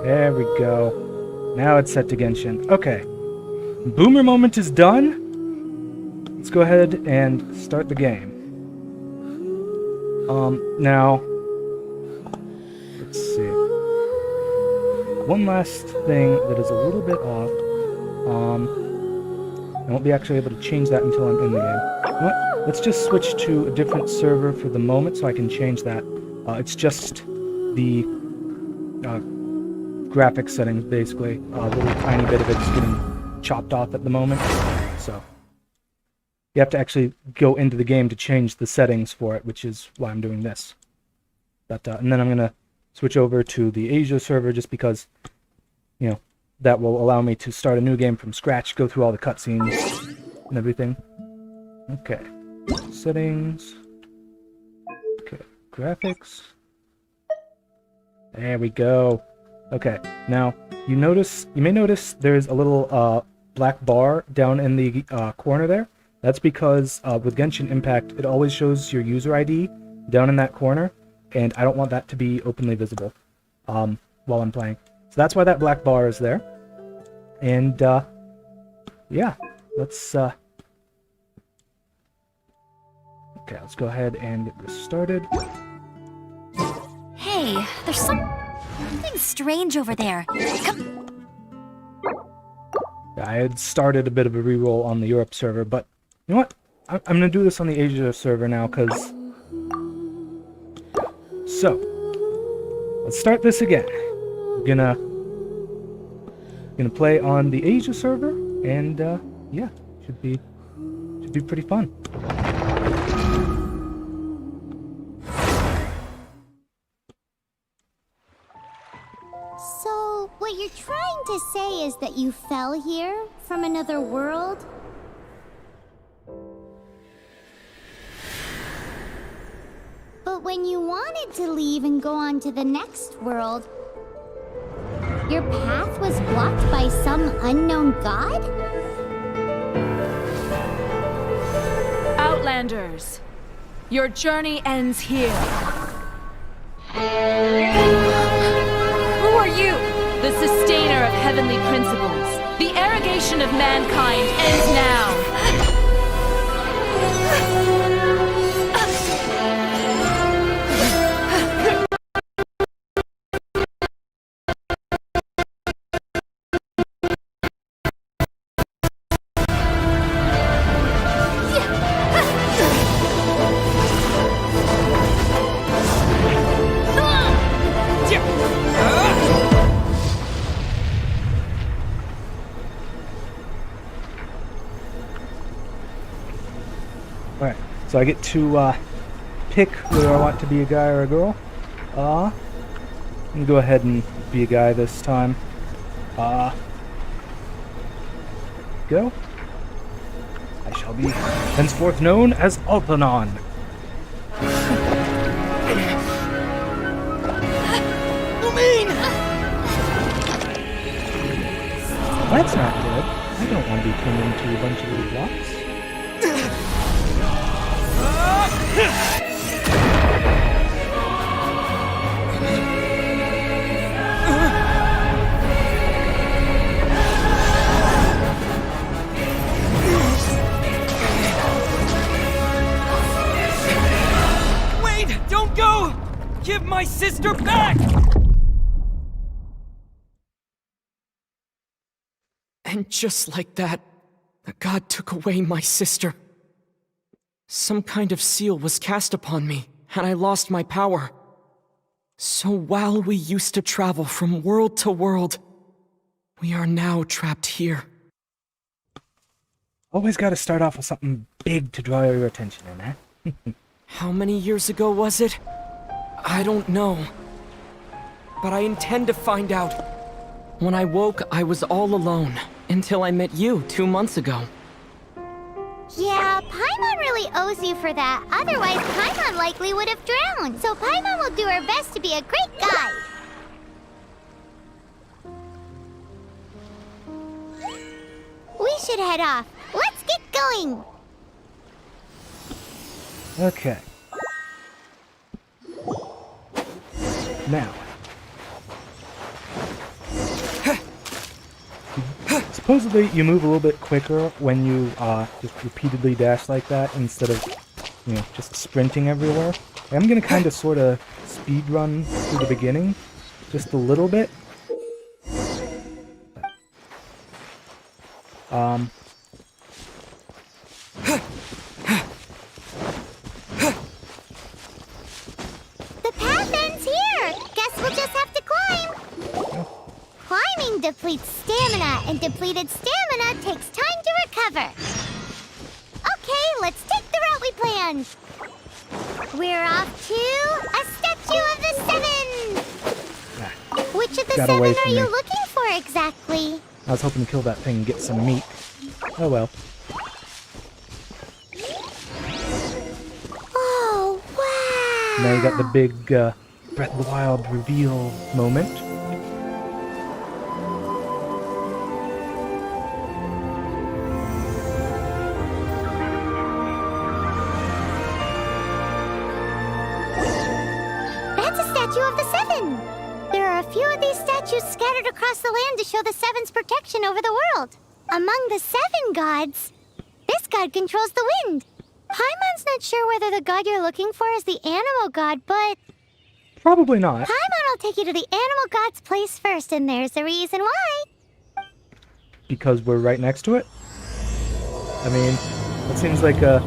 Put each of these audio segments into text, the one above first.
There we go. Now it's set to Genshin. Okay. Boomer moment is done. Let's go ahead and start the game. Now, let's see. One last thing that is a little bit off. I won't be actually able to change that until I'm in the game. You know what? Let's just switch to a different server for the moment so I can change that. It's just the graphics settings, basically. A little tiny bit of it's getting chopped off at the moment. So you have to actually go into the game to change the settings for it, which is why I'm doing this. But and then I'm going to switch over to the Asia server just because, you know, that will allow me to start a new game from scratch, go through all the cutscenes and everything. Okay. Settings. Okay. Graphics. There we go. Okay. Now, you may notice there's a little black bar down in the corner there. That's because with Genshin Impact, it always shows your user ID down in that corner, and I don't want that to be openly visible while I'm playing. So that's why that black bar is there. And, yeah, let's, okay, let's go ahead and get this started. Hey, there's something strange over there. Come. I had started a bit of a reroll on the Europe server, but you know what? I'm going to do this on the Asia server now, because... So, let's start this again. I'm gonna play on the Asia server, and yeah, should be pretty fun. So, what you're trying to say is that you fell here from another world? But when you wanted to leave and go on to the next world, your path was blocked by some unknown god? Outlanders, your journey ends here. Who are you? The sustainer of heavenly principles. The arrogation of mankind ends now. Alright, so I get to pick whether I want to be a guy or a girl. I'm gonna go ahead and be a guy this time. Go. I shall be henceforth known as Altanon. That's not good. I don't want to be turned into a bunch of little blocks. Wait! Don't go! Give my sister back! And just like that, the god took away my sister. Some kind of seal was cast upon me, and I lost my power. So while we used to travel from world to world, we are now trapped here. Always gotta start off with something big to draw your attention in, eh? How many years ago was it? I don't know. But I intend to find out. When I woke, I was all alone, until I met you 2 months ago. Yeah, Paimon really owes you for that. Otherwise, Paimon likely would have drowned. So Paimon will do her best to be a great guide. We should head off. Let's get going. Okay. supposedly you move a little bit quicker when you just repeatedly dash like that instead of, you know, just sprinting everywhere. I'm gonna kind of sort of speed run through the beginning, just a little bit. The path ends here. Guess we'll just have to climb. Climbing depletes stamina, and depleted stamina takes time to recover. Okay, let's take the route we planned. We're off to a Statue of the Seven. Which of the Got seven away are from you me. looking for exactly? I was hoping to kill that thing and get some meat. Oh well. Oh, wow. Now you got the big Breath of the Wild reveal moment. That's a statue of the Seven. There are a few of these statues scattered across the land to show the Seven's protection over the world. Among the seven gods, this god controls the wind. Paimon's not sure whether the god you're looking for is the animal god, but Probably not. Paimon will take you to the animal god's place first, and there's the reason why. Because we're right next to it? I mean, that seems like a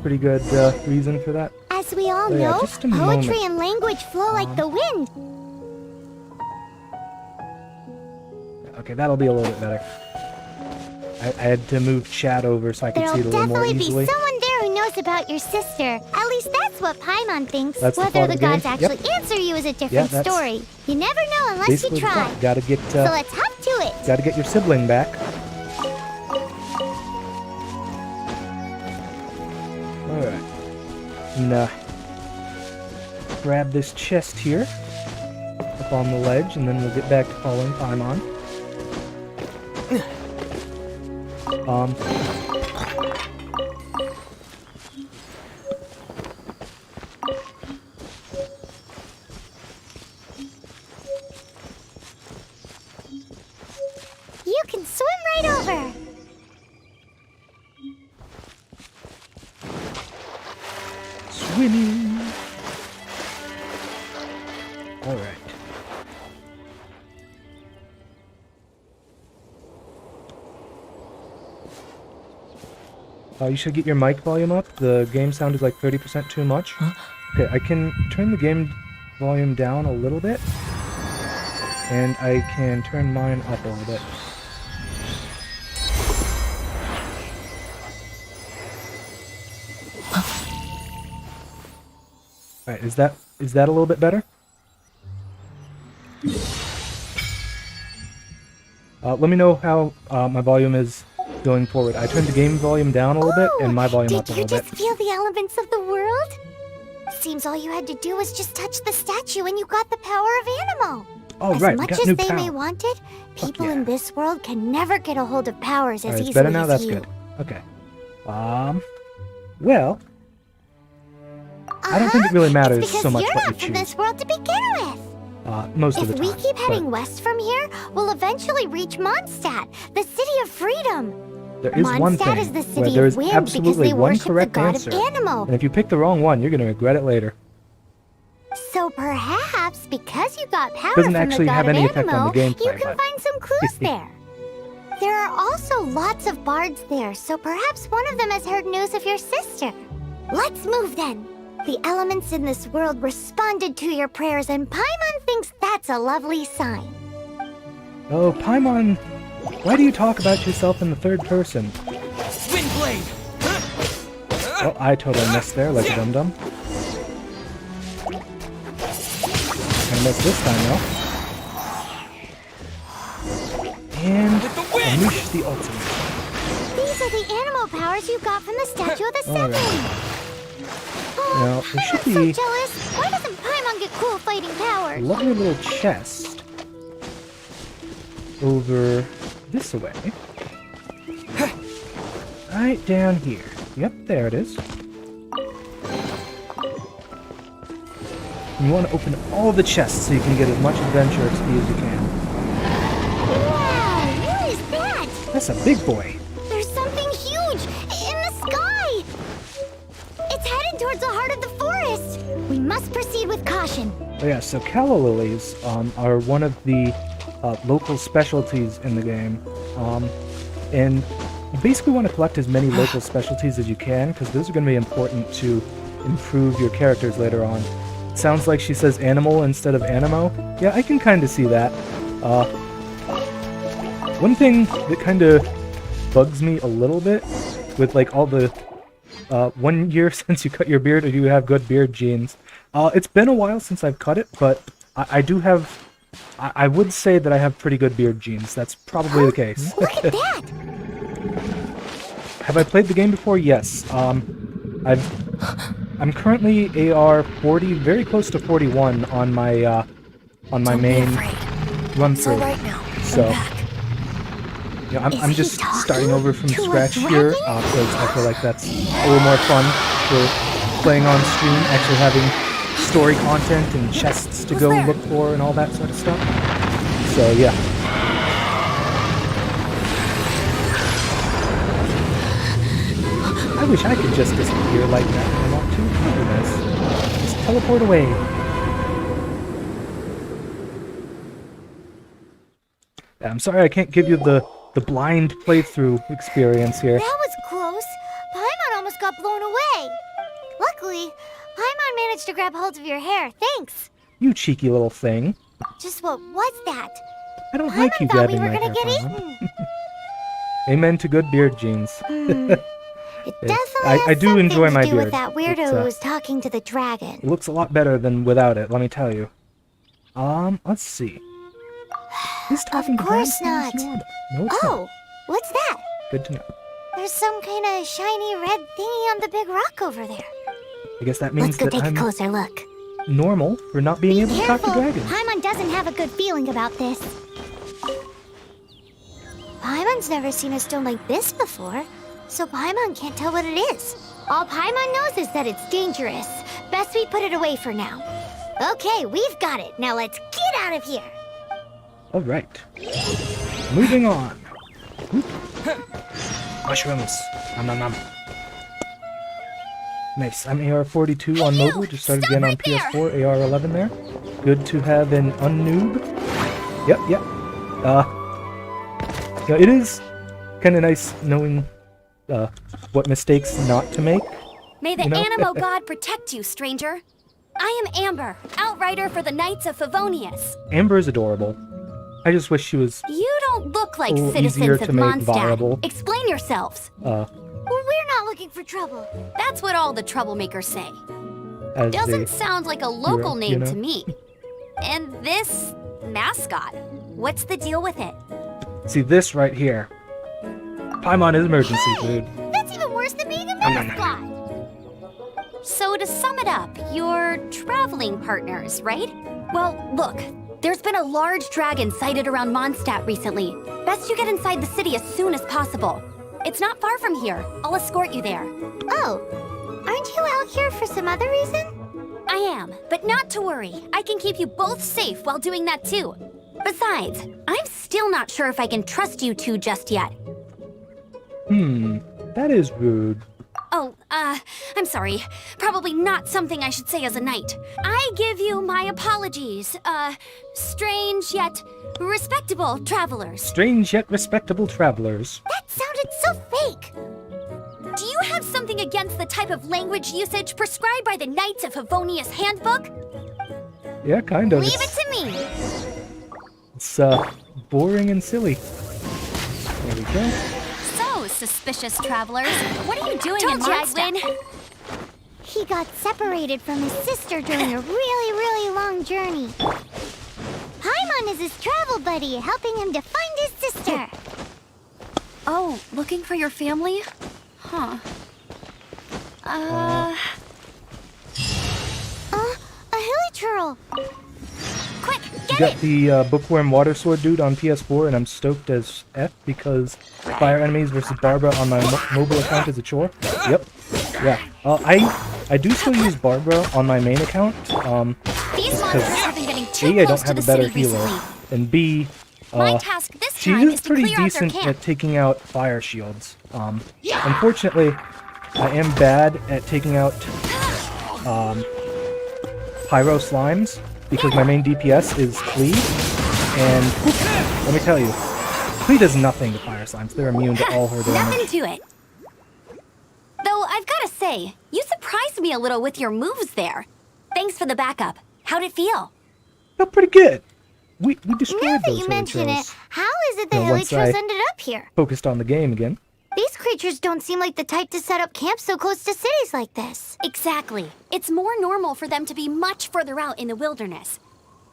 pretty good reason for that. As we all Oh, yeah, know, just a poetry moment. and language flow like the wind. Okay, that'll be a little bit better. I had to move chat over so I could see it a There'll little more definitely easily. be someone there who knows about your sister. At least that's what Paimon thinks. That's the Whether thought the of the game? gods Yep. actually answer you is a different that's story. You never know unless Basically, you the try. thought. Gotta get So let's hop to it. gotta get your sibling back. All right. And grab this chest here up on the ledge, and then we'll get back to following Paimon. You can swim right over. Swimming. All right. You should get your mic volume up. The game sound is like 30% too much. Okay, I can turn the game volume down a little bit. And I can turn mine up a little bit. Alright, is that a little bit better? Let me know how my volume is going forward. I turned the game volume down a little bit and my volume up a Did you little just bit. feel the elements of the world? Seems all you had to do was just touch the statue and you got the power of Animal. Oh, As right, we much got as new they may power. want it, people yeah. in this world can never get a hold of powers as Alright, it's easily better now? as That's you. good. Okay. Well, I don't think it really matters It's because so much you're what you not from choose. this world to begin with. Most of If the we time. keep heading but west from here, we'll eventually reach Mondstadt, the city of freedom. there is one Mondstadt thing is the where city there's of wind because absolutely they one worship the correct god answer. of Animal. And if you pick the wrong one, you're going to regret it later. So perhaps because you got power Doesn't from actually the god have of any effect Animal, on the gameplay, you can but- find some clues there. There are also lots of bards there, so perhaps one of them has heard news of your sister. Let's move then. The elements in this world responded to your prayers, and Paimon thinks that's a lovely sign. Oh, Paimon, why do you talk about yourself in the third person? Windblade! Oh, I totally missed there like a dum-dum. I missed this time, though. And unleash the ultimate. These are the animal powers you got from the Statue of the All Seven. right. Oh, Now, there I'm should so be jealous. Why doesn't Paimon get cool fighting powers? lovely little chest over this way. Right down here. Yep, there it is. You want to open all the chests so you can get as much adventure XP as you can. Wow, what is that? That's a big boy. There's something huge in the sky! It's headed towards the heart of the forest! We must proceed with caution. Oh yeah, so calla lilies are one of the local specialties in the game. And you basically want to collect as many local specialties as you can, because those are going to be important to improve your characters later on. It sounds like she says animal instead of animo. Yeah, I can kind of see that. One thing that kind of bugs me a little bit with like all the 1 year since you cut your beard, or you have good beard genes. It's been a while since I've cut it, but I do have. I would say that I have pretty good beard genes. That's probably the case. Look at that! Have I played the game before? Yes. I'm currently AR 40, very close to 41 on my main run through. So. You know, I'm just starting over from scratch here because I feel like that's a little more fun for playing on stream, actually having story content and chests to go look for and all that sort of stuff. So yeah. I wish I could just disappear like that if I want to. That'd be nice. Just teleport away. Yeah, I'm sorry I can't give you the blind playthrough experience here. That was close. Paimon almost got blown away. Luckily, Paimon managed to grab hold of your hair. Thanks. You cheeky little thing. Just what was that? I don't Paimon like you thought we grabbing were my gonna hair, get Paimon. eaten. Amen to good beard genes. It definitely I has do something enjoy to my do beard. with that weirdo who was talking to the dragon. It looks a lot better than without it, let me tell you. Let's see. He's talking to course Grandpa not. Snod. No, it's Oh, what's that? not. Good to know. There's some kind of shiny red thingy on the big rock over there. I guess that Let's means go that take a I'm closer look. normal for not being able to talk to Careful, dragons. Paimon doesn't have a good feeling about this. Paimon's never seen a stone like this before, so Paimon can't tell what it is. All Paimon knows is that it's dangerous. Best we put it away for now. Okay, we've got it. Now let's get out of here. Alright. Moving on. Oop. Mushrooms. Nom nom nom. Nice. I'm AR-42 on Hey, mobile. you! Just started Stop again on right there! PS4. AR-11 there. Good to have an unnoob. Yep. Yeah, it is kind of nice knowing what mistakes not to make. May the You know? Animo God protect you, stranger. I am Amber, outrider for the Knights of Favonius. Amber is adorable. I just wish she was. You don't look like A little easier citizens to of make Mondstadt. viable. Explain yourselves. We're not looking for trouble. That's what all the troublemakers say. As Doesn't sound like a local hero, name you know? to me. And this mascot, what's the deal with it? See this right here. Paimon is emergency food. That's even worse than being a Nom, nom, nom. mascot. So to sum it up, you're traveling partners, right? Well, look, there's been a large dragon sighted around Mondstadt recently. Best you get inside the city as soon as possible. It's not far from here. I'll escort you there. Oh, aren't you out here for some other reason? I am, but not to worry. I can keep you both safe while doing that too. Besides, I'm still not sure if I can trust you two just yet. That is rude. Oh, I'm sorry. Probably not something I should say as a knight. I give you my apologies, strange yet respectable travelers. Strange yet respectable travelers. That sounded so fake. Do you have something against the type of language usage prescribed by the Knights of Favonius Handbook? Yeah, kind of. Leave it to me. It's boring and silly. There we go. So, suspicious travelers, what are you doing in Told you I'd Mondstadt? He got separated from his sister during a really long journey. Paimon is his travel buddy, helping him to find his sister. Oh, looking for your family? Huh. A hilichurl. Quick, You get got it! the bookworm water sword dude on PS4, and I'm stoked as F because fire enemies versus Barbara on my mobile account is a chore. Yep. Yeah. I do still use Barbara on my main account. These monsters have been getting too A, I close don't to have the a better city healer, recently. and B, My task this She time is is to pretty clear out their decent camp. at taking out fire shields. Unfortunately, I am bad at taking out pyro slimes because my main DPS is Klee, and let me tell you, Klee does nothing to fire slimes. They're immune to all her Nothing damage. to it. Though I've gotta say, you surprised me a little with your moves there. Thanks for the backup. How'd it feel? Felt pretty good. We destroyed Now that those you mention Hilly it, how is it the Yeah, once Hillytros I- ended up here? Focused on the game again. These creatures don't seem like the type to set up camp so close to cities like this. Exactly. It's more normal for them to be much further out in the wilderness.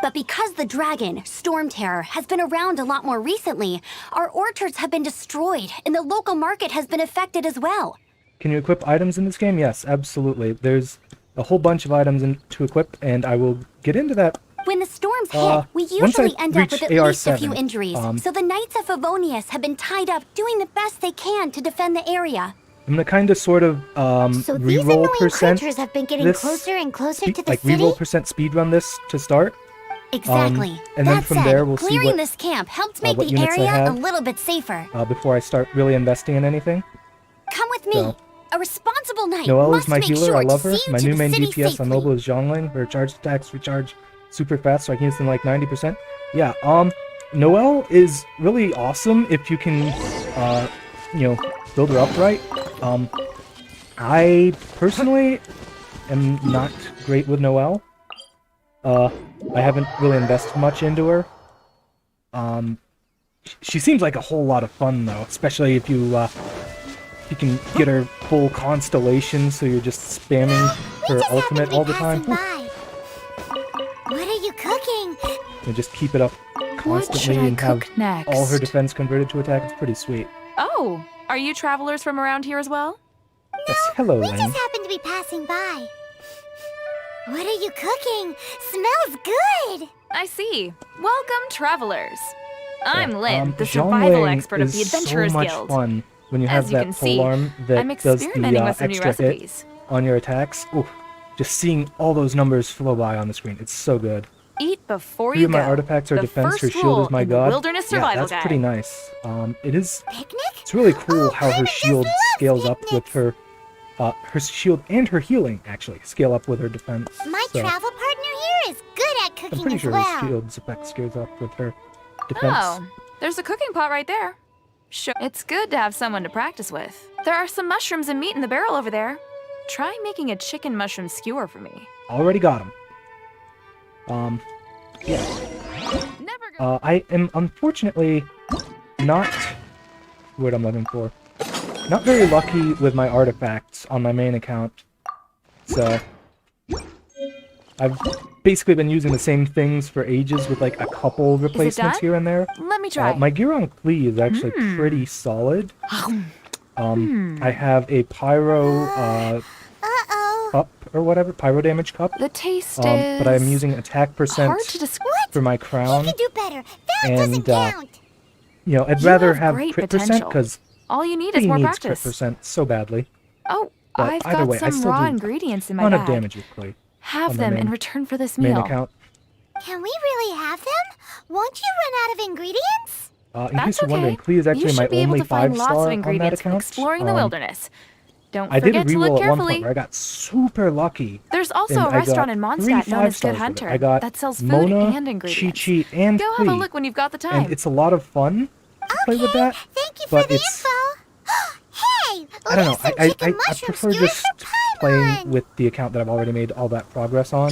But because the dragon, Storm Terror, has been around a lot more recently, our orchards have been destroyed and the local market has been affected as well. Can you equip items in this game? Yes, absolutely. There's a whole bunch of items to equip, and I will get into that. When the storms hit, we once I usually end up reach with at least a few AR7, injuries. So the Knights of Favonius have been tied up doing the best they can to defend the area. I'm gonna kind of sort of So these reroll annoying percent creatures have been getting this closer and closer to the like city? reroll percent speed run this to start. Exactly. And then that from said, there we'll see clearing what this camp helped make what the units I area a have. little bit safer. Before I start really investing in anything. Come with me. So- A responsible knight Noelle must is my make healer. sure I love to her. see you My to new the main city DPS on safely. mobile is Zhongling. Her charge attacks recharge super fast, so I can use them like 90%. Yeah. Noelle is really awesome if you can, build her up right. I personally am not great with Noelle. I haven't really invested much into her. She seems like a whole lot of fun though, especially if you can get her full constellation, so you're just spamming her Just happened ultimate to be all the passing time. by. What are you cooking? And just keep it up What constantly should I and have cook next? all her defense converted to attack. It's pretty sweet. Oh, are you travelers from around here as well? Yes, hello, We Lane. just happened to be passing by. What are you cooking? Smells good! I see. Welcome, travelers. I'm Yeah, Lynn, the survival Zhongling expert of the is Adventurers so much Guild. fun when you have As you that can see, polearm that I'm does the experimenting with some new extra hit recipes. on your attacks. Ooh, just seeing all those numbers flow by on the screen. It's so good. Eat before 3 you of my go. artifacts are The defense. Her first shield rule is my in the god. Wilderness Yeah, Survival that's pretty Guide. nice. It is. Picnic? It's really cool Oh, how her Clement just shield loves scales up with picnics. her. Her shield and her healing actually scale up with her defense. My so travel partner here is good at I'm cooking pretty as sure well. her shield's effect scales up with her defense. Oh, there's a cooking pot right there. Sure. It's good to have someone to practice with. There are some mushrooms and meat in the barrel over there. Try making a chicken mushroom skewer for me. Already got him. Yeah. Never go. I am unfortunately not what I'm looking for. Not very lucky with my artifacts on my main account. So I've basically been using the same things for ages with like a couple replacements done? here and there. Let me try. My gear on Klee is actually pretty solid. I have a pyro Uh-oh. cup or whatever, pyro damage cup. The taste is. But I'm using attack percent hard to describe. for my You crown. can do better. That And, doesn't count. I'd You rather have have great crit percent potential. because All you need is he more needs practice. crit percent so badly. Oh, But I've either got way, I some still raw do ingredients in my ton bag. of damage with Klee. Have on my them in main- return for this Main meal. account. Can we really have them? Won't you run out of ingredients? In That's case you're wondering, okay. Klee is actually you my should be able only to find 5-star lots of on that ingredients from account. exploring the wilderness. Don't I did a forget to look reroll at one point carefully. where I got super lucky. There's also and a I got restaurant in 3 Mondstadt known as 5-stars Good with it. Hunter I got that sells food Mona, and ingredients. Chi-Chi, and Go have a Klee. look when you've got the time. And it's a lot of fun to play with that. Thank you but for the it's, info. Hey, I don't know. leave some I chicken mushroom prefer skewers just for playing Paimon. with the account that I've already made all that progress on.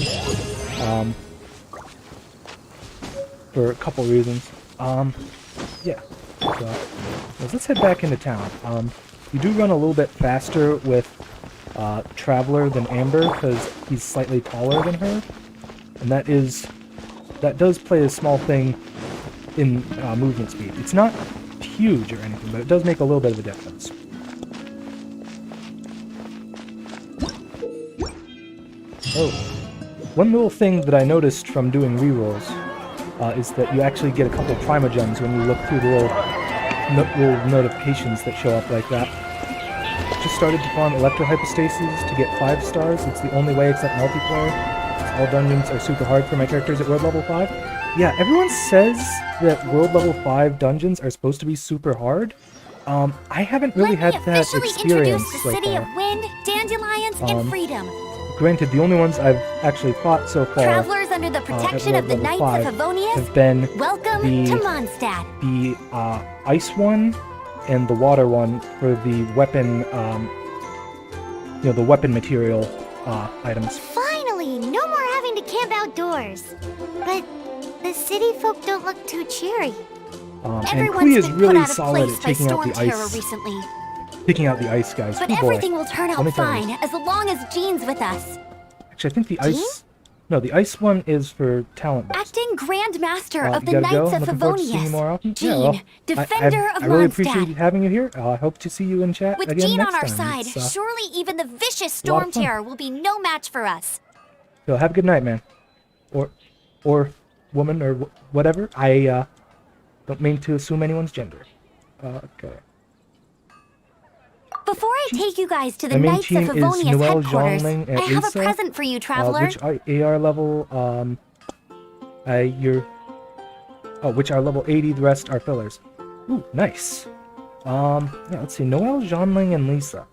For a couple reasons. Yeah. So, let's head back into town. You do run a little bit faster with Traveler than Amber because he's slightly taller than her, and that does play a small thing in movement speed. It's not huge or anything, but it does make a little bit of a difference. Oh, one little thing that I noticed from doing rerolls is that you actually get a couple of primogems when you look through the little notifications that show up like that. Just started to farm electrohypostasis to get 5 stars. It's the only way except multiplayer. All dungeons are super hard for my characters at world level 5. Yeah, everyone says that world level 5 dungeons are supposed to be super hard. I haven't really Let had me that officially experience introduce the so city far. of wind, dandelions, and freedom. Granted, the only ones I've actually fought so far Travelers under the at protection world of the level Knights 5 of Favonius, have been welcome the- to Mondstadt. the ice one and the water one for the weapon, the weapon material items. Finally, no more having to camp outdoors. But the city folk don't look too cheery. And Everyone's Klee is been really put out of solid place at by taking out storm the terror ice, recently. taking out the ice guys. But Oh boy. everything will turn Let out me tell you. fine as long as Jean's with us. Actually, I think the ice. No, the ice one is for talent buffs. Acting Grand Master of the You gotta go. Knights I'm of looking forward to seeing you Favonius. more often. Jean, Yeah, well, Defender of I really Mondstadt. appreciate having you here. I hope to see you in chat With again Jean next on our time. side, It's, surely even the vicious a lot of storm fun. terror will be no match for us. So have a good night, man. Or woman, or whatever. I don't mean to assume anyone's gender. Okay. Before I take you guys to the My main Knights of team is Favonius Noelle, headquarters, Zhongling, and I have Lisa, a present for you, traveler. Which AR level, which are level 80, the rest are fillers. Ooh, nice. Yeah, let's see, Noelle, Zhongling, and Lisa.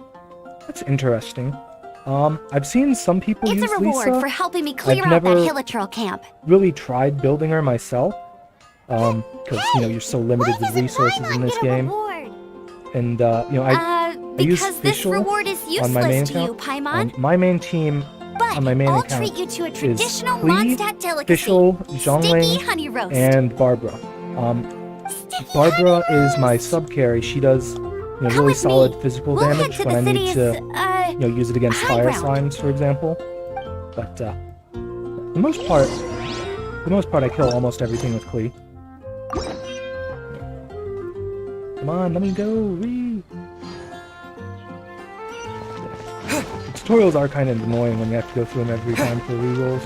That's interesting. I've seen some people It's use a reward Lisa. for helping me clear I've out that never Hilichurl camp. really tried building her myself. Because, you're so limited Why with doesn't resources Paimon in this get a game. reward? And, I use Because this Fischl reward is on my main useless to you, account. Paimon. My main team But on my main I'll account treat you to a is traditional Klee, Mondstadt delicacy. Fischl, Sticky Zhongling, honey roast. and Barbara. Barbara is my sub carry. She does Come really with solid me. physical We'll head damage to when I the need city's, to use it against high fire ground. slimes, for example. But the most part I kill almost everything with Klee. Come on, let me go. Whee! The tutorials are kind of annoying when you have to go through them every time for rerolls.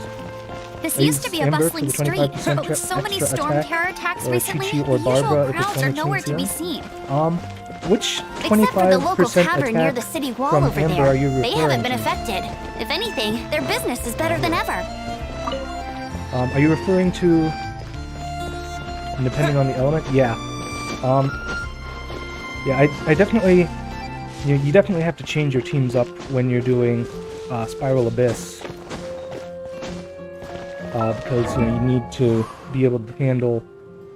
This I used to use be a Amber for bustling the street, 25% but with so many extra storm attack, terror attacks or recently, Chi-Chi the or usual Barbara if it's crowds are only nowhere to be Chinzia. seen. Which Except for the local 25% tavern near the attack city wall from over Amber there. are you They haven't been referring affected. If anything, their business is better than ever. Are you referring to, depending on the element? Yeah. Yeah, I definitely, you definitely have to change your teams up when you're doing Spiral Abyss. Because, you need to be able to handle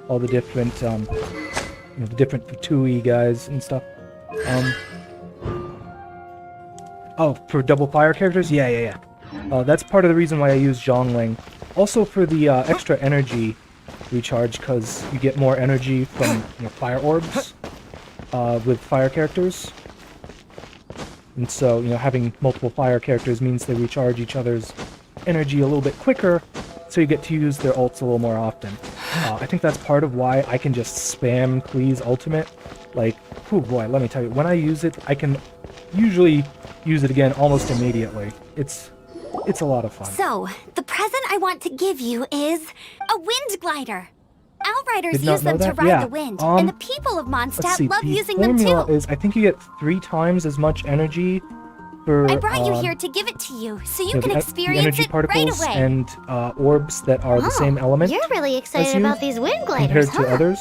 all the different, the different Fatui guys and stuff. Oh, for double fire characters? Yeah. That's part of the reason why I use Zhongling. Also for the extra energy recharge, because you get more energy from fire orbs with fire characters. And so, having multiple fire characters means they recharge each other's energy a little bit quicker, so you get to use their ults a little more often. I think that's part of why I can just spam Klee's ultimate. Like, oh boy, let me tell you, when I use it, I can usually use it again almost immediately. It's a lot of fun. So, the present I want to give you is a wind glider. Outriders Did not use them know to that? ride Yeah, the wind, and the people of Let's Mondstadt see, love the using them formula too. is, I think you get 3 times as much energy for, I brought you here to give it to you, so you can the experience energy it right particles away. and orbs that are the same element You're really as excited you about these wind gliders, compared to huh? others.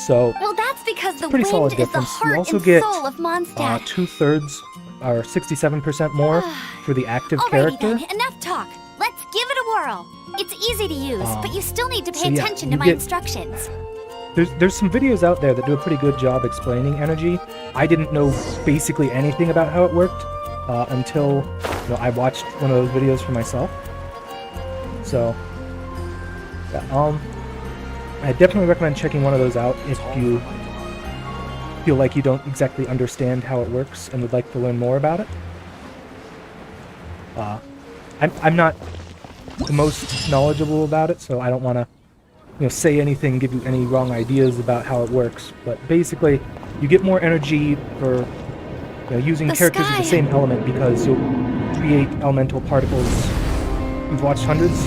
So, Well, that's because the pretty wind solid is the difference. You heart also and get, soul of Mondstadt. 2/3 or 67% more for the active Alrighty character. then, enough talk. Let's give it a whirl. It's easy to use, but you still need to pay so yeah, attention you to my get- instructions. There's some videos out there that do a pretty good job explaining energy. I didn't know basically anything about how it worked until I watched one of those videos for myself. So yeah, I definitely recommend checking one of those out if you feel like you don't exactly understand how it works and would like to learn more about it. I'm not the most knowledgeable about it, so I don't want to say anything, give you any wrong ideas about how it works. But basically, you get more energy for using The characters of the sky. same element because you'll create elemental particles. You've watched hundreds?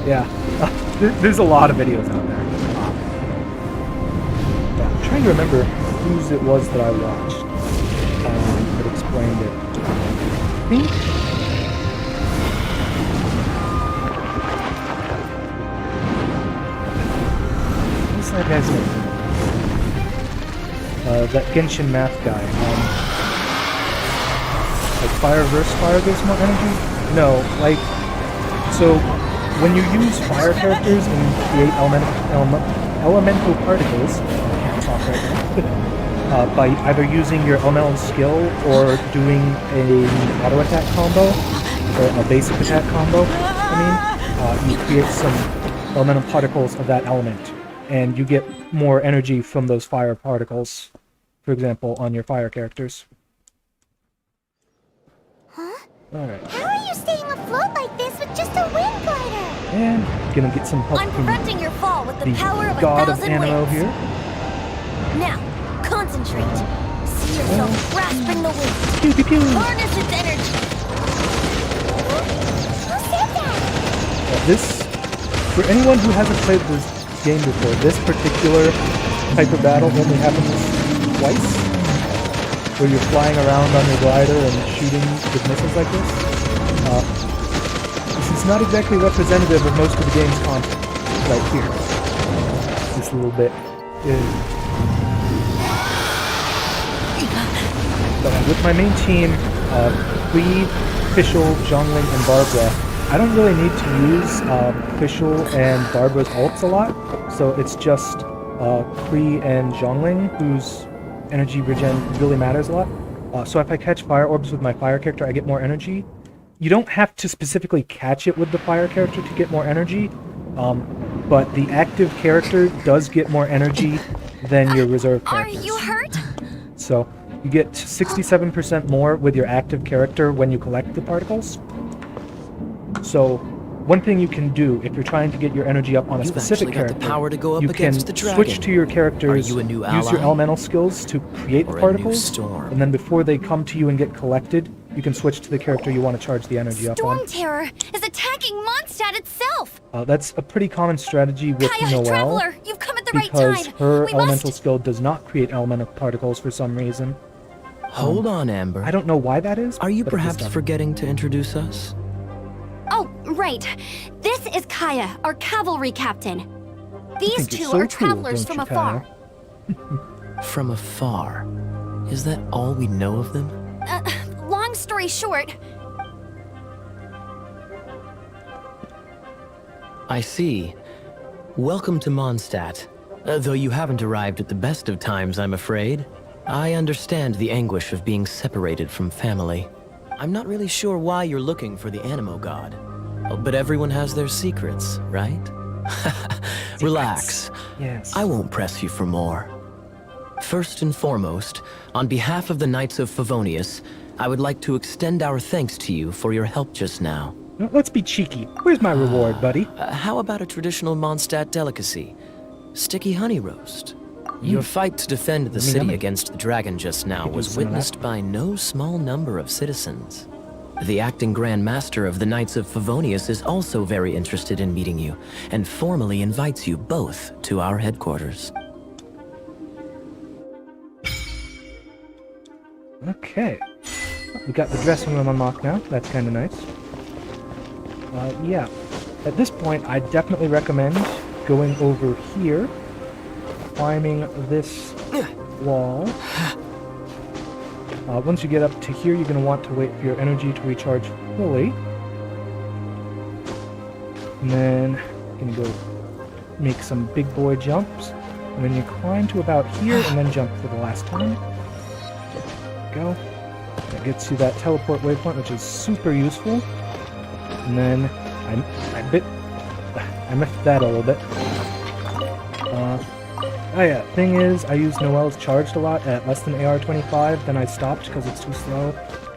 Yeah. There's a lot of videos out there. Yeah, I'm trying to remember whose it was that I watched that explained it. I think that guy's name? That Genshin math guy. Like fire versus fire gives more energy? No, like, so when you use fire characters and create elemental particles, I can't talk right now, by either using your elemental skill or doing an auto attack combo, or a basic attack combo, you create some elemental particles of that element, and you get more energy from those fire particles, for example, on your fire characters. Huh? Alright. How are you staying afloat like this with just a wind glider? And gonna get some help I'm from preventing your fall with the the power of god of 1,000 Animo winds. here. Now, concentrate. See yourself grasping the wind. Pew pew pew! Harness its energy. Who said that? This, for anyone who hasn't played this game before, this particular type of battle only happens twice, where you're flying around on your glider and shooting with missiles like this. This is not exactly representative of most of the game's content, right here. This little bit. But with my main team, Lee, Fischl, Zhongling, and Barbara, I don't really need to use Fischl and Barbara's ults a lot, so it's just Kree and Zhongling whose energy regen really matters a lot. So if I catch fire orbs with my fire character, I get more energy. You don't have to specifically catch it with the fire character to get more energy, but the active character does get more energy than your reserve Are characters. you hurt? So you get 67% more with your active character when you collect the particles. So one thing you can do if you're trying to get your energy up on a You've specific actually got the character, power to go up you can against the dragon. switch to your characters, Are you a new use your ally? elemental skills to create Or the a new particles, storm? and then before they come to you and get collected, you can switch to the character you want to charge the energy up Storm on. Terror is attacking Mondstadt itself. That's a pretty common strategy with Kaya, Noelle, Traveler, you've come at the right because time. her We elemental must... skill does not create elemental particles for some reason. Hold on, Amber. I don't know why that is. Are you but it perhaps doesn't. forgetting to introduce us? Oh, right. This is Kaya, our cavalry captain. These think two you're so are cool, travelers don't from you, Kaya? afar. From afar. Is that all we know of them? Long story short, I see. Welcome to Mondstadt. Though you haven't arrived at the best of times, I'm afraid. I understand the anguish of being separated from family. I'm not really sure why you're looking for the Animo God. But everyone has their secrets, right? Relax. Yes. I won't press you for more. First and foremost, on behalf of the Knights of Favonius, I would like to extend our thanks to you for your help just now. No, let's be cheeky. Where's my reward, buddy? How about a traditional Mondstadt delicacy? Sticky honey roast. Your fight to defend the city yummy. against the dragon just now Could was use some of that. witnessed by no small number of citizens. The acting Grand Master of the Knights of Favonius is also very interested in meeting you, and formally invites you both to our headquarters. Okay. We got the dressing room unlocked now. That's kind of nice. Yeah. At this point, I definitely recommend going over here, climbing this wall. Once you get up to here, you're going to want to wait for your energy to recharge fully. And then you can go make some big boy jumps. And then you climb to about here and then jump for the last time. Go. That gets you that teleport waypoint, which is super useful. And then I missed that a little bit. Oh yeah, thing is, I use Noelle's charged a lot at less than AR25, then I stopped because it's too slow.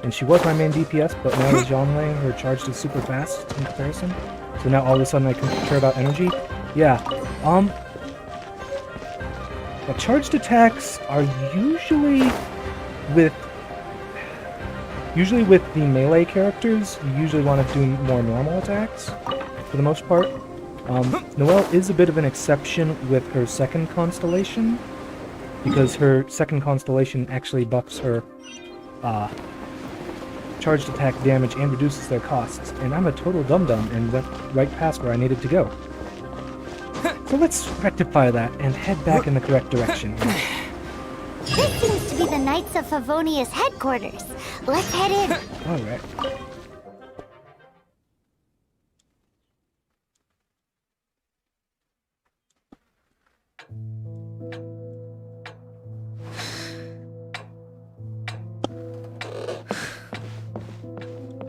And she was my main DPS, but now with Zhongling, her charged is super fast in comparison. So now all of a sudden I can care about energy. Yeah, charged attacks are usually with the melee characters. You usually want to do more normal attacks for the most part. Noelle is a bit of an exception with her second constellation, because her second constellation actually buffs her charged attack damage and reduces their costs, and I'm a total dum-dum and went right past where I needed to go. So So let's rectify that and head back in the correct direction. This seems to be the Knights of Favonius headquarters. Let's head in. Alright.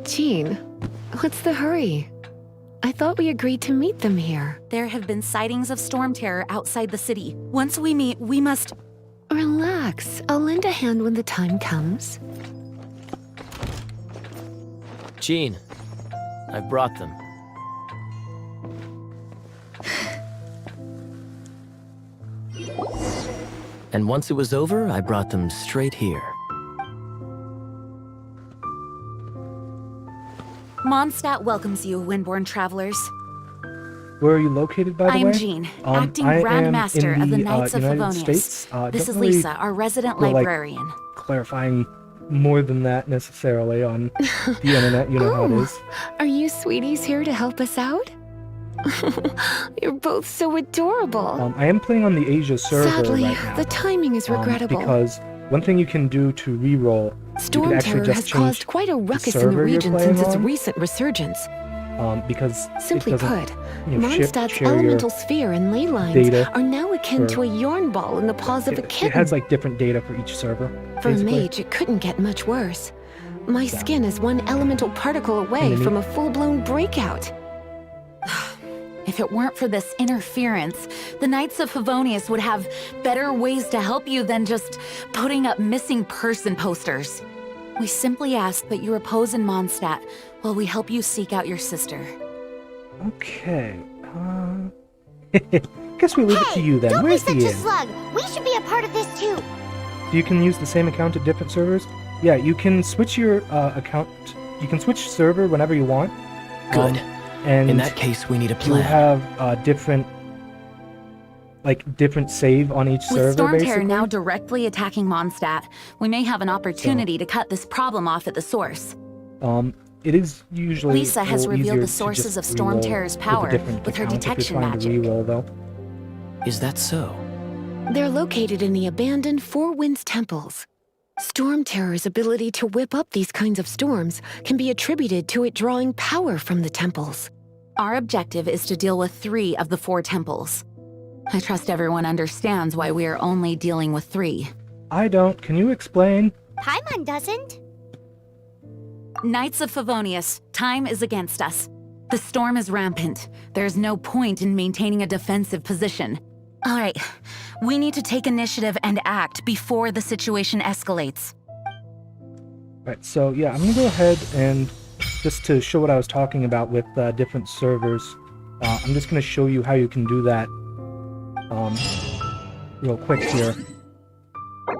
Jean, what's the hurry? I thought we agreed to meet them here. There have been sightings of storm terror outside the city. Once we meet, we must... Relax. I'll lend a hand when the time comes. Jean, I've brought them. And once it was over, I brought them straight here. Mondstadt welcomes you, Windborn travelers. Where are you located, by the way? I'm Jean, acting I Grand am Master in of the Knights of United Favonius. States. This Don't is really Lisa, our resident feel like librarian. clarifying more than that necessarily on the internet. You know how it is. Are you sweeties here to help us out? You're both so adorable. I am playing on the Asia server Sadly, right now. the timing is regrettable. Because one thing you can do to re-roll, you Storm can actually terror just has change caused quite a ruckus in the server you're region playing since its on. recent resurgence. Because Simply it doesn't, put, share Mondstadt's your elemental sphere and ley lines data are now akin to for- a yarn ball in the paws of a it kitten. has like different data for each server. For a basically. mage, it couldn't get much worse. My Yeah. skin is one elemental particle away Enemy. from a full-blown breakout. If it weren't for this interference, the Knights of Favonius would have better ways to help you than just putting up missing person posters. We simply ask that you repose in Mondstadt while we help you seek out your sister. Okay. Guess we leave it to you then. Don't be Where's such the a inn? slug. We should be a part of this too. You can use the same account at different servers. Yeah, you can switch your account. You can switch server whenever you want. Good. And In that case, we need a you'll plan. have different save on each server. With Storm basically. Terror now directly attacking Mondstadt, we may have an opportunity to cut this problem off at the source. It is usually Lisa has a little revealed easier the to sources just of Storm re-roll Terror's with a power different with her account if you're detection trying to magic. re-roll, though. Is that so? They're located in the abandoned Four Winds temples. Storm Terror's ability to whip up these kinds of storms can be attributed to it drawing power from the temples. Our objective is to deal with 3 of the 4 temples. I trust everyone understands why we are only dealing with 3. I don't. Can you explain? Paimon doesn't. Knights of Favonius, time is against us. The storm is rampant. There's no point in maintaining a defensive position. All right, we need to take initiative and act before the situation escalates. Right, so yeah, I'm gonna go ahead and just to show what I was talking about with different servers, I'm just gonna show you how you can do that real quick here.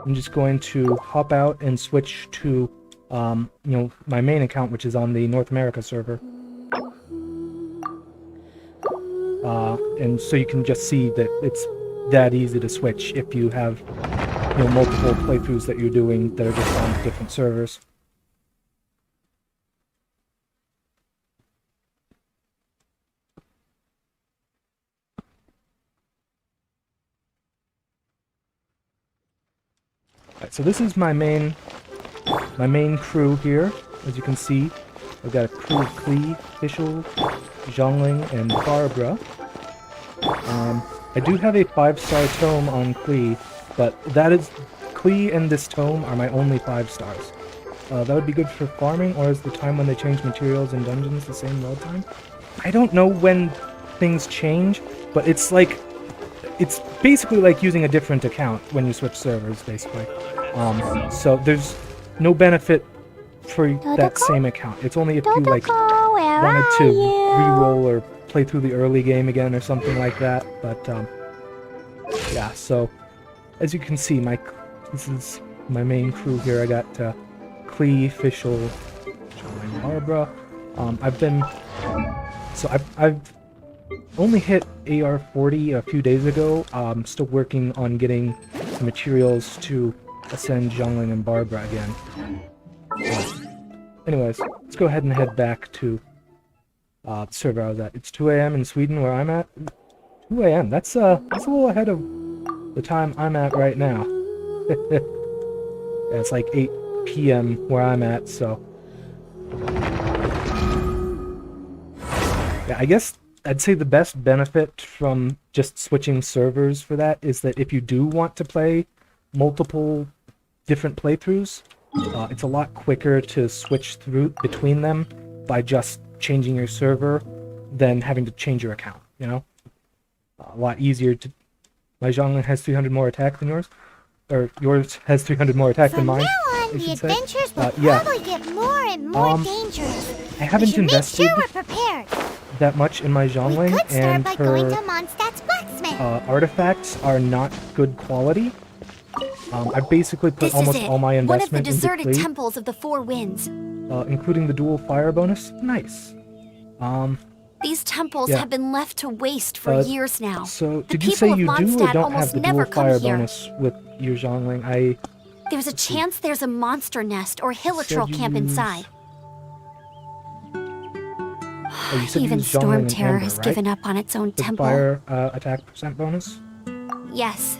I'm just going to hop out and switch to my main account, which is on the North America server. And so you can just see that it's that easy to switch if you have multiple playthroughs that you're doing that are just on different servers. Alright, so this is my main crew here. As you can see, I've got a crew of Klee, Fischl, Zhongling, and Barbara. I do have a 5-star tome on Klee, but Klee and this tome are my only 5 stars. That would be good for farming, or is the time when they change materials in dungeons the same load time? I don't know when things change, but it's basically like using a different account when you switch servers, basically. So there's no benefit for that same account. It's only if you wanted to re-roll or play through the early game again or something like that. But yeah, so as you can see, this is my main crew here. I got Klee, Fischl, and Barbara. I've only hit AR 40 a few days ago. I'm still working on getting the materials to ascend Zhongling and Barbara again. Anyways, let's go ahead and head back to the server I was at. It's 2 a.m. in Sweden where I'm at. 2 a.m. That's a little ahead of the time I'm at right now. Yeah, it's like 8 p.m. where I'm at, so. Yeah, I guess I'd say the best benefit from just switching servers for that is that if you do want to play multiple different playthroughs, it's a lot quicker to switch through between them by just changing your server than having to change your account, you know? A lot easier to... My Zhongling has 300 more attack than yours? Or yours has 300 more attack than From mine? now on, I the should say. adventures will Yeah. probably get more and more dangerous. I haven't We should invested make sure we're prepared. that much in my We Zhongling, could start and by going to her Mondstadt's blacksmith. artifacts are not good quality. I basically put This almost is it. all my One of the investment into deserted Clee, temples of the Four Winds. including the dual fire bonus. Nice. These temples Yeah. have been left to waste for years now. So, The did you say people you of do or Mondstadt don't almost have the never dual come fire here. bonus with your Zhongling? There's a chance there's a monster nest or hilitrol Said you camp use- inside. Oh, you said you Even used Zhongling Storm and Terror Amber, has right? given up on its own The temple. fire attack % bonus? Yes.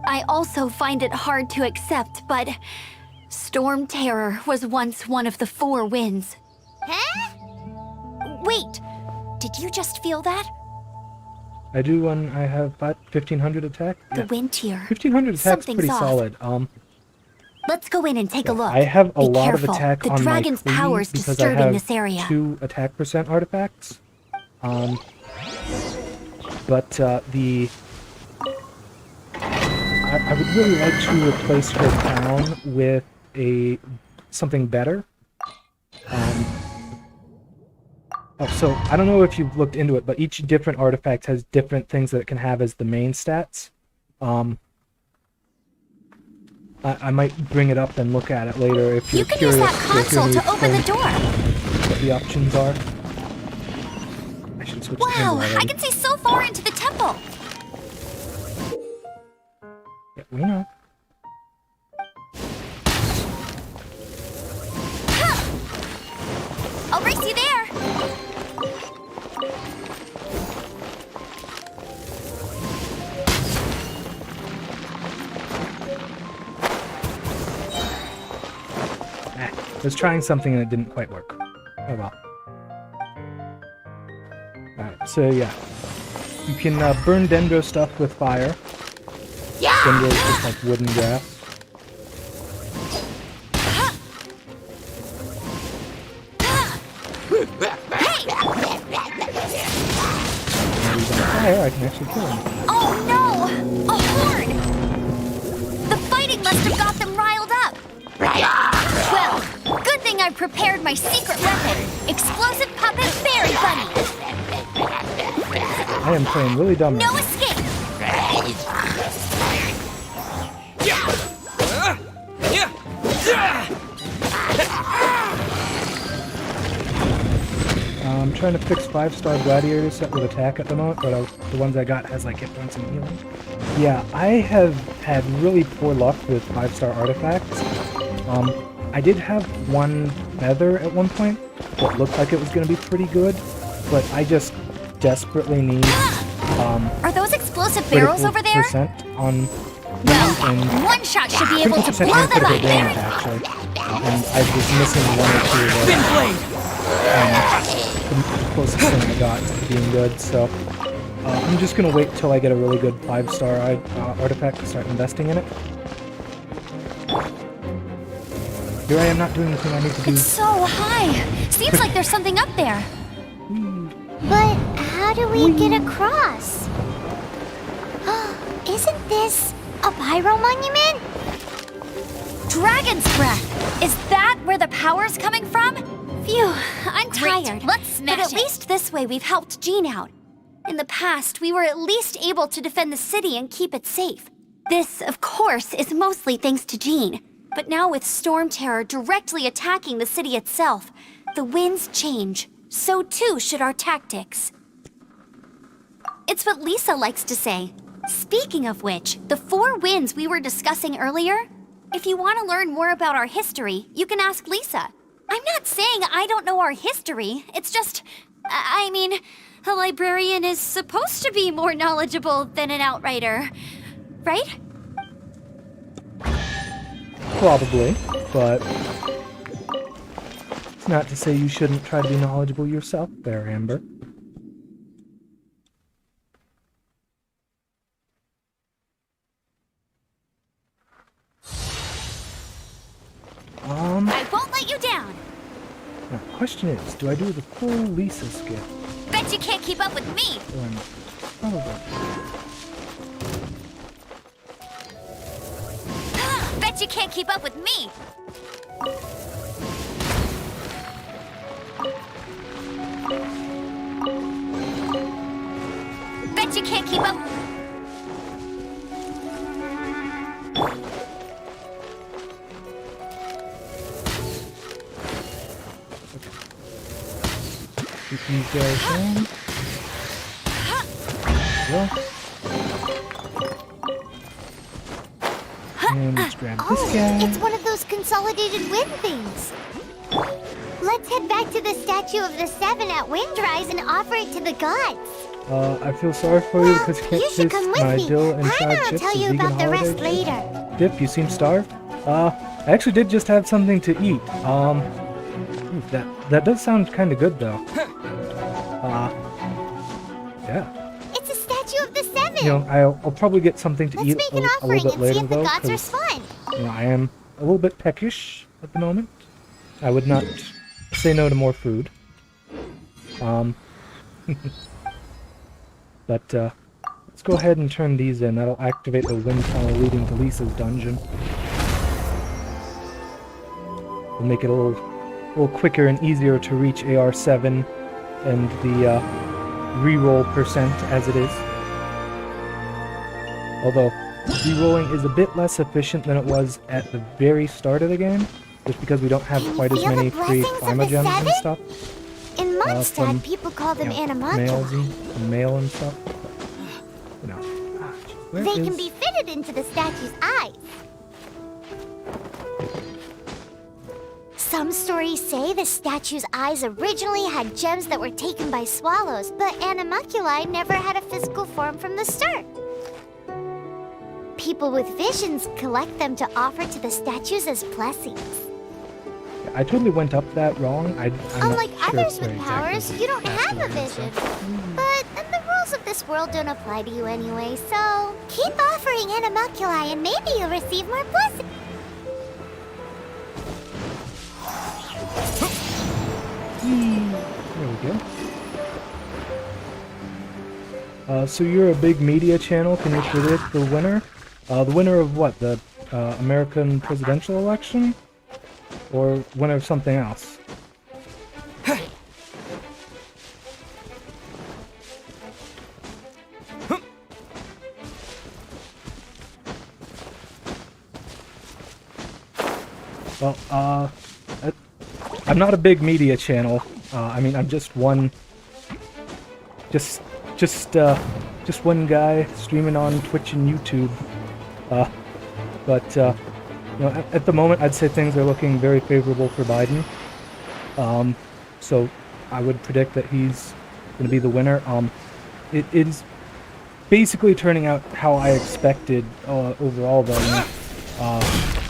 I also find it hard to accept, but Storm Terror was once one of the Four Winds. Huh? Wait, did you just feel that? I do when I have 1500 attack. The Yeah. wind here. 1500 attack's Something's pretty off. solid. Let's go in and take a look. I have a Be lot careful. of attack The on dragon's my Clee power is because I disturbing have this area. 2 attack % artifacts. But I would really like to replace her town with something better. So I don't know if you've looked into it, but each different artifact has different things that it can have as the main stats. I might bring it up and look at it later if you're You can use curious that to hear console me to open the explain door. what the options are. I should switch to Wow, handle I already. can see so far into the temple. Yeah, we know. I'll race you there. I was trying something and it didn't quite work. Oh well. Alright, so yeah. You can burn dendro stuff with fire. Dendro is just like wooden grass. When he's on fire, I can actually kill him. Oh no! A horde! The fighting must have got them riled up. Well, good thing I prepared my secret weapon. Explosive puppet fairy bunny. I am playing really dumb No right now. escape. I'm trying to fix 5-star gladiator set with attack at the moment, but the ones I got has like hit points and healing. Yeah, I have had really poor luck with 5-star artifacts. I did have one feather at one point that looked like it was going to be pretty good, but I just desperately need Are those explosive barrels critical over there? percent on Well, and one shot should be able to percent blow and them critical up. damage actually. And I was missing one or two of those. The closest thing I got to being good, so I'm just gonna wait till I get a really good 5-star artifact to start investing in it. Here I am not doing the thing I need to do. It's so high. Seems like there's something up there. But how do we get across? Isn't this a pyro monument? Dragon's breath. Is that where the power's coming from? Phew, I'm tired. Let's smash it. But at least this way we've helped Jean out. In the past, we were at least able to defend the city and keep it safe. This, of course, is mostly thanks to Jean. But now with Storm Terror directly attacking the city itself, the winds change. So too should our tactics. It's what Lisa likes to say. Speaking of which, the 4 winds we were discussing earlier, if you want to learn more about our history, you can ask Lisa. I'm not saying I don't know our history, it's just, I mean, A librarian is supposed to be more knowledgeable than an outrider, right? Probably, but it's not to say you shouldn't try to be knowledgeable yourself there, Amber. I won't let you down. Now, the question is, do I do the full Lisa skip? Bet you can't keep up with me. Or am I- Probably. Bet you can't keep up with me. Bet you can't keep up. Keep these guys down. Well. And let's grab this guy. It's one of those consolidated wind things. Let's head back to the statue of the Seven at Windrise and offer it to the gods. I feel sorry for you because you can't You should taste come my with me. dill and fried Paimon will chips tell and you vegan about the holiday rest dish. later. Dip, you seem starved. I actually did just have something to eat. That does sound kind of good though. Yeah. It's a statue of the Seven. You know, I'll probably get something to Let's eat make a an offering little bit and see later if the though, gods 'cause, respond. you know, I am a little bit peckish at the moment. I would not say no to more food. But let's go ahead and turn these in. That'll activate the wind tunnel leading to Lisa's dungeon. It'll make it a little quicker and easier to reach AR7 and the reroll percent as it is. Although rerolling is a bit less efficient than it was at the very start of the game, just because we don't have Can you quite as feel the many free blessings of climber the gems and Seven? stuff. In Mondstadt, from, people call them you know, males animoculi. and male and stuff. But, you know, where They can is- be fitted into the statue's eyes. Some stories say the statue's eyes originally had gems that were taken by swallows, but animoculi never had a physical form from the start. People with visions collect them to offer to the statues as blessings. I totally went up that wrong. I'm Unlike not sure others where with exactly powers, you don't have a password is, so- vision. But the rules of this world don't apply to you anyway, so keep offering animoculi and maybe you'll receive more blessings. There we go. So you're a big media channel. Can you predict the winner? The winner of what? The American presidential election? Or winner of something else? Well, I'm not a big media channel. I mean, I'm just one, just one guy streaming on Twitch and YouTube. But you know, at the moment, I'd say things are looking very favorable for Biden. So I would predict that he's going to be the winner. It is basically turning out how I expected overall, though. You know,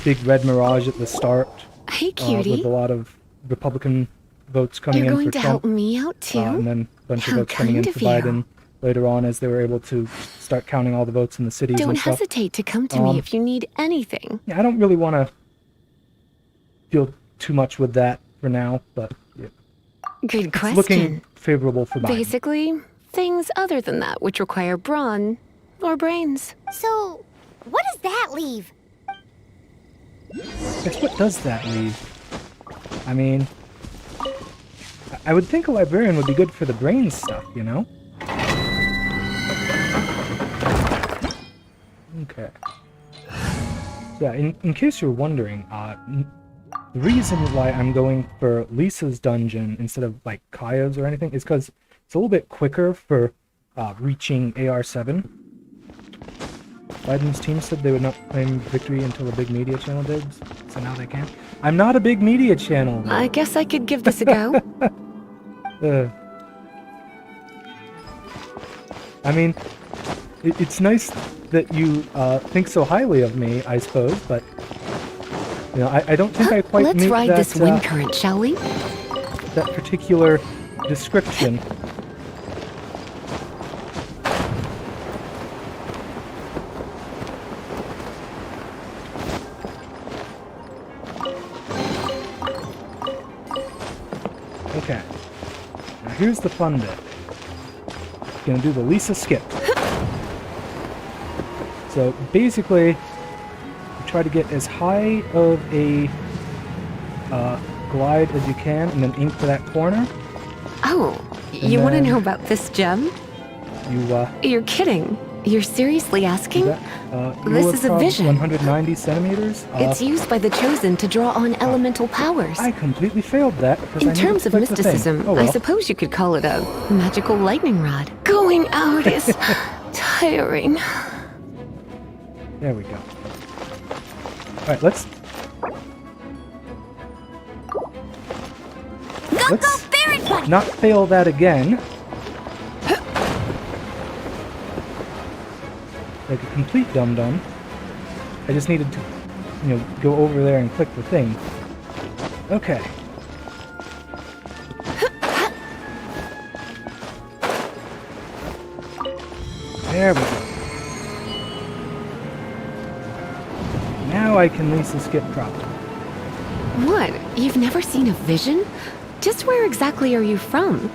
big red mirage at the start. Hey, cutie. With a lot of Republican votes coming You're in going for to Trump, help me out too? and then a bunch of How votes coming in kind for of you. Biden later on as they were able to start counting all the votes in the cities Don't and stuff. hesitate to come to me if you need anything. Yeah, I don't really want to deal too much with that for now, but yeah, Good it's question. looking favorable for Biden. Basically, things other than that which require brawn or brains. So, what does that leave? Guess what does that leave? I mean, I would think a librarian would be good for the brain stuff, you know? Okay. So yeah, in case you're wondering, the reason why I'm going for Lisa's dungeon instead of, like, Kaya's or anything is because it's a little bit quicker for reaching AR7. Biden's team said they would not claim victory until a big media channel digs, so now they can. I'm not a big media channel, though. I guess I could give this a go. I mean, it's nice that you think so highly of me, I suppose, but you know, I don't think I quite Let's meet ride that, this wind current, shall we? that particular description. Okay. Now here's the fun bit. Gonna do the Lisa skip. So basically, you try to get as high of a glide as you can, and then aim for that corner. Oh, you want to then- know about this gem? You You're kidding. You're seriously asking? that, This you is a have vision. 190 centimeters. It's used by the Chosen to draw on elemental powers. I completely failed that. 'Cause I In never terms of clicked the thing. mysticism, Oh, I well. suppose you could call it a magical lightning rod. Going out is tiring. There we go. Alright, let's Go, Baron Buddy! not fail that again. Like a complete dum-dum. I just needed to, you know, go over there and click the thing. Okay. There we go. Now I can Lisa skip properly. What? You've never seen a vision? Just where exactly are you from?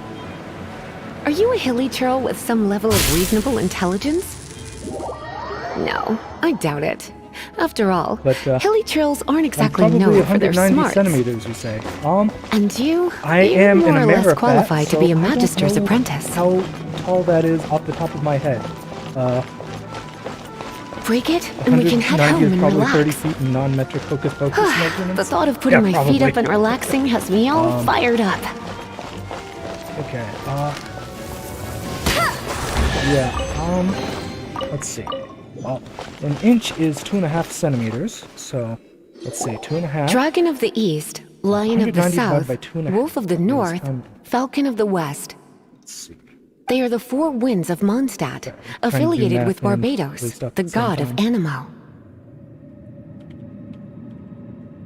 Are you a hilly churl with some level of reasonable intelligence? No, I doubt it. After all, But, hilly churls aren't I'm exactly probably known for their 190 smarts. centimeters, you say. And you're am more an or less Ameripat, qualified to so be a I don't magister's know apprentice. How tall that is off the top of my head. Break it, and we can head 190 home is and probably relax. 30 feet in non-metric hocus pocus measurements. The thought of putting Yeah, my feet up probably. and relaxing has me all fired up. Okay, yeah, let's see. Well, an inch is 2.5 centimeters, so let's see, 2.5. Dragon of the East, Lion of the 190 divided South, by 2.5 Wolf of the is North, time- Falcon of the West. Let's see. They are the four winds of Mondstadt, to do affiliated math with and Barbados, play stuff the at the same god of time. Anemo.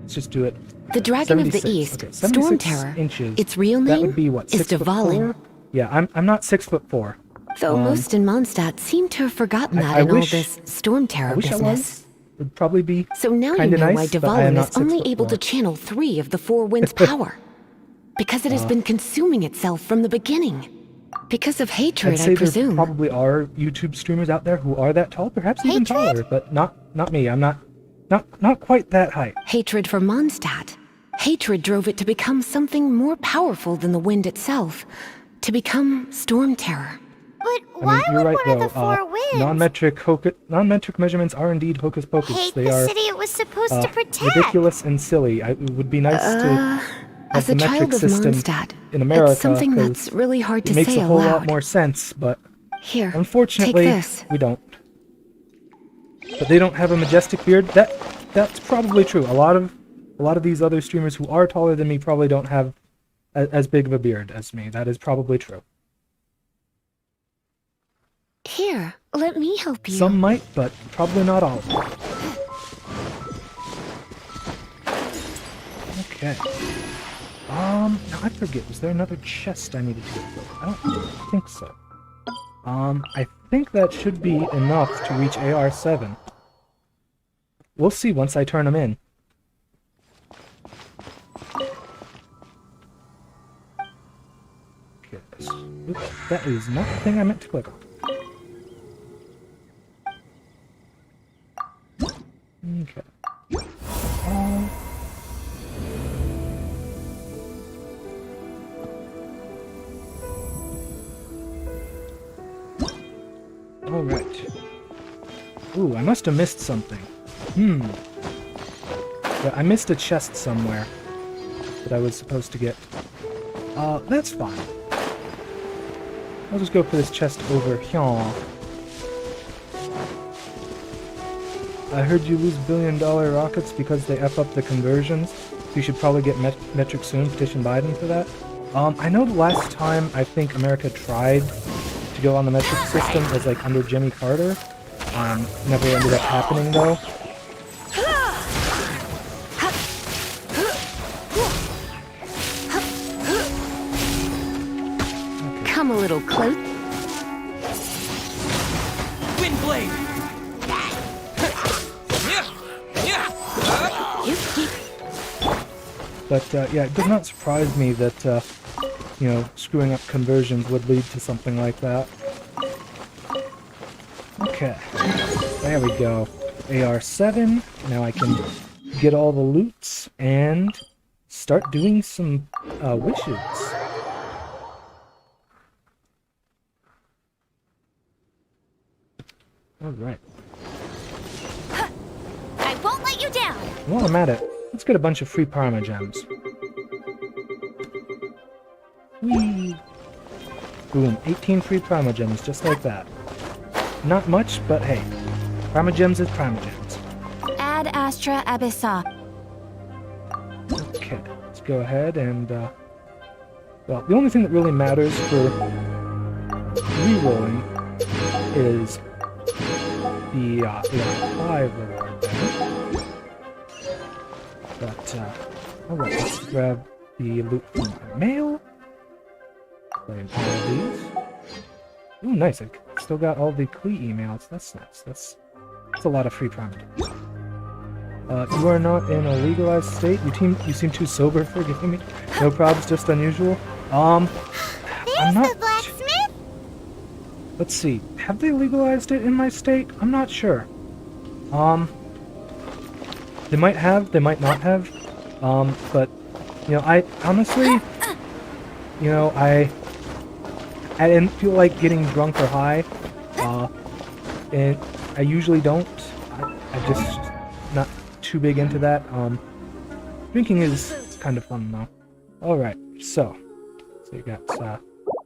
Let's just do it. The Dragon of the 76. East, Okay, Storm 76 Terror. inches. Its real That name would be what? is 6'4"? Dvalin. Yeah, I'm not 6'4". Though most in Mondstadt seem to have forgotten that I in all wish- this Storm I Terror wish I business. was. It'd probably be So now you kinda know nice, why but I am Dvalin not is only able 6'4". to channel 3 of the four winds' power. Because it has been consuming itself from the beginning. Because of hatred, I'd I say there presume. probably are YouTube streamers out there who are that tall, perhaps even taller, but not me. I'm not quite that height. Hatred for Mondstadt. Hatred drove it to become something more powerful than the wind itself. To become Storm Terror. But I why mean, you're would right one though. of the four winds Non-metric measurements are indeed hocus pocus. hate They the are city it was supposed to protect? ridiculous and silly. It would be nice to have As the a metric child of system Mondstadt, in America. it's something 'cause that's really hard to it makes say a whole aloud. lot more sense, but Here, unfortunately, take this. we don't. But they don't have a majestic beard. That's probably true. A lot of these other streamers who are taller than me probably don't have as big of a beard as me. That is probably true. Here, let me help you. Some might, but probably not all. Okay. Now I forget. Was there another chest I needed to get to? I don't think so. I think that should be enough to reach AR7. We'll see once I turn them in. Okay. Oops, that is not the thing I meant to click on. Okay. Alright. Ooh, I must have missed something. Yeah, I missed a chest somewhere that I was supposed to get. That's fine. I'll just go for this chest over here. I heard you lose billion-dollar rockets because they F up the conversions. You should probably get metric soon, petition Biden for that. I know the last time I think America tried to go on the metric system was like under Jimmy Carter. Never ended up happening though. Come a little close. Windblade! But yeah, it does not surprise me that you know, screwing up conversions would lead to something like that. Okay, there we go. AR7. Now I can get all the loots and start doing some wishes. Alright. I won't let you down. While I'm at it, let's get a bunch of free Parma gems. Whee! Boom, 18 free Parma gems, just like that. Not much, but hey, Parma gems is Parma gems. Ad Astra Abyssa. Okay, let's go ahead and, well, the only thing that really matters for rerolling is the AR5 reward there. But, alright, let's grab the loot from my mail. Claim all of these. Ooh, nice, I still got all the Klee emails. That's nice. That's a lot of free Parma. You are not in a legalized state. You seem too sober for giving me. No problems, just unusual. I'm not. The blacksmith? Let's see. Have they legalized it in my state? I'm not sure. They might have. They might not have. But you know, I honestly, you know, I didn't feel like getting drunk or high. And I usually don't. I just not too big into that. Drinking is kind of fun though. Alright, so you got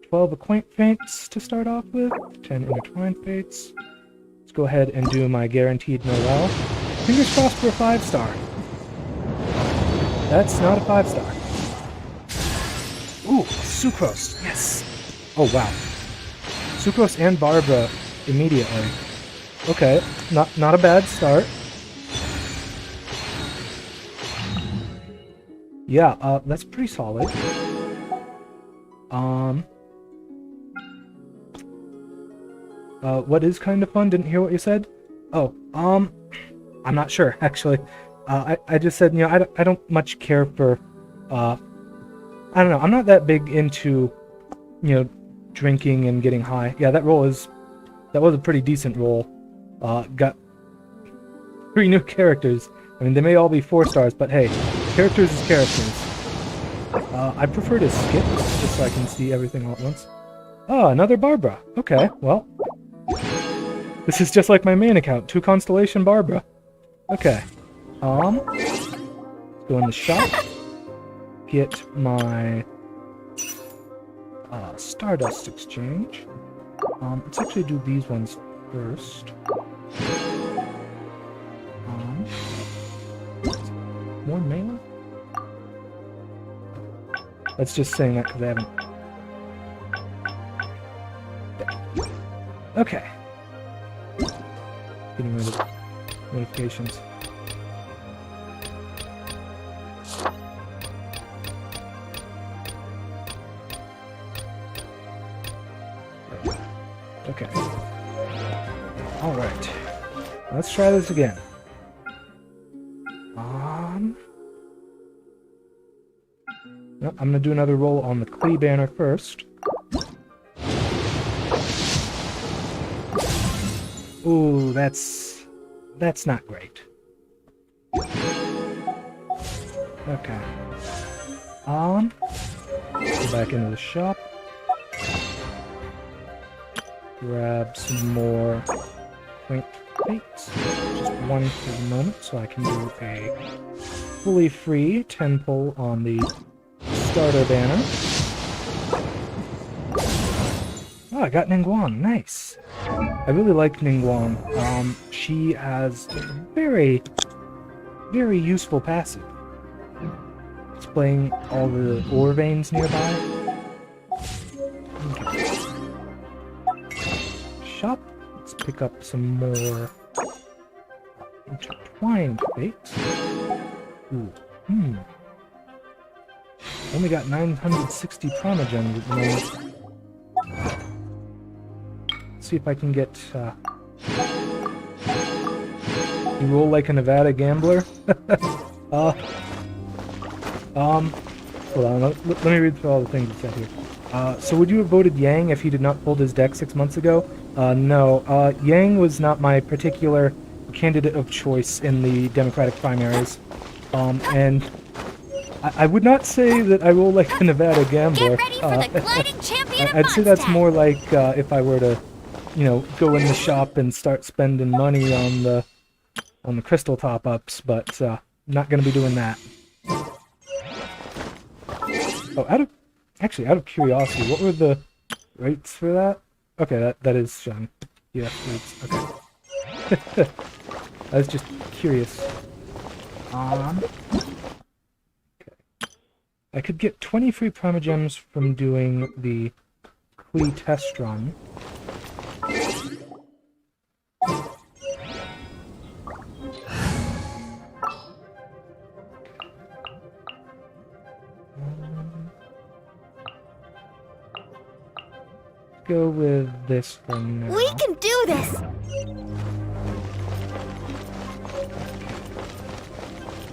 12 Acquaint Fates to start off with, 10 Intertwined Fates. Let's go ahead and do my Guaranteed Noel. Fingers crossed for a 5-star. That's not a 5-star. Ooh, Sucrose, yes! Oh wow. Sucrose and Barbara immediately. Okay, not a bad start. Yeah, that's pretty solid. What is kind of fun? Didn't hear what you said? Oh, I'm not sure, actually. I just said, you know, I don't much care for, I don't know, I'm not that big into, you know, drinking and getting high. Yeah, that was a pretty decent roll. Got 3 new characters. I mean, they may all be 4 stars, but hey, characters is characters. I prefer to skip, just so I can see everything all at once. Oh, another Barbara. Okay, well. This is just like my main account, 2 Constellation Barbara. Okay. Let's go in the shop. Get my Stardust exchange. Let's actually do these ones first. More mail? That's just saying that because I haven't. Okay. Getting rid of notifications. Okay. Alright. Let's try this again. No, I'm gonna do another roll on the Klee banner first. Ooh, that's not great. Okay. Go back into the shop. Grab some more Quaint Fates. Just 1 for the moment, so I can do a fully free 10 pull on the starter banner. Oh, I got Ningguang. Nice. I really like Ningguang. She has a very, very useful passive. Displaying all the ore veins nearby. Okay. pick up some more intertwined fakes. Ooh. Only got 960 Primogems at the moment. Let's see if I can get, You roll like a Nevada gambler? Hold on, let me read through all the things it said here. So would you have voted Yang if he did not fold his deck 6 months ago? No. Yang was not my particular candidate of choice in the Democratic primaries. And I would not say that I roll like a Nevada gambler. Get ready for the gliding champion of I'd say that's Mondstadt. more like if I were to, go in the shop and start spending money on the crystal top-ups, but not going to be doing that. Oh, out of curiosity, what were the rates for that? Okay, that is showing. Yeah, rates. Okay. I was just curious. Okay. I could get 20 free Primogems from doing the Klee test run. Go with this for now. We can do this!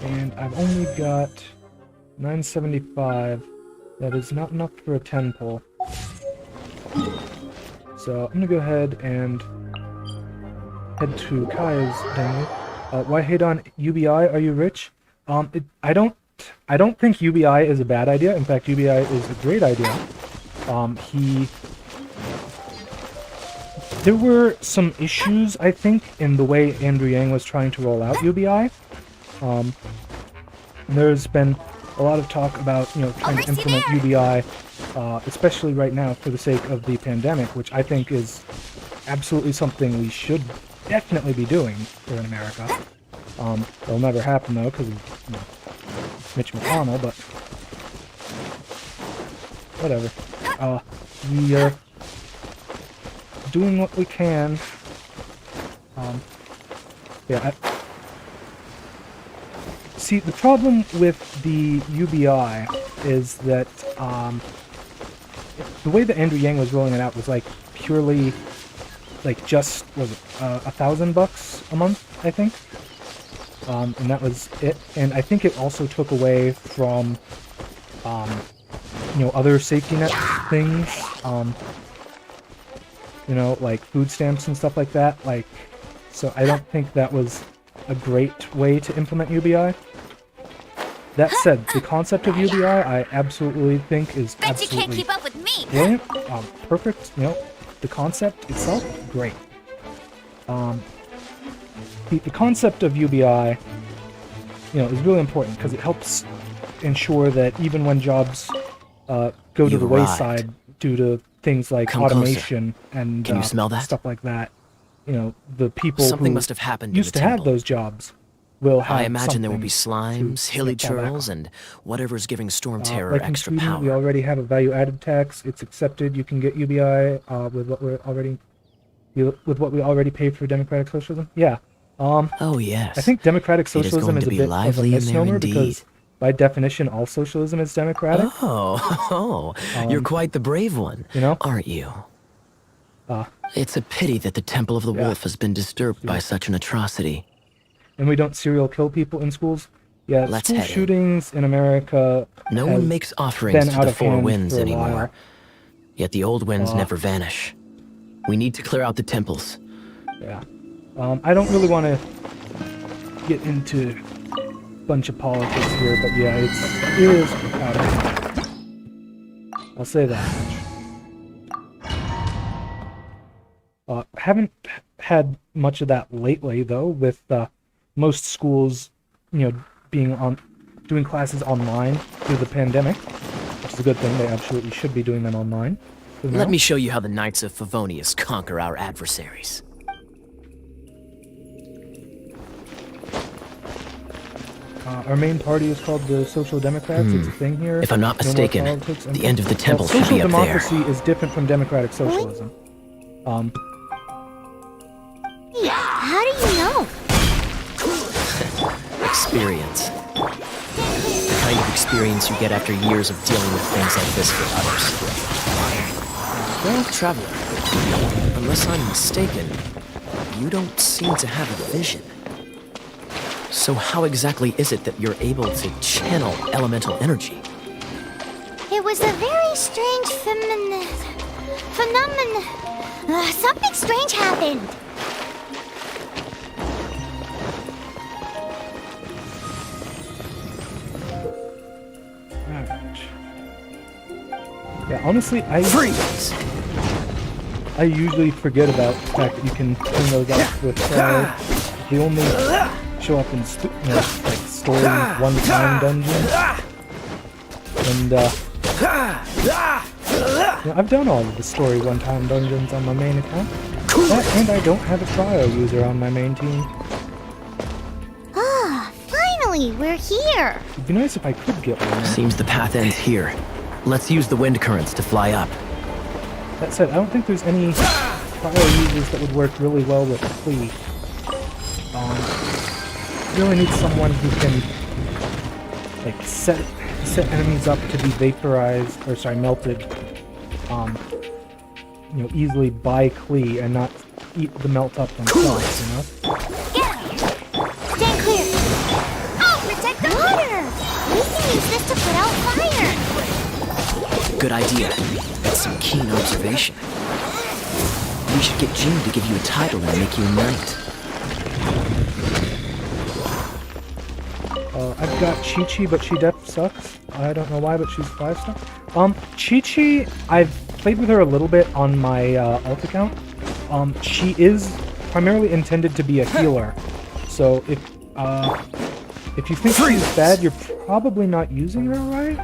And I've only got 975. That is not enough for a 10 pull. So I'm gonna go ahead and head to Kaya's demo. Why hate on UBI? Are you rich? I don't think UBI is a bad idea. In fact, UBI is a great idea. There were some issues, I think, in the way Andrew Yang was trying to roll out UBI. There's been a lot of talk about, trying to implement UBI, especially right now for the sake of the pandemic, which I think is absolutely something we should definitely be doing here in America. It'll never happen, though, because of Mitch McConnell, but whatever. We are doing what we can. See, the problem with the UBI is that the way that Andrew Yang was rolling it out was like purely, like just was it $1,000 a month, I think, and that was it. And I think it also took away from other safety net things, like food stamps and stuff like that. So I don't think that was a great way to implement UBI. That said, the concept of UBI, I absolutely think is Bet you can't absolutely keep up with me! brilliant, perfect. The concept itself, great. The concept of UBI, is really important because it helps ensure that even when jobs go to You've the arrived. wayside due to things like Come automation and Can you smell that? stuff like that, the people Something who must have happened in used the to have temple. those jobs will have I imagine there will be something slimes, to hilly fall back churls, on. and whatever's giving Storm Terror Like in extra Sweden, power. we already have a value-added tax. It's accepted. You can get UBI with what we already paid for democratic socialism. Yeah. Oh yes. I think democratic It is socialism going is to a be bit of a lively in there misnomer indeed. because, by definition, all socialism is democratic. Oh, you're quite the brave one, aren't you? It's a pity that the Temple of the Yeah. Wolf has been disturbed by such an atrocity. And we don't serial kill people in schools. Yeah, Let's school head in. shootings in America No has one makes offerings been to out the of four hand winds for a anymore. while. Yet the old winds never vanish. We need to clear out the temples. Yeah. I don't really want to get into a bunch of politics here, but yeah, it is out of hand. I'll say that much. Haven't had much of that lately, though, with most schools, doing classes online through the pandemic, which is a good thing. They absolutely should be doing them online. for now. Let me show you how the Knights of Favonius conquer our adversaries. Our main party is called the Social Democrats. It's a thing here. If I'm not No more mistaken, politics and the end of the Well, temple should social be up there. democracy is different from democratic socialism. experience. The kind of experience you get after years of dealing with things like this for others. Well, Traveler, unless I'm mistaken, you don't seem to have a vision. So how exactly is it that you're able to channel elemental energy? It was a very strange phenomenon. Something strange happened. Alright. Yeah, honestly, Freeze! I usually forget about the fact that you can turn those off with they only show up in like story one-time dungeons. And I've done all of the story one-time dungeons on my main account. And I don't have a cryo user on my main team. Ah, finally, we're here. It'd be nice if I could get one. Seems the path ends here. Let's use the wind currents to fly up. That said, I don't think there's any cryo users that would work really well with Flea. You really need someone who can like set enemies up to be vaporized, or sorry, melted, easily by Klee and not eat the melt up themselves, Get him! Stand clear! Oh, protect the water! We can use this to put out fire! Good idea. That's some keen observation. We should get June to give you a title and make you a knight. I've got Chi-Chi, but she def sucks. I don't know why, but she's 5-star. Chi-Chi, I've played with her a little bit on my alt account. She is primarily intended to be a healer. So if you think she's bad, you're probably not using her right.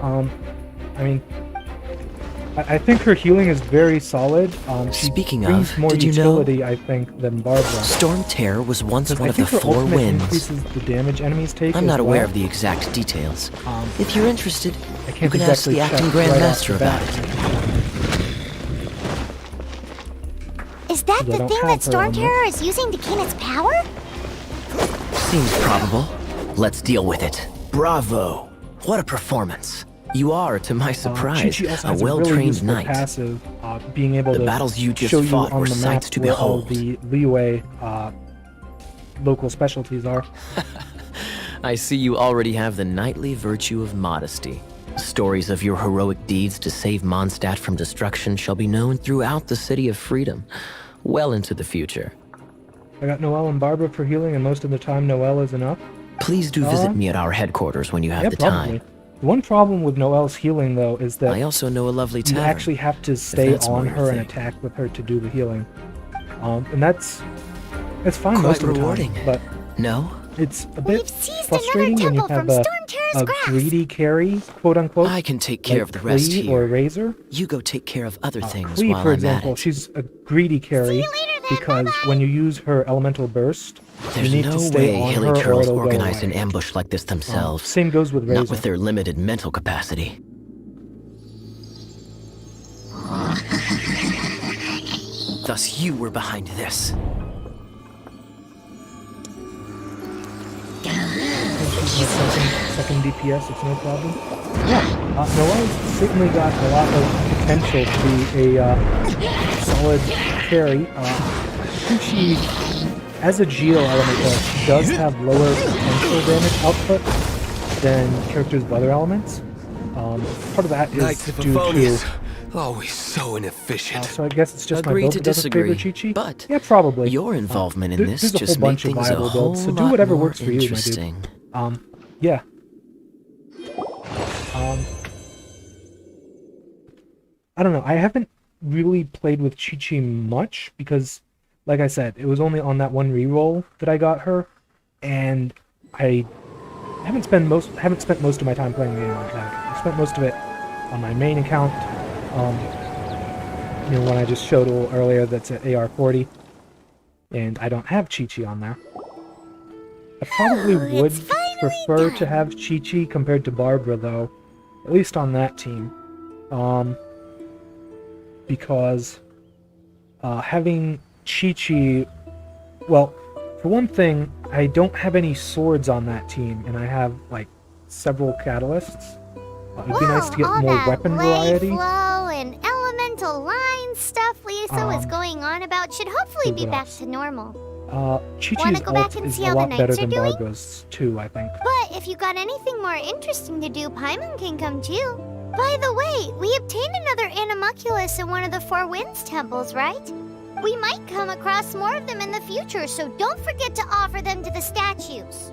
I mean, I think her healing is very solid. She Speaking brings of, more did you know utility, I think, than Barbara. Storm Terror was once one I of the think her four ultimate winds. increases the damage enemies take. I'm not as aware well. of the exact details. If you're interested, I you can't can ask exactly the acting check Grand right off Master the bat. about it. Is that I the don't thing have that her Storm on Terror is using to gain its power? Seems probable. Let's deal with it. Bravo! What a performance. You are, to my surprise, Chi-Chi also a has really well-trained useful knight. passive, being able The to battles you just show you fought on were the map sights to where all behold. the leeway local specialties are. I see you already have the knightly virtue of modesty. Stories of your heroic deeds to save Mondstadt from destruction shall be known throughout the City of Freedom, well into the future. I got Noelle and Barbara for healing, and most of the time Noelle is enough. Please do visit me at our headquarters when you have the probably. time. The one problem with Noelle's healing, though, is that I also know a lovely you tavern. actually have to stay that's on more your her and thing. attack with her to do the healing. And that's fine Quite most of the rewarding. time, but No? it's a We've bit seized frustrating another when you temple have from Storm Terror's a grasp. greedy carry, quote unquote. I can take care like of the rest Klee here. or Razor. You go take care of other things Klee, while for I'm example, at it. she's a greedy carry later then, because bye-bye. when you use her elemental burst, There's you need no to stay way on Hilly her or Turtles it'll go organize away. an ambush like this themselves. Same goes with Razor. Not with their limited mental capacity. Thus you were behind this. She's my second DPS, it's no problem. Yeah, Noelle's certainly got a lot of potential to be a solid carry. I think she, as a Geo element though, she does have lower potential damage output than characters with other elements. Part of that is Knights of due to... Favonius, always so inefficient. So I guess it's just Agree my build to that doesn't favor disagree, Chi-Chi? but Yeah, probably. Your involvement in There's this a just whole makes bunch of things a viable whole builds, so do lot whatever more works for you, my dude. interesting. Yeah. I don't know. I haven't really played with Chi-Chi much because, like I said, it was only on that one reroll that I got her, and I haven't spent most of my time playing the game like that. I spent most of it on my main account. When I just showed a little earlier, that's at AR40, and I don't have Chi-Chi on there. I probably would it's finally prefer done. to have Chi-Chi compared to Barbara, though, at least on that team. Because having Chi-Chi, well, For one thing, I don't have any swords on that team, and I have, like, several catalysts. It'd be nice to get all more that weapon blade variety. flow and elemental line stuff Lisa was going on about should hopefully be what back else? to normal. Chi-Chi's Wanna go back ult and is see a how the lot better knights are than doing? Barbara's, too, I think. But if you got anything more interesting to do, Paimon can come too. By the way, we obtained another Animalculus in one of the Four Winds temples, right? We might come across more of them in the future, so don't forget to offer them to the statues.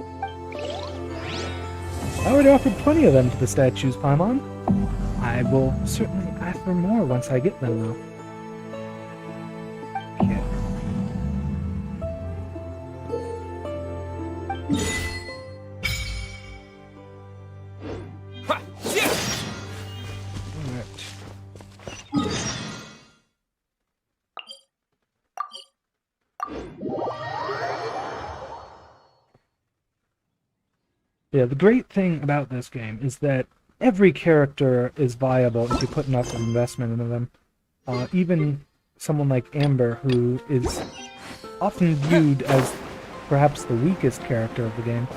I already offered plenty of them to the statues, Paimon. I will certainly ask for more once I get them, though. Okay. Alright. Yeah, the great thing about this game is that every character is viable if you put enough investment into them. Even someone like Amber, who is often viewed as perhaps the weakest character of the game.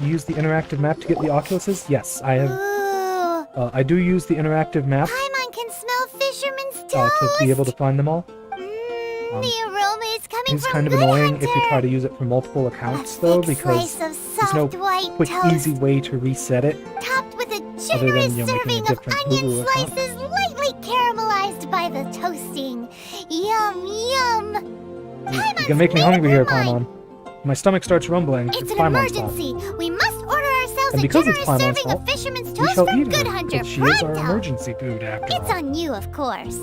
You use the interactive map to get the Oculuses? Yes, I have. Ooh, I do use the interactive map Paimon can smell fisherman's toast. to be able to find them all. The aroma is coming It's from kind of Good annoying if you Hunter. try to use it for multiple accounts, A though, thick because slice of there's no soft white quick, toast, easy way to reset it. topped with a other generous than, you know, making a serving of different onion Google account. slices lightly caramelized by the toasting. Yum, yum. You're gonna make me hungry here, Paimon. My stomach starts rumbling. It's an Paimon's fault. emergency. We must order ourselves And a because it's generous Paimon's serving fault, of fisherman's We toast shall from eat Good her, Hunter. but she is our Pronto. emergency food, after It's all. on you, of course.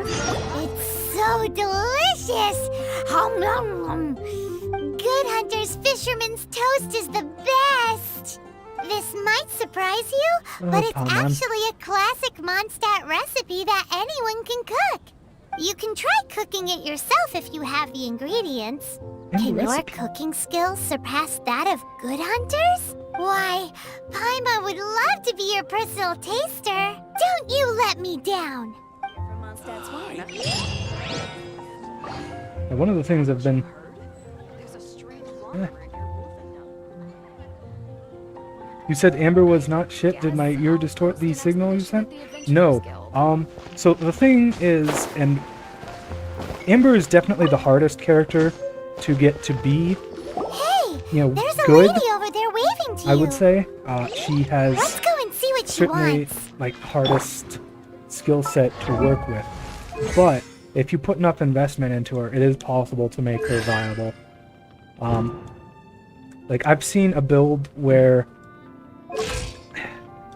It's so delicious. Hum, nom, nom. Good Hunter's fisherman's toast is the best. This might surprise you, but it's Paimon. actually a classic Mondstadt recipe that anyone can cook. You can try cooking it yourself if you have the ingredients. And the Can your recipe. cooking skills surpass that of Good Hunters? Why, Paimon would love to be your personal taster. Don't you let me down. And one of the things I've been... Eh. You said Amber was not shit. Did my ear distort the signal you sent? No. So the thing is, and Amber is definitely the hardest character to get to be, Hey, you know, there's a good, lady over there waving to you. I would say. She has Let's go and see what she certainly, wants. like, hardest skill set to work with. But if you put enough investment into her, it is possible to make her viable. Like, I've seen a build where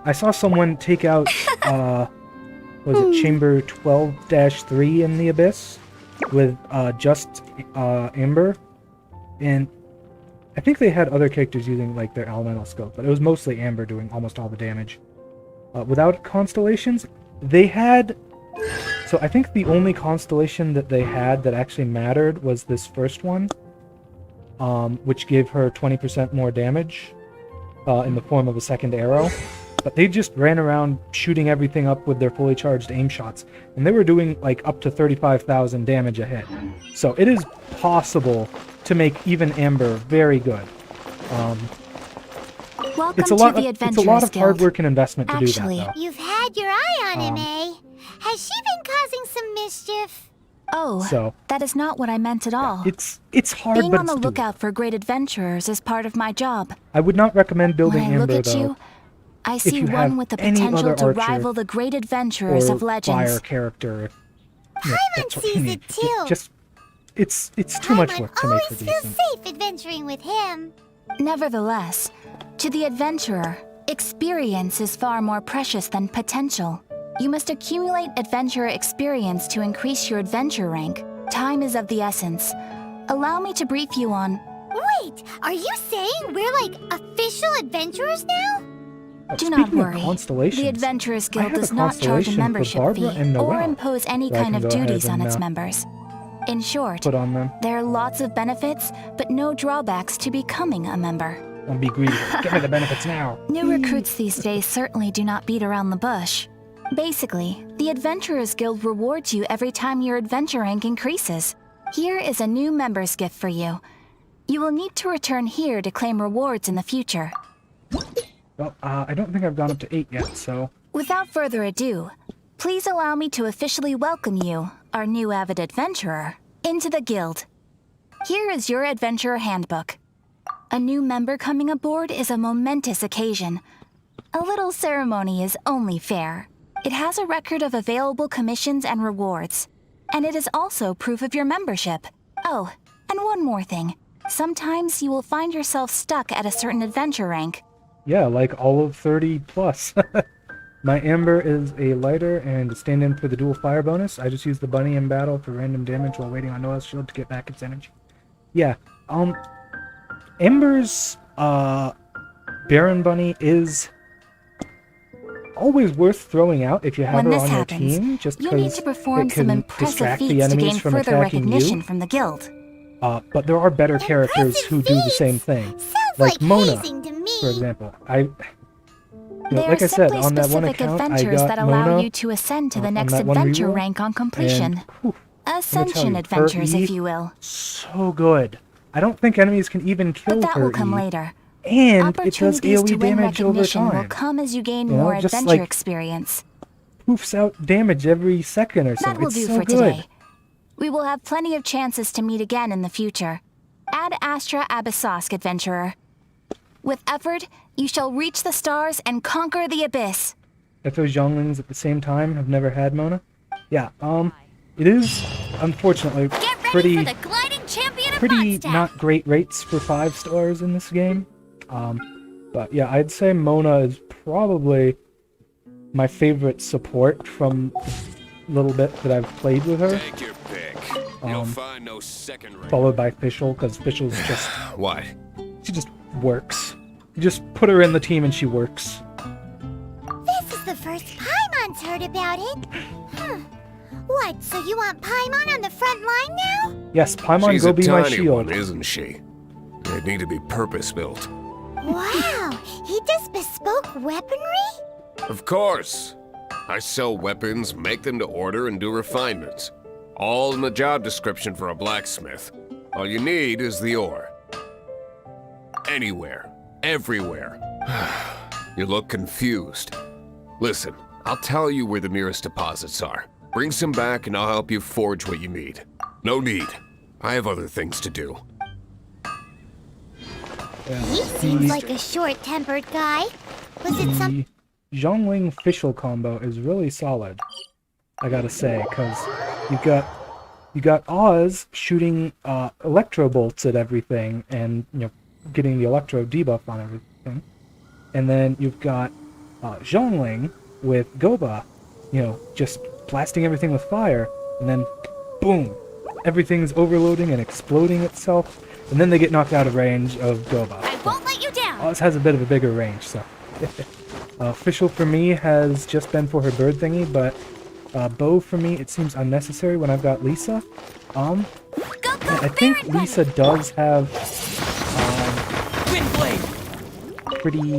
I saw someone take out, was it Chamber 12-3 in the Abyss with just Amber, and I think they had other characters using like their elemental skills, but it was mostly Amber doing almost all the damage. Without constellations, they had. So I think the only constellation that they had that actually mattered was this first one, which gave her 20% more damage in the form of a second arrow. But they just ran around shooting everything up with their fully charged aim shots, and they were doing like up to 35,000 damage a hit. So it is possible to make even Amber very good. Welcome It's a lot. to the It's a Adventurers lot of hard Guild. work and investment to Actually, do that, though. You've had your eye on him, eh? Has she been causing some mischief? Oh, So that is not what I meant at all. it's hard, Being but on it's the doable. lookout for great adventurers is part of my job. I would not recommend building When I look Amber at though. you, I see you one have with the any potential other to archer rival the great adventurers or of legends. fire character. Paimon that's what sees you it need. too. Just it's too much Paimon work to make her always feels decent. safe adventuring with him. Nevertheless, to the adventurer, experience is far more precious than potential. You must accumulate adventurer experience to increase your adventure rank. Time is of the essence. Allow me to brief you on... Wait, are you saying we're like official adventurers now? Do not Speaking of worry. constellations, The Adventurers I Guild have a does not charge a constellation for membership Barbara fee and or Noelle impose any that I kind can of go ahead duties on and, its members. In short, put on them there are lots of benefits, but no drawbacks to becoming a member. and be greedy. Give me the benefits now. New recruits these days certainly do not beat around the bush. Basically, the Adventurers Guild rewards you every time your adventure rank increases. Here is a new member's gift for you. You will need to return here to claim rewards in the future. Well, I don't think I've gone up to 8 yet, so... Without further ado, please allow me to officially welcome you, our new avid adventurer, into the guild. Here is your adventurer handbook. A new member coming aboard is a momentous occasion. A little ceremony is only fair. It has a record of available commissions and rewards, and it is also proof of your membership. Oh, and one more thing. Sometimes you will find yourself stuck at a certain adventure rank. Yeah, like all of 30 plus. My Amber is a lighter and a stand-in for the dual fire bonus. I just use the bunny in battle for random damage while waiting on Noah's shield to get back its energy. Yeah, Amber's, Baron Bunny is always worth throwing out if you have her on your team, just you need because to perform it some can impressive distract the feats to enemies gain from further attacking recognition you. from the guild. But there are better characters who do the same thing. Sounds Like Mona, hazing to me. for example. They like are I said, simply on that one specific account, I adventures got that allow Mona you to ascend to the on next that one adventure reroll, rank on completion. and, whew, Ascension her adventures, E, if you will. so good. I don't think enemies can even kill But that her will come E, later. and it does Opportunities to AoE win damage over recognition will time. come as you gain You know, more just adventure like- experience. Poofs out damage every second or so. That will It's do so for good. today. We will have plenty of chances to meet again in the future. Ad Astra Abyssosk, adventurer. With effort, you shall reach the stars and conquer the abyss. If those younglings at the same time have never had Mona. Yeah, it is unfortunately Get ready pretty for the gliding champion of pretty Mondstadt. not great rates for 5 stars in this game. But yeah, I'd say Mona is probably my favorite support from the little bit that I've played with her, Take your pick. You'll find no second rate. followed by Fischl, because Fischl's just, What? she just works. You just put her in the team and she works. This is the first Paimon's heard about it. What, so you want Paimon on the front line now? Yes, Paimon, She's go a be my tiny shield. one, isn't she? They'd need to be purpose-built. Wow, he does bespoke weaponry? Of course. I sell weapons, make them to order, and do refinements. All in the job description for a blacksmith. All you need is the ore. Anywhere. Everywhere. You look confused. Listen, I'll tell you where the nearest deposits are. Bring some back and I'll help you forge what you need. No need. I have other things to do. Yeah. He seems like a short-tempered guy. Was it some... The Zhongling Fischl combo is really solid, I gotta say, because you got Oz shooting electro bolts at everything and getting the electro debuff on everything, and then you've got Zhongling with Goba, just blasting everything with fire, and then boom, everything's overloading and exploding itself, and then they get knocked out of range of Goba. I won't let you down. Oz has a bit of a bigger range, so. Fischl for me has just been for her bird thingy, but bow for me, it seems unnecessary when I've got Lisa. Go, I think Baron Bunny. Lisa does have Windblade! pretty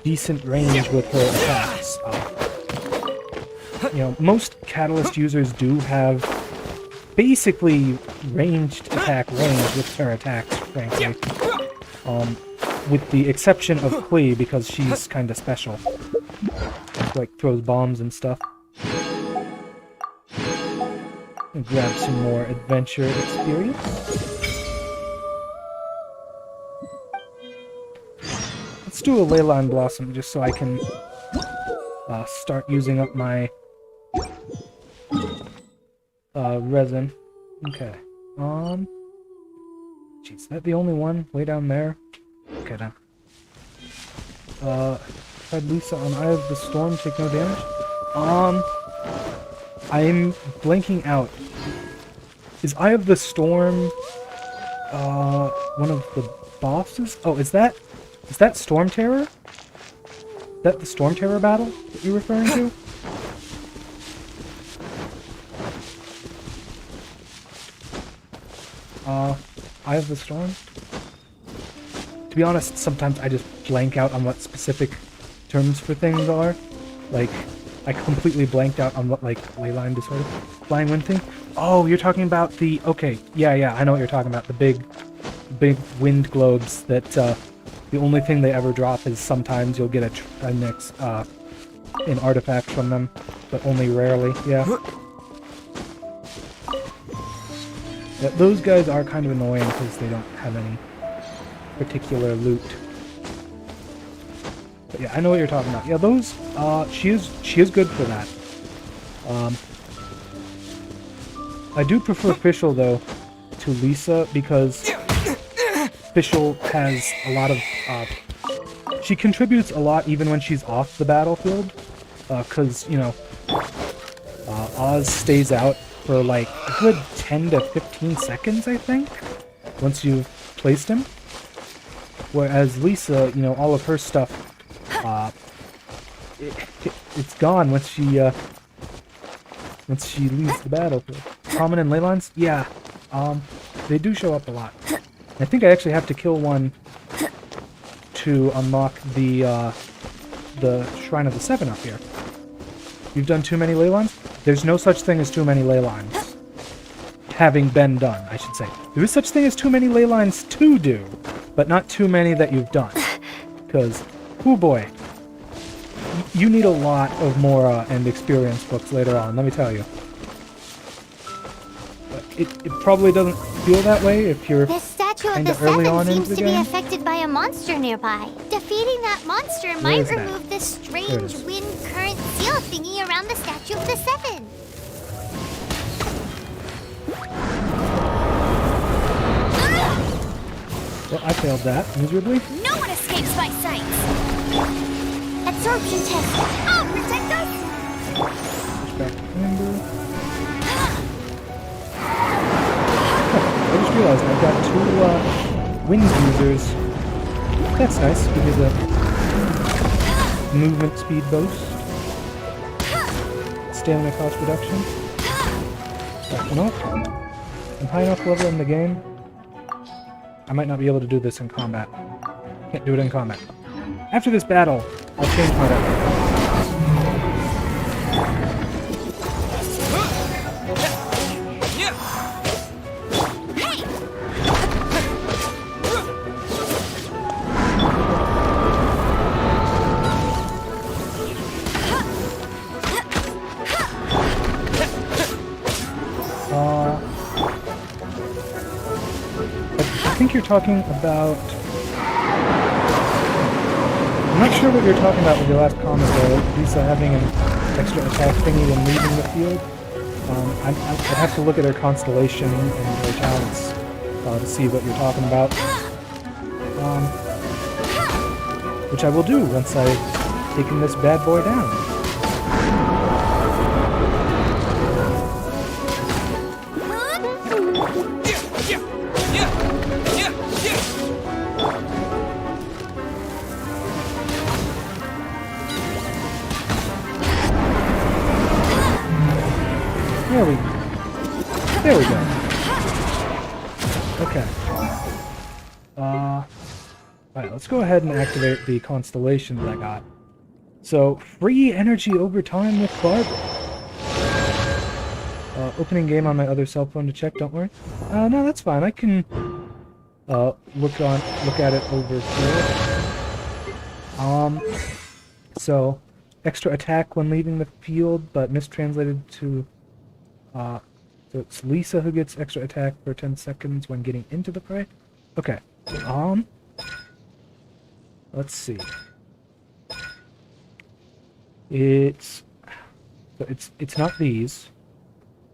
decent range with her attacks. Most Catalyst users do have basically ranged attack range with her attacks, frankly. With the exception of Klee, because she's kind of special. Like, throws bombs and stuff. And grab some more adventure experience. Let's do a Leyline Blossom, just so I can start using up my resin. Okay. Jeez, is that the only one way down there? Okay, then. Tried Lisa on Eye of the Storm, take no damage. I'm blanking out. Is Eye of the Storm, one of the bosses? Oh, is that Storm Terror? Is that the Storm Terror battle that you're referring to? Eye of the Storm? To be honest, sometimes I just blank out on what specific terms for things are. Like, I completely blanked out on what, like, Leyline Disorder, Flying Wind thing. Oh, you're talking about the... Okay, yeah, I know what you're talking about. The big wind globes that, the only thing they ever drop is sometimes you'll get an artifact from them, but only rarely, yeah. Yeah, those guys are kind of annoying because they don't have any particular loot. But yeah, I know what you're talking about. Yeah, those, she is good for that. I do prefer Fischl, though, to Lisa, because Fischl has a lot of, she contributes a lot even when she's off the battlefield, because, you know, Oz stays out for like a good 10 to 15 seconds, I think, once you've placed him. Whereas Lisa, you know, all of her stuff, it's gone once she leaves the battlefield. Prominent ley lines? Yeah, they do show up a lot. I think I actually have to kill one to unlock the Shrine of the Seven up here. You've done too many ley lines? There's no such thing as too many ley lines. Having been done, I should say. There is such thing as too many ley lines to do, but not too many that you've done. Because, oh boy, you need a lot of Mora and experience books later on, let me tell you. It probably doesn't feel that way if you're This statue of kinda the early Seven on into seems the to be game. affected by a monster nearby. Defeating that monster might is that? remove this There strange it is. wind current seal thingy around the statue of the Seven. Well, I failed that miserably. No one escapes my sight. Absorption test. Oh, protect us! Push back to Amber. I just realized I've got two wind users. That's nice. Give me the movement speed boost. Stamina cost reduction. Right, you know what? I'm high enough level in the game. I might not be able to do this in combat. Can't do it in combat. After this battle, I'll change my weapon. I think you're talking about... I'm not sure what you're talking about with your last comment there, Lisa having an extra attack thingy when leaving the field. I'd have to look at her constellation and her talents to see what you're talking about. Which I will do once I've taken this bad boy down. There we go. Okay. Alright, let's go ahead and activate the constellation that I got. So, free energy over time with Barbara. Opening game on my other cell phone to check, don't worry. No, that's fine. I can look at it over here. So, extra attack when leaving the field, but mistranslated to so it's Lisa who gets extra attack for 10 seconds when getting into the fray? Okay. Let's see. It's not these,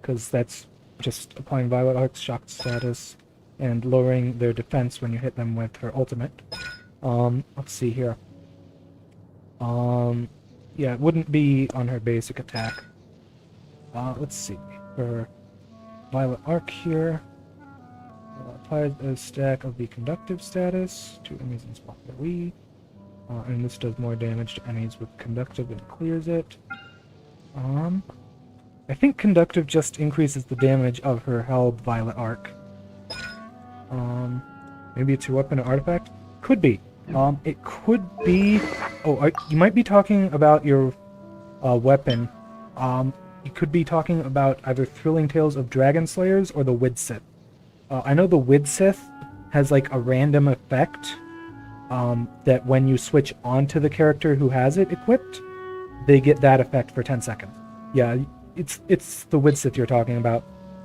because that's just applying Violet Arc's shock status and lowering their defense when you hit them with her ultimate. Let's see here. Yeah, it wouldn't be on her basic attack. Let's see. Her Violet Arc here. Applies a stack of the conductive status to enemies in spot AoE. And this does more damage to enemies with conductive and clears it. I think conductive just increases the damage of her held Violet Arc. Maybe it's your weapon or artifact? Could be. It could be... Oh, you might be talking about your weapon. you could be talking about either Thrilling Tales of Dragon Slayers or the Widsith. I know the Widsith has like a random effect that when you switch onto the character who has it equipped, they get that effect for 10 seconds. Yeah, it's the Widsith you're talking about.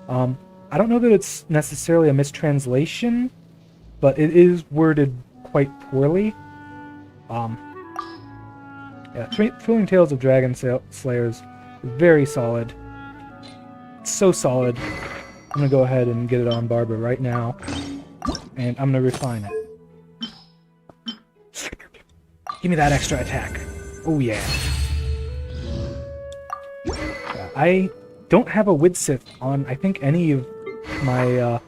I don't know that it's necessarily a mistranslation, but it is worded quite poorly. Yeah, Thrilling Tales of Dragon Slayers, very solid. So solid. I'm gonna go ahead and get it on Barbara right now, and I'm gonna refine it. Give me that extra attack. Oh yeah. I don't have a Widsith on, I think, any of my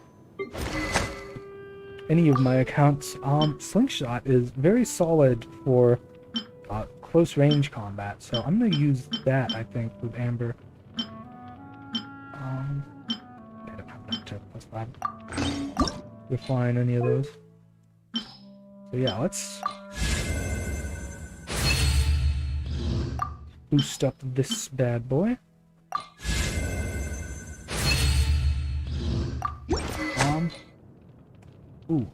accounts. Slingshot is very solid for close range combat, so I'm gonna use that, I think, with Amber. I don't have enough to +5 refine any of those. So yeah, let's boost up this bad boy. Ooh.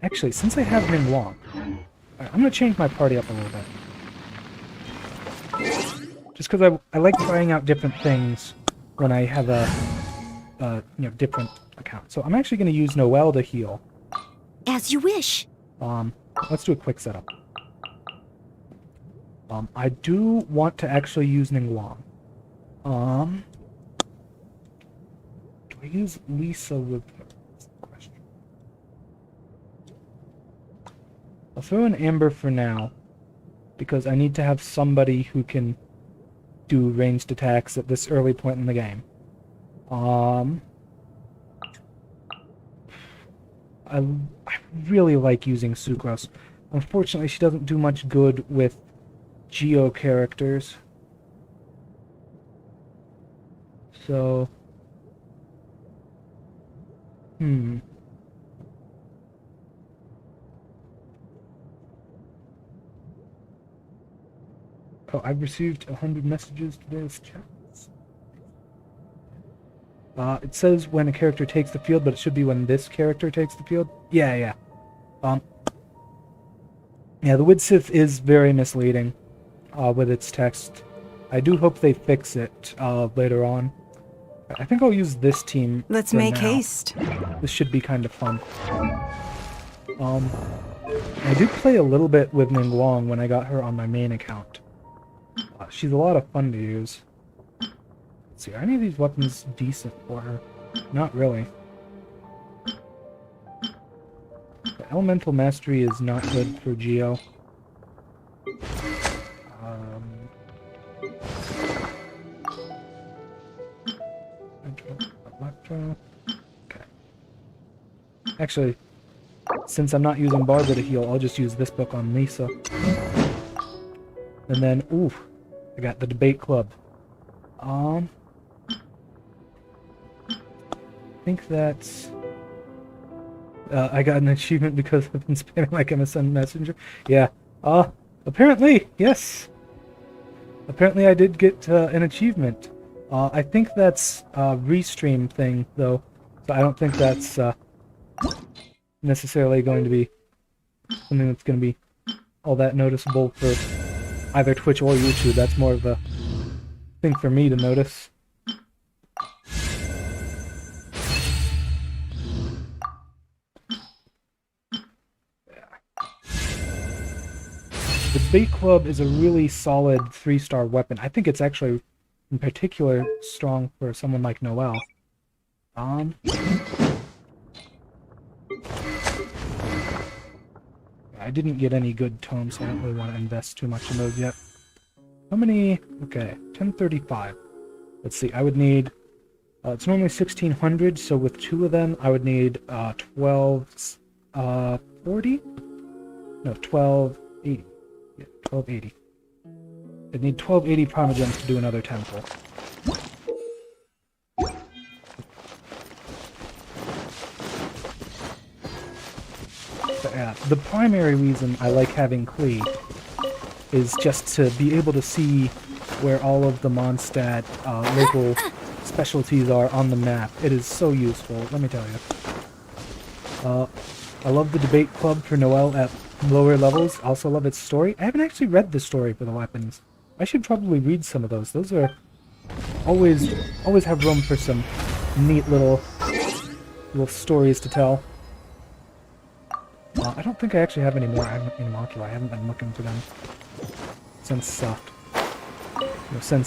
Actually, since I have Ning Wong, I'm gonna change my party up a little bit. Just because I like trying out different things when I have a different account. So I'm actually gonna use Noelle to heal. As you wish. Let's do a quick setup. I do want to actually use Ning Wong. Do I use Lisa with her? That's the question. I'll throw in Amber for now, because I need to have somebody who can do ranged attacks at this early point in the game. I really like using Sucrose. Unfortunately, she doesn't do much good with Geo characters. So... Oh, I've received 100 messages today's chats. It says when a character takes the field, but it should be when this character takes the field. Yeah. Yeah, the Widsith is very misleading with its text. I do hope they fix it later on. I think I'll use this team. Let's for make now. haste. This should be kind of fun. I did play a little bit with Ning Wong when I got her on my main account. She's a lot of fun to use. Let's see, are any of these weapons decent for her? Not really. The Elemental Mastery is not good for Geo. Electro. Okay. Actually, since I'm not using Barbara to heal, I'll just use this book on Lisa. And then, ooh, I got the Debate Club. I think that's... I got an achievement because I've been spamming like MSN Messenger. Yeah. Apparently, yes. Apparently I did get an achievement. I think that's a restream thing, though. So I don't think that's necessarily going to be something that's going to be all that noticeable for either Twitch or YouTube. That's more of a thing for me to notice. The Debate Club is a really solid 3-star weapon. I think it's actually, in particular, strong for someone like Noelle. I didn't get any good tomes, so I don't really want to invest too much in those yet. How many? Okay, 1035. Let's see, I would need... it's normally 1600, so with 2 of them, I would need 1240? No, 1280. Yeah, 1280. I'd need 1280 Primogems to do another temple. But yeah, the primary reason I like having Klee is just to be able to see where all of the Mondstadt local specialties are on the map. It is so useful, let me tell you. I love the debate club for Noelle at lower levels. Also love its story. I haven't actually read the story for the weapons. I should probably read some of those. Those are always have room for some neat little stories to tell. I don't think I actually have any more Animalcula. I haven't been looking for them since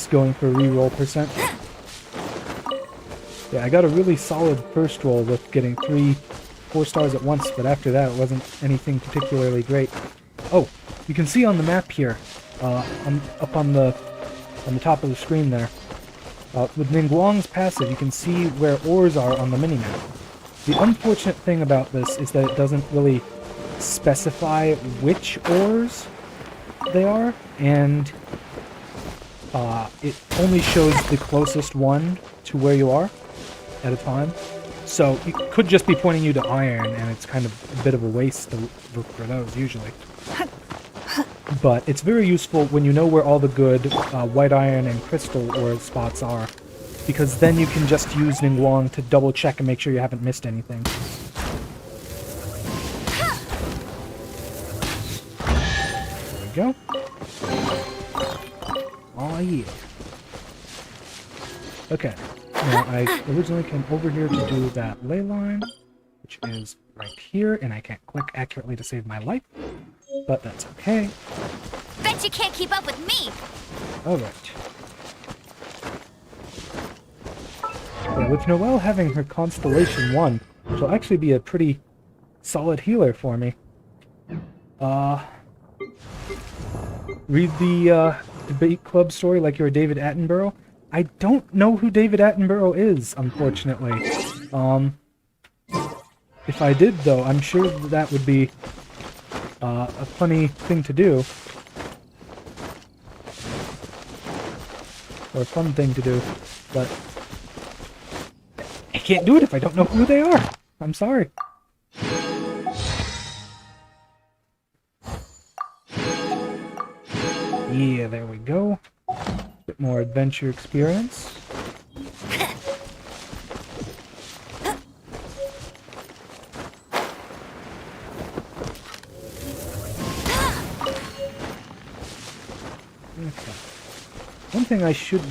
going for reroll percent. Yeah, I got a really solid first roll with getting 4 stars at once, but after that it wasn't anything particularly great. Oh, you can see on the map here, up on the top of the screen there, with Ningguang's passive, you can see where ores are on the minimap. The unfortunate thing about this is that it doesn't really specify which ores they are, and it only shows the closest one to where you are at a time. So it could just be pointing you to iron, and it's kind of a bit of a waste to look for those usually. But it's very useful when you know where all the good white iron and crystal ore spots are, because then you can just use Ningguang to double check and make sure you haven't missed anything. There we go. Oh yeah. Okay. Now, I originally came over here to do that ley line, which is right here, and I can't click accurately to save my life, but that's okay. Bet you can't keep up with me! Alright. Yeah, with Noelle having her Constellation 1, she'll actually be a pretty solid healer for me. Read the debate club story like you're David Attenborough. I don't know who David Attenborough is, unfortunately. If I did, though, I'm sure that would be a funny thing to do. Or a fun thing to do. But I can't do it if I don't know who they are. I'm sorry. Yeah, there we go. Bit more adventure experience. Okay. One thing I should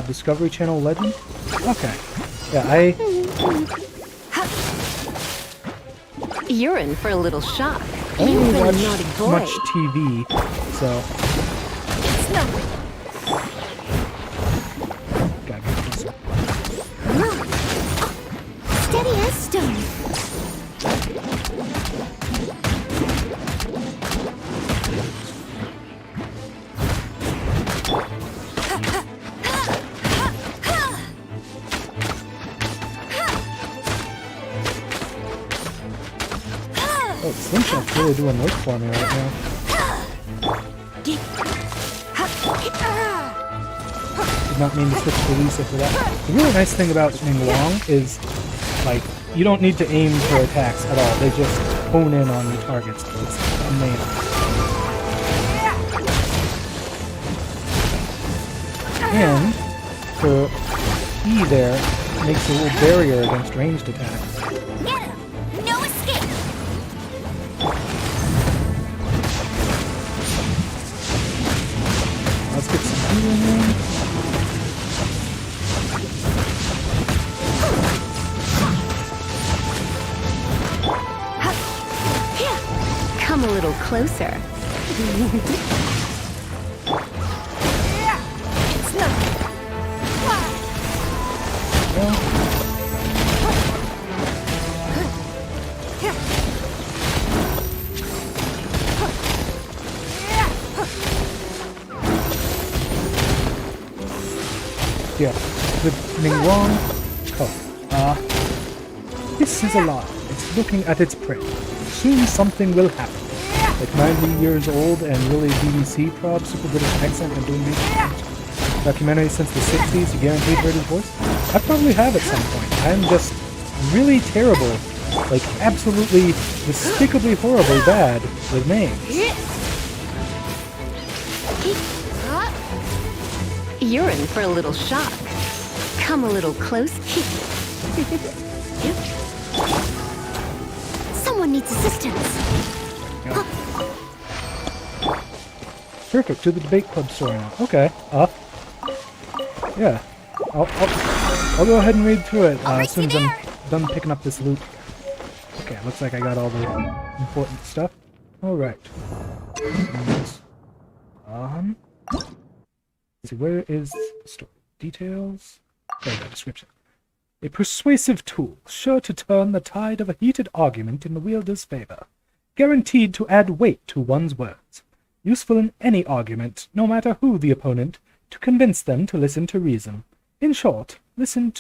Discovery Channel Legend. Okay. Yeah, You're in for a little shock. I don't You've really been a watch naughty boy. much TV, so It's no... gotta get closer. Steady as stone. Oh, Slingshot's really doing work for me right now. Did not mean to switch to Lisa for that. The really nice thing about Ningguang is, like, you don't need to aim for attacks at all. They just hone in on the targets. It's amazing. And for E there, makes a little barrier against ranged attacks. Get him! No escape! Let's get some healing in. Come a little closer. It's no... Yeah, with Ningguang. Oh, this is a lie. It's looking at its prey. Soon something will happen. Like 90 years old and really BBC prob, super British accent and doing these documentaries since the 60s, you guaranteed heard his voice? I probably have at some point. I'm just really terrible, like absolutely despicably horribly bad with names. You're in for a little shock. Come a little close. Someone needs assistance. Perfect, to the debate club story now. Okay, yeah. I'll go ahead and read through it as soon as I'm done picking up this loot. Okay, looks like I got all the important stuff. Alright. Let's see, where is the story? Details? There we go, description. A persuasive tool, sure to turn the tide of a heated argument in the wielder's favor. Guaranteed to add weight to one's words. Useful in any argument, no matter who the opponent, to convince them to listen to reason. In short,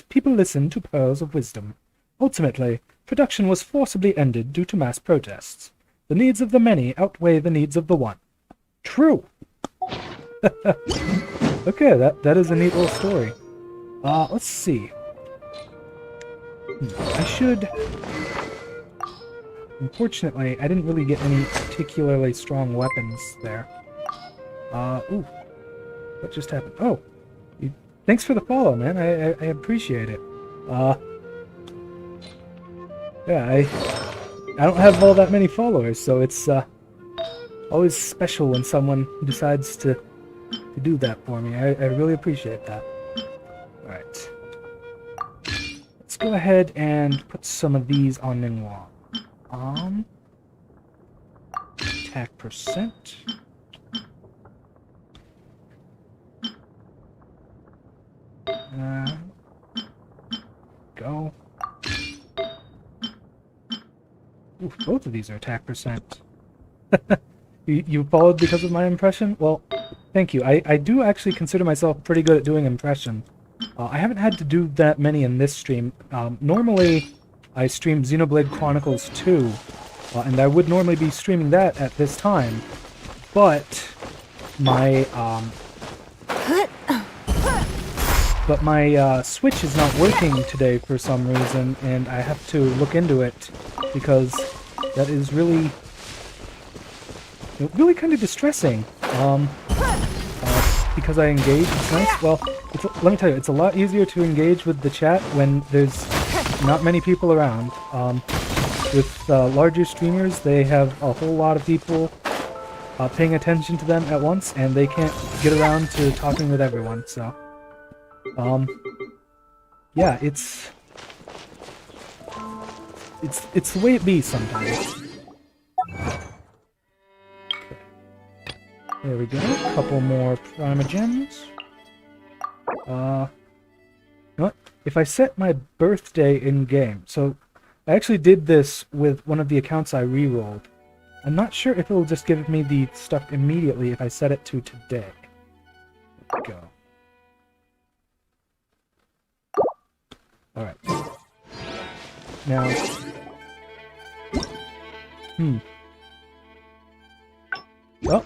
people listen to pearls of wisdom. Ultimately, production was forcibly ended due to mass protests. The needs of the many outweigh the needs of the one. True! Okay, that is a neat little story. Let's see. I should... Unfortunately, I didn't really get any particularly strong weapons there. Ooh. What just happened? Oh! Thanks for the follow, man. I appreciate it. Yeah, I don't have all that many followers, so it's, always special when someone decides to do that for me. I really appreciate that. Alright. Let's go ahead and put some of these on Ningguang. Attack percent. Go. Ooh, both of these are attack percent. You followed because of my impression? Well, thank you. I do actually consider myself pretty good at doing impression. I haven't had to do that many in this stream. Normally, I stream Xenoblade Chronicles 2, and I would normally be streaming that at this time, but my Switch is not working today for some reason, and I have to look into it because that is really kind of distressing. Because I engage, it's nice. Well, let me tell you, it's a lot easier to engage with the chat when there's not many people around. With larger streamers, they have a whole lot of people paying attention to them at once, and they can't get around to talking with everyone, so... yeah, it's the way it be sometimes. There we go, a couple more Primogems. You know what? If I set my birthday in-game, so I actually did this with one of the accounts I re-rolled. I'm not sure if it'll just give me the stuff immediately if I set it to today. There we go. Alright. Now... Oh.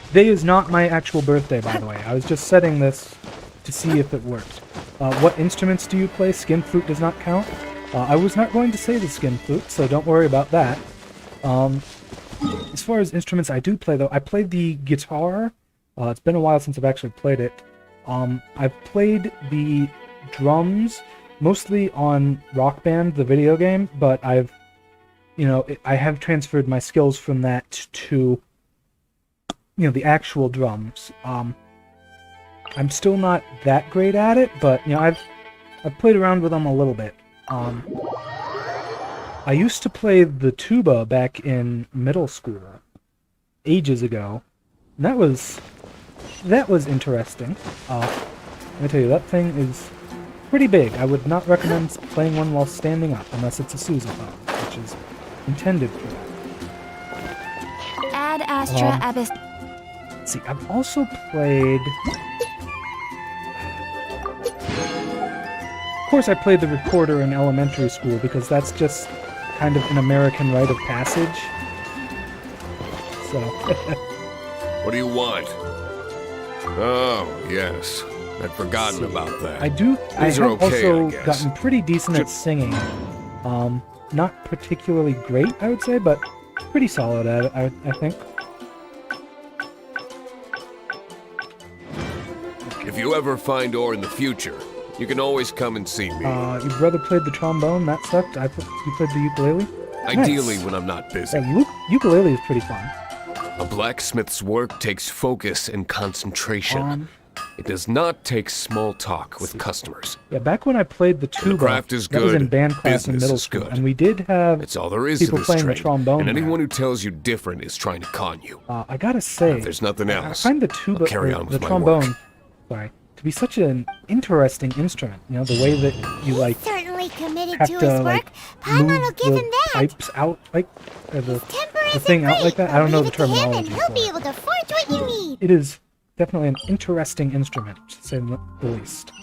Today is not my actual birthday, by the way. I was just setting this to see if it worked. What instruments do you play? Skin flute does not count. I was not going to say the skin flute, so don't worry about that. As far as instruments I do play, though, I played the guitar. It's been a while since I've actually played it. I've played the drums, mostly on Rock Band, the video game, but I have transferred my skills from that to, the actual drums. I'm still not that great at it, but, I've played around with them a little bit. I used to play the tuba back in middle school, ages ago, and that was interesting. Let me tell you, that thing is pretty big. I would not recommend playing one while standing up, unless it's a sousaphone, which is intended for that. Ad Astra Abyss. See, I've also played... Of course I played the recorder in elementary school, because that's just kind of an American rite of passage. So... What do you want? Oh, yes. I'd forgotten about that. I have okay, also I guess. gotten pretty decent at singing. Not particularly great, I would say, but pretty solid at it, I think. you ever find ore in the future, you can always come and see me. Your brother played the trombone. That sucked. You played the ukulele. Ideally Nice. when I'm not busy. Yeah, ukulele is pretty fun. A blacksmith's work takes focus and concentration. It does not take small talk with customers. Yeah, back when I played the tuba, craft is that was in good, band class in business middle is school, good. and we did have It's all there is to people this playing the trade. trombone. And there. anyone who tells you different is trying to con you. I gotta say, If there's nothing else, I find the tuba, I'll carry or on the with my trombone, work. sorry, to be such an interesting instrument. You know, the way that you like Certainly committed have to to his like work. Paimon will move give the him that. pipes out like or the Temper the isn't thing out great, like that. but I don't know leave the it to him and terminology he'll for be it. able to forge what you need. It is definitely an interesting instrument, to say the least.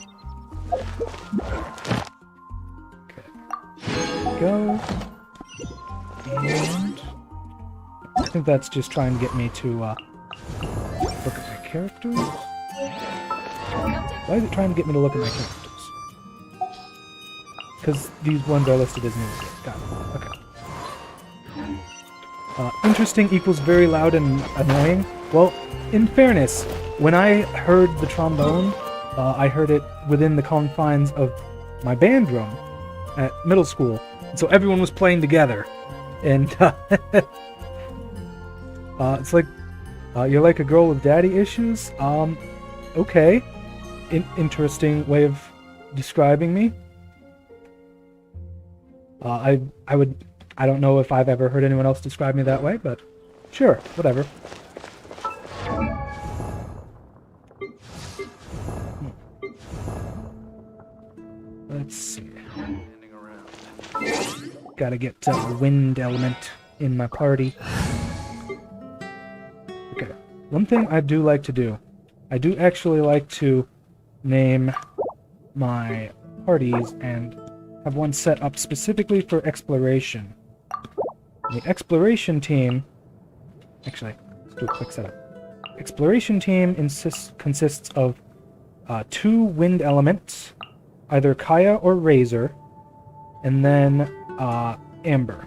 Okay. Go. And I think that's just trying to get me to look at my characters. Why is it trying to get me to look at my characters? Because these ones are listed as new. Got it. Okay. Interesting equals very loud and annoying. Well, in fairness, when I heard the trombone, I heard it within the confines of my band room at middle school. So everyone was playing together. And it's like, you're like a girl with daddy issues? Okay. Interesting way of describing me. I don't know if I've ever heard anyone else describe me that way, but sure, whatever. Let's see. Gotta get a wind element in my party. Okay. One thing I do like to do, I do actually like to name my parties and have one set up specifically for exploration. The exploration team... Actually, let's do a quick setup. Exploration team consists of 2 wind elements, either Kaya or Razor, and then Amber.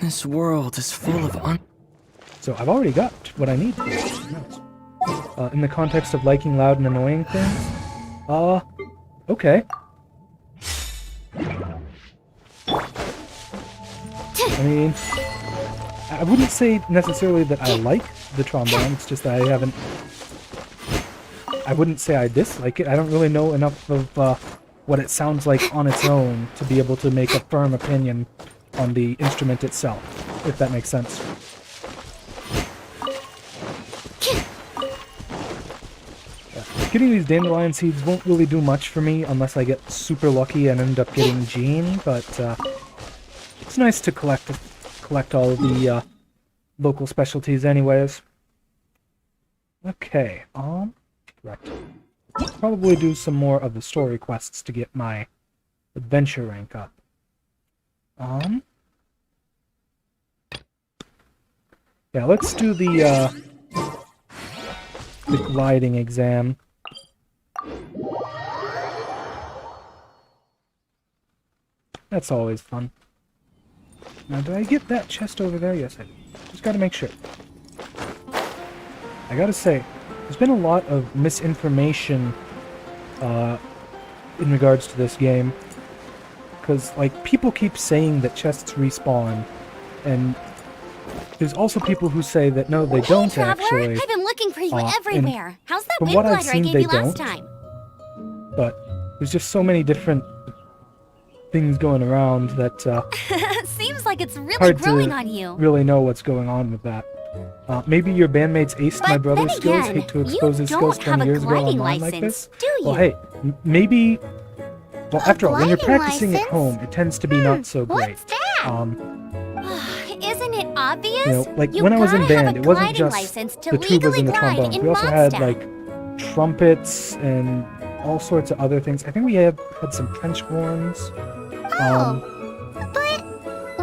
This world is full of So I've already got what I need for this. Nice. In the context of liking loud and annoying things, okay. I mean, I wouldn't say necessarily that I like the trombone, it's just that I wouldn't say I dislike it. I don't really know enough of what it sounds like on its own to be able to make a firm opinion on the instrument itself, if that makes sense. Getting these dandelion seeds won't really do much for me unless I get super lucky and end up getting Jean, but it's nice to collect all the local specialties anyways. Okay, right. Probably do some more of the story quests to get my adventure rank up. Yeah, let's do the gliding exam. That's always fun. Now, did I get that chest over there? Yes, I did. Just gotta make sure. I gotta say, there's been a lot of misinformation in regards to this game. Because, like, people keep saying that chests respawn, and there's also people who say that no, they don't Traveler, actually. I've been looking for you and everywhere. How's that from wind what I've glider I seen, gave they you last don't. time? But there's just so many different things going around that Seems like it's really hard growing to on you. really know what's going on with that. Maybe your bandmates aced my But brother's then skills. again, Hate to you expose his skills don't have 20 a years ago gliding online like this. license, do you? Well, hey, maybe. Well, after all, when you're gliding practicing at license? home, it tends to be not so great. What's that? Isn't it obvious? You know, like You when I was in gotta have band, a it wasn't gliding just license to the tubas legally and the glide trombones. in We also had Mondstadt. like trumpets and all sorts of other things. I think we had some French horns. But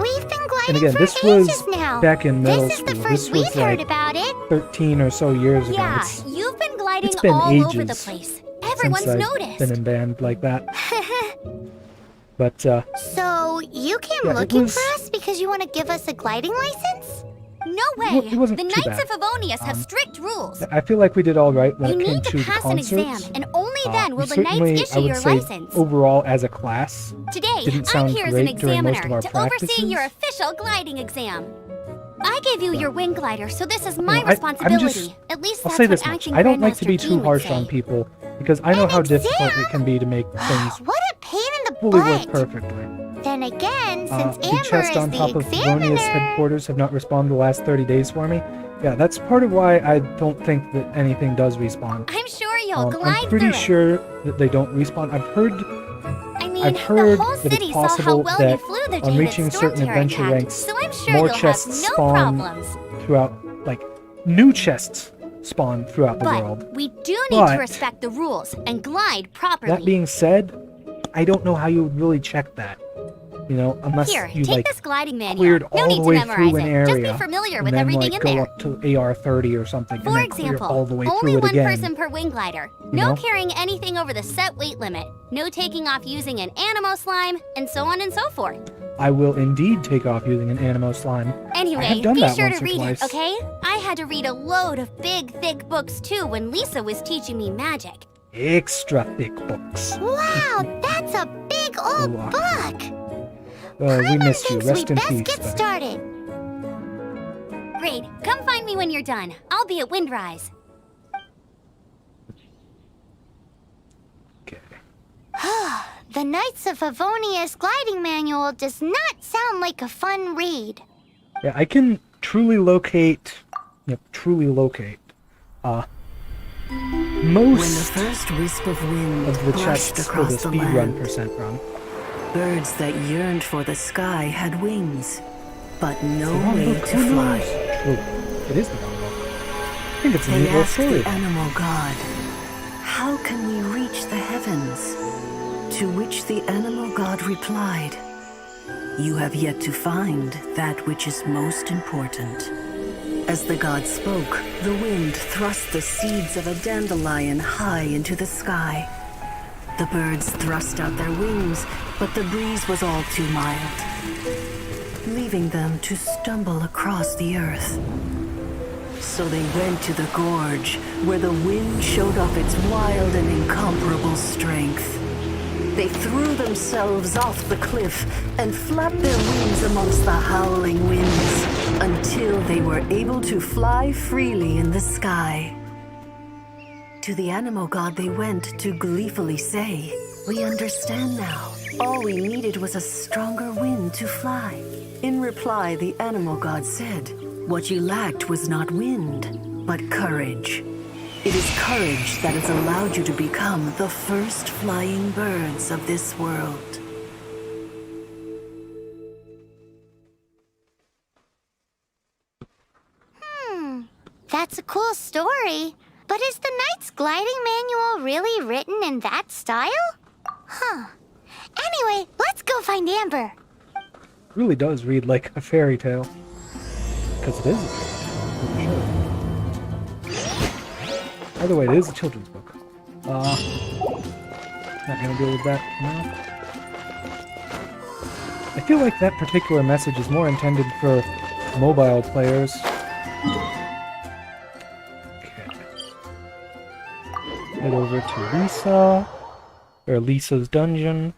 we've been gliding And again, for this ages was now. back in middle This is the school. first This we've was heard like about it. 13 or so years ago. Yeah, It's you've been gliding it's been all over the ages place. since Everyone's I've noticed. been in band like that. But So you came Yeah, it looking was- for us because you want to give us a gliding license? No way. Well, it wasn't the too Knights bad. of Favonius have strict rules. I feel like we did all right when You it came need to to the pass an concerts. exam, and only then will the certainly, Knights I issue would your say, license. overall as a class, Today, didn't I'm sound here as an great during most of examiner our to oversee your practices. official gliding exam. I gave you your wing glider, so this is You my know, responsibility. At least I'll that's say what this much. acting I don't like to Grandmaster be too Dean would harsh say. on people because I know how difficult it exam? can be to make things What a pain in the fully work butt. perfectly. Then again, since The Amber chest is on the top of examiner... Favonia's headquarters have not respawned the last 30 days for me. Yeah, that's part of why I don't think that anything does respawn. I'm sure you'll glide I'm pretty through sure that they don't respawn. it. I mean, I've heard the whole that it's city saw how possible well that you flew the on day reaching that Storm certain Terror adventure attacked, ranks, so I'm sure more you'll chests have no spawn problems. throughout, like, new chests spawn throughout the But world. we do need But- to respect the rules and glide properly. That being said, I don't know how you would really check that. You know, unless Here, you, take like, this gliding manual. cleared No all need the to way memorize through an it. area. Just be familiar and with then, everything like, in go there. up to AR-30 or something, For and then clear example, all the way only through it one again. person per wing glider. You No know? carrying anything over the set weight limit. No taking off using an animo slime, and so on and so forth. I will indeed take off using an animo slime. I Anyway, have done be that sure once to or read twice. it, okay? I had to read a load of big, thick books too when Lisa was teaching me magic. Extra thick books. Wow, that's a big old Ooh, book. We Paimon missed you. thinks Rest we in best peace. get but- started. Great, come find me when you're done. I'll be at Windrise. Okay. The Knights of Favonia's gliding manual does not sound like a fun read. Yeah, I can truly locate. Yep, truly locate. When the Most first wisp of wind of the brushed chests for the across the speedrun land, percent run. birds that yearned for the sky had wings, but no Wrong way book. to Oh, no. fly. Oh, it is the wrong book. I think it's a They neat little asked story. the animal god, "How can we reach the heavens?" To which the animal god replied, "You have yet to find that which is most important." As the god spoke, the wind thrust the seeds of a dandelion high into the sky. The birds thrust out their wings, but the breeze was all too mild, leaving them to stumble across the earth. So they went to the gorge, where the wind showed off its wild and incomparable strength. They threw themselves off the cliff and flapped their wings amongst the howling winds until they were able to fly freely in the sky. To the animal god they went to gleefully say, "We understand now. All we needed was a stronger wind to fly." In reply, the animal god said, "What you lacked was not wind, but courage. It is courage that has allowed you to become the first flying birds of this world." That's a cool story. But is the Knight's gliding manual really written in that style? Huh. Anyway, let's go find Amber. Really does read like a fairy tale. Because it is. By the way, it is a children's book. Not gonna deal with that now. I feel like that particular message is more intended for mobile players. Okay. Head over to Lisa. Or Lisa's dungeon,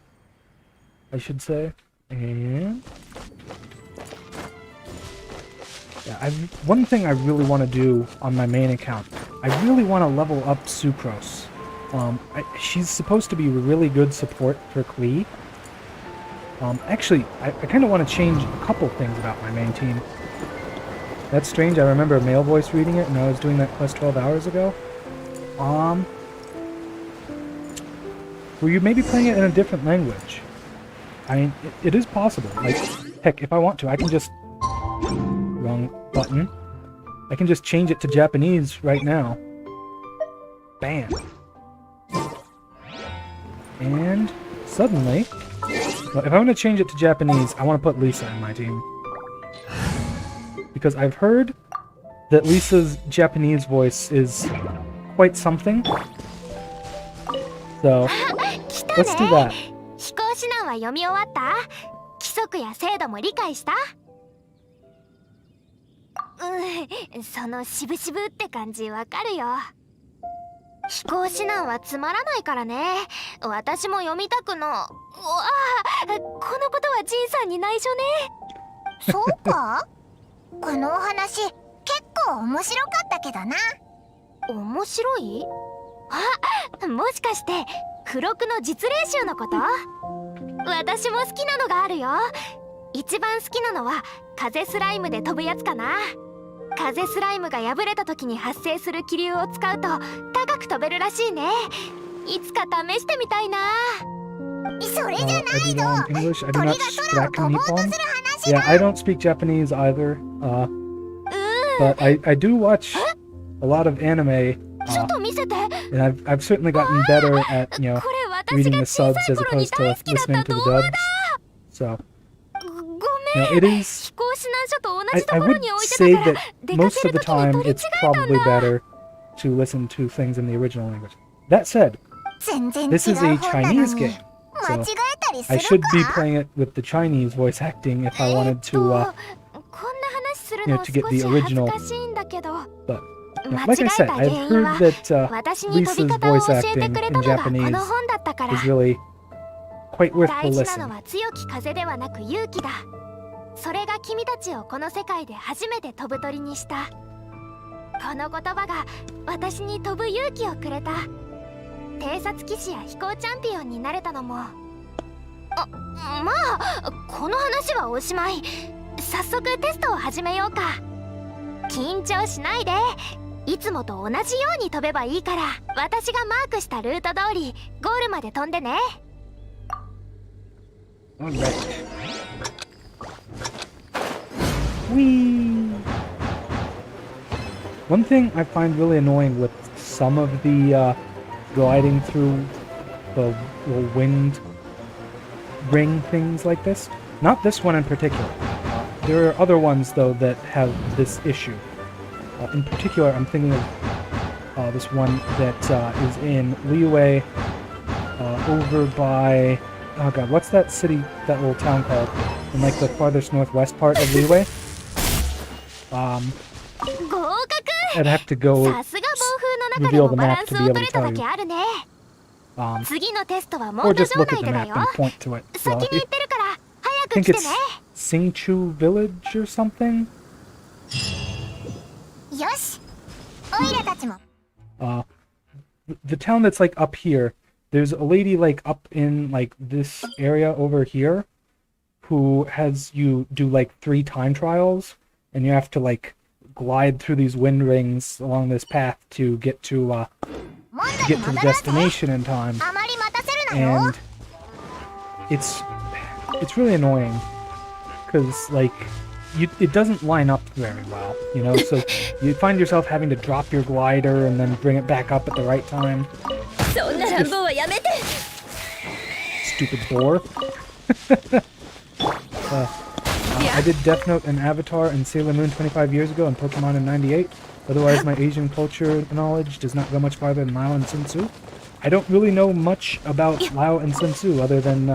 I should say. And yeah, one thing I really want to do on my main account, I really want to level up Sucrose. She's supposed to be really good support for Klee. Actually, I kind of want to change a couple things about my main team. That's strange, I remember Male Voice reading it, and I was doing that quest 12 hours ago. Were you maybe playing it in a different language? I mean, it is possible. Like, heck, if I want to, I can just... Wrong button. I can just change it to Japanese right now. Bam. And suddenly... Well, if I want to change it to Japanese, I want to put Lisa in my team. Because I've heard that Lisa's Japanese voice is quite something. So, let's do that. 飛行指南は読み終わった？規則や制度も理解した？その渋々って感じわかるよ。飛行士なんはつまらないからね。私も読みたくの。うわあ、このことはジンさんに内緒ね。そうか？このお話結構面白かったけどな。面白い？あ、もしかして付録の実練習のこと？私も好きなのがあるよ。一番好きなのは風スライムで飛ぶやつかな。風スライムが破れた時に発生する気流を使うと高く飛べるらしいね。いつか試してみたいな。それじゃないの。 I do know English. I do 鳥 not が speak 空を飛ぼうとする Nippon. 話 Yeah, I don't speak Japanese either. But I do watch a lot of anime, ちょっと見せて。 and I've certainly gotten better at これ私 reading が the 小 subs さい as 頃に opposed 大 to 好きだっ listening た to the 動画 dubs. だ。 So ごめ it ん。 is. 飛行指南書と同 I じと I ころ would に置いて say たから that 出か most け of る the 時に time 取り違 it's えたん probably だ。 better to listen to things in the original language. That said, 全然違う this is a 本なの Chinese に game, 間違 so えたりす I る should be か？ playing it with the Chinese voice acting if I wanted to. こんな話する you の know, 少 to get し the 恥ず original. かしいんだけど、 But 間 like 違 I え said, た I've 原因 heard は that 私に飛び Lisa's 方を voice 教えて acting くれ in たのがこ Japanese の本だったから。 is really quite worth 大 the 事な listen. のは強き風ではなく勇気だ。それが君たちをこの世界で初めて飛ぶ鳥にした。この言葉が私に飛ぶ勇気をくれた。偵察騎士や飛行チャンピオンになれたのも。まあこの話はおしまい。早速テストを始めようか。緊張しないで。いつもと同じように飛べばいいから、私がマークしたルート通りゴールまで飛んでね。 Alright. Whee! One thing I find really annoying with some of the gliding through the little wind ring things like this, not this one in particular. There are other ones though that have this issue. In particular, I'm thinking of this one that is in Liyue, over by, oh god, what's that city, that little town called? In like the farthest northwest part of Liyue? 合格。 I'd have to go さすが暴風の中でもバランスを取れただけあるね。 次のテストはモ or ント just 城 look at 内 the でだ map よ。 and point to it. 先 So に行ってるから I 早く think 来て it's ね。 Singchu Village or something? よし。オイラたちも。 The town that's like up here, there's a lady like up in like this area over here who has you do like 3 time trials, and you have to like glide through these wind rings along this path to get to モント get に to 戻 the らせ。 destination in time. あまり待たせるなよ。 And it's really annoying because like it doesn't line up very well, you know, so you find yourself having to drop your glider and then bring it back up at the right time. そんな乱暴はやめて。 Stupid boar. I did Death Note and Avatar and Sailor Moon 25 years ago and Pokemon in 98. Otherwise, my Asian culture knowledge does not go much farther than Lao and Sun Tzu. I don't really know much about Lao and Sun Tzu other than,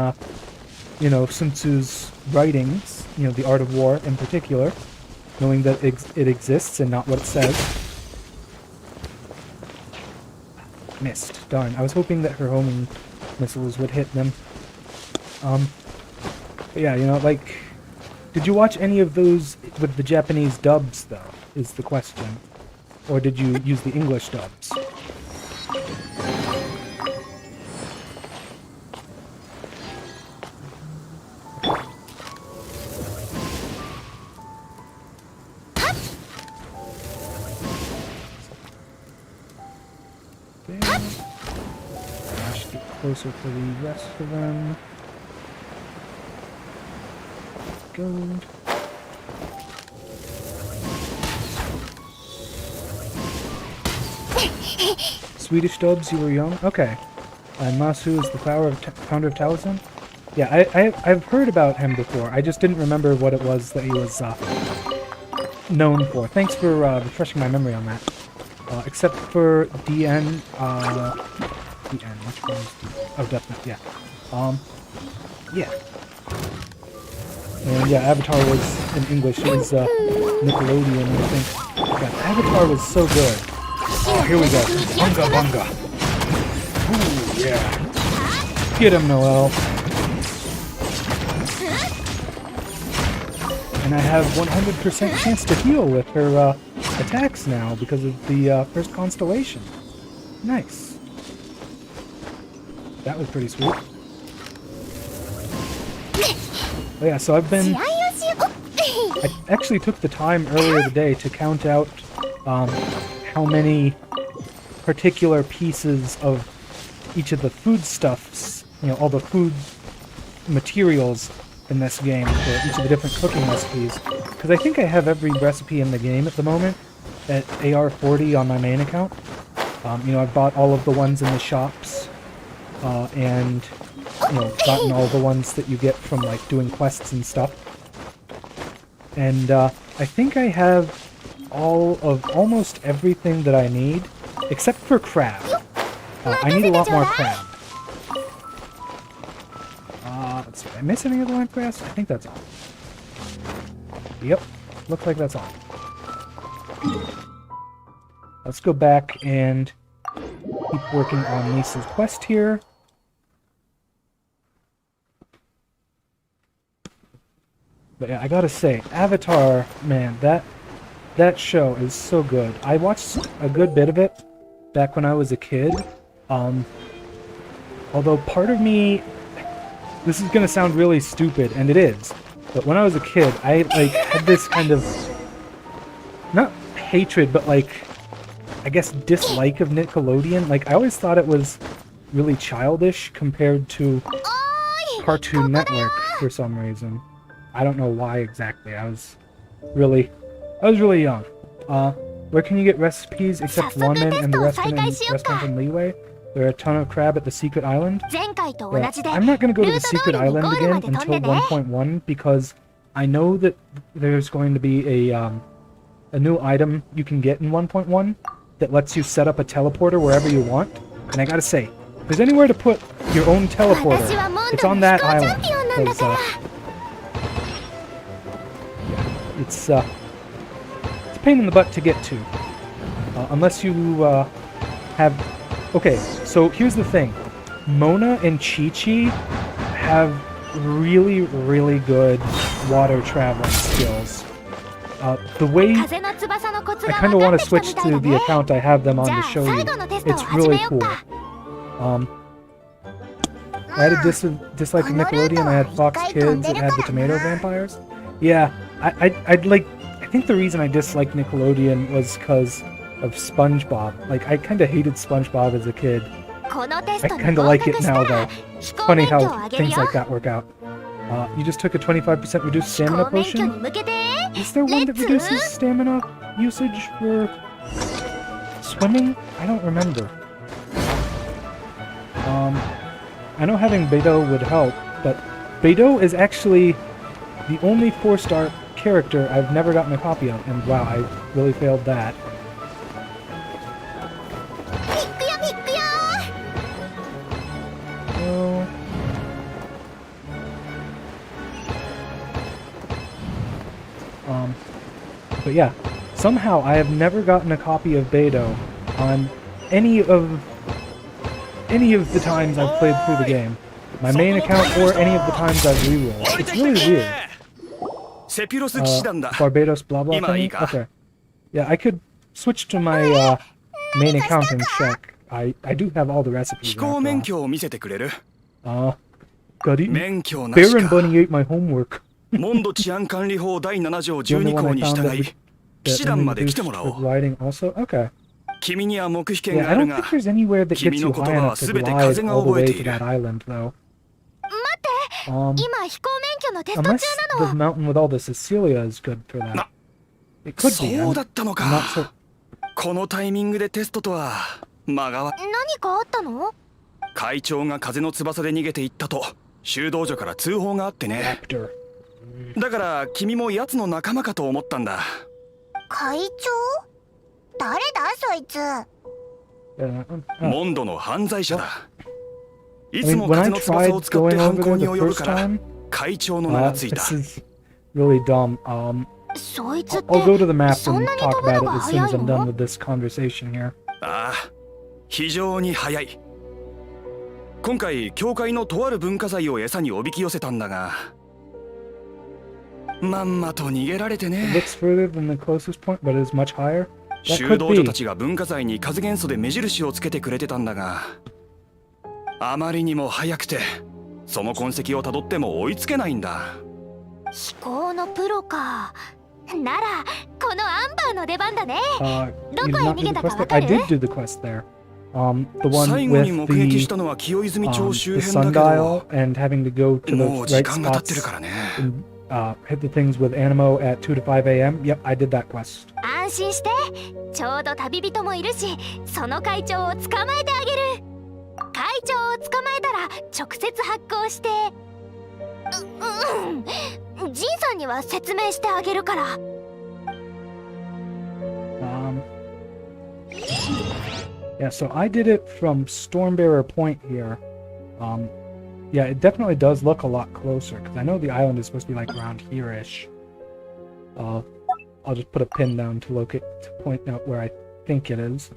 you know, Sun Tzu's writings, you know, The Art of War in particular, knowing that it exists and not what it says. Missed. Darn. I was hoping that her homing missiles would hit them. But yeah, you know, like, did you watch any of those with the Japanese dubs, though, is the question. Or did you use the English dubs? Okay. I should get closer to the rest of them. Go. Swedish dubs, you were young? Okay. And Masu is the founder of Taoism? Yeah, I've heard about him before. I just didn't remember what it was that he was known for. Thanks for refreshing my memory on that. Except for DN, DN, which one is DN? Oh, Death Note, yeah. Yeah. And yeah, Avatar was in English. It was Nickelodeon, I think. Yeah, Avatar was so good. Oh, here we go. Bunga bunga. Ooh, yeah. Get him, Noel. And I have 100% chance to heal with her attacks now because of the first constellation. Nice. That was pretty sweet. Oh yeah, so I've been... I actually took the time earlier today to count out how many particular pieces of each of the foodstuffs, you know, all the food materials in this game for each of the different cooking recipes. Because I think I have every recipe in the game at the moment at AR40 on my main account. You know, I've bought all of the ones in the shops, and, you know, gotten all the ones that you get from, like, doing quests and stuff. And, I think I have all of almost everything that I need, except for crab. I need a lot more crab. Let's see, did I miss any of the lamp grass? I think that's all. Yep, looks like that's all. Let's go back and keep working on Lisa's quest here. But yeah, I gotta say, Avatar, man, that show is so good. I watched a good bit of it back when I was a kid. Although part of me, this is gonna sound really stupid, and it is, but when I was a kid, I like had this kind of, not hatred, but like, I guess dislike of Nickelodeon. Like, I always thought it was really childish compared to Cartoon Network for some reason. I don't know why exactly. I was really young. Where can you get recipes except ramen and the restaurant in Leeway? There are a ton of crab at the Secret Island. Yeah, I'm not going to go to the Secret Island again until 1.1 because I know that there's going to be a new item you can get in 1.1 that lets you set up a teleporter wherever you want. And I gotta say, if there's anywhere to put your own teleporter, it's on that island. It's a pain in the butt to get to. Unless you have... Okay, so here's the thing. Mona and Chi-Chi have really, really good water traveling skills. The way... I kind of want to switch to the account I have them on to show you. It's really cool. I had a dislike of Nickelodeon. I had Fox Kids. It had the tomato vampires. Yeah, I'd like... I think the reason I disliked Nickelodeon was because of SpongeBob. Like, I kind of hated SpongeBob as a kid. I kind of like it now, though. It's funny how things like that work out. You just took a 25% reduced stamina potion? Is there one that reduces stamina usage for swimming? I don't remember. I know having Beidou would help, but Beidou is actually the only 4-star character I've never gotten a copy of, and wow, I really failed that. But yeah, somehow I have never gotten a copy of Beidou on any of the times I've played through the game. My main account or any of the times I've rerolled. It's really weird. Barbados blah blah thing? Okay. Yeah, I could switch to my main account and check. I do have all the recipes. Goody. Baron Bunny ate my homework. モンド治安管理法第7条12項に従い、騎士団まで来てもらおう。君には黙秘権があるが、君の言葉はすべて風が覚えている。待って、今飛行免許のテスト中なの。そうだったのか。このタイミングでテストとは間が。何かあったの？会長が風の翼で逃げていったと修道女から通報があってね。だから君も奴の仲間かと思ったんだ。会長？誰だそいつ？モンドの犯罪者だ。いつも風の翼を使って犯行に及ぶから会長の名がついた。Really dumb. I'll go to the map and talk about it as soon as I'm done with this conversation here. ああ、非常に早い。今回教会のとある文化財を餌におびき寄せたんだが、まんまと逃げられてね。It looks further than the closest point, but it is much higher. That 修 could 道女た be. ちが文化財に風元素で目印をつけてくれてたんだが、あまりにも早くてその痕跡をたどっても追いつけないんだ。飛行のプロか。ならこのアンバーの出番だね。ど You こ did へ not 逃 do げ the たか quest わ there. か I る？ did do the quest there. The one 最後に with 目撃し the たのは清泉町周 the 辺だけど、 sundial and having to go to もう the 時 right 間が経ってる spots からね。 and hit the things with Animo at 2 to 5 a.m. Yep, I did that quest. 安心して。ちょうど旅人もいるし、その会長を捕まえてあげる。会長を捕まえたら直接発行して、ジンさんには説明してあげるから。Yeah, so I did it from Stormbearer Point here. Yeah, it definitely does look a lot closer, because I know the island is supposed to be like around here-ish. I'll just put a pin down to locate, to point out where I think it is.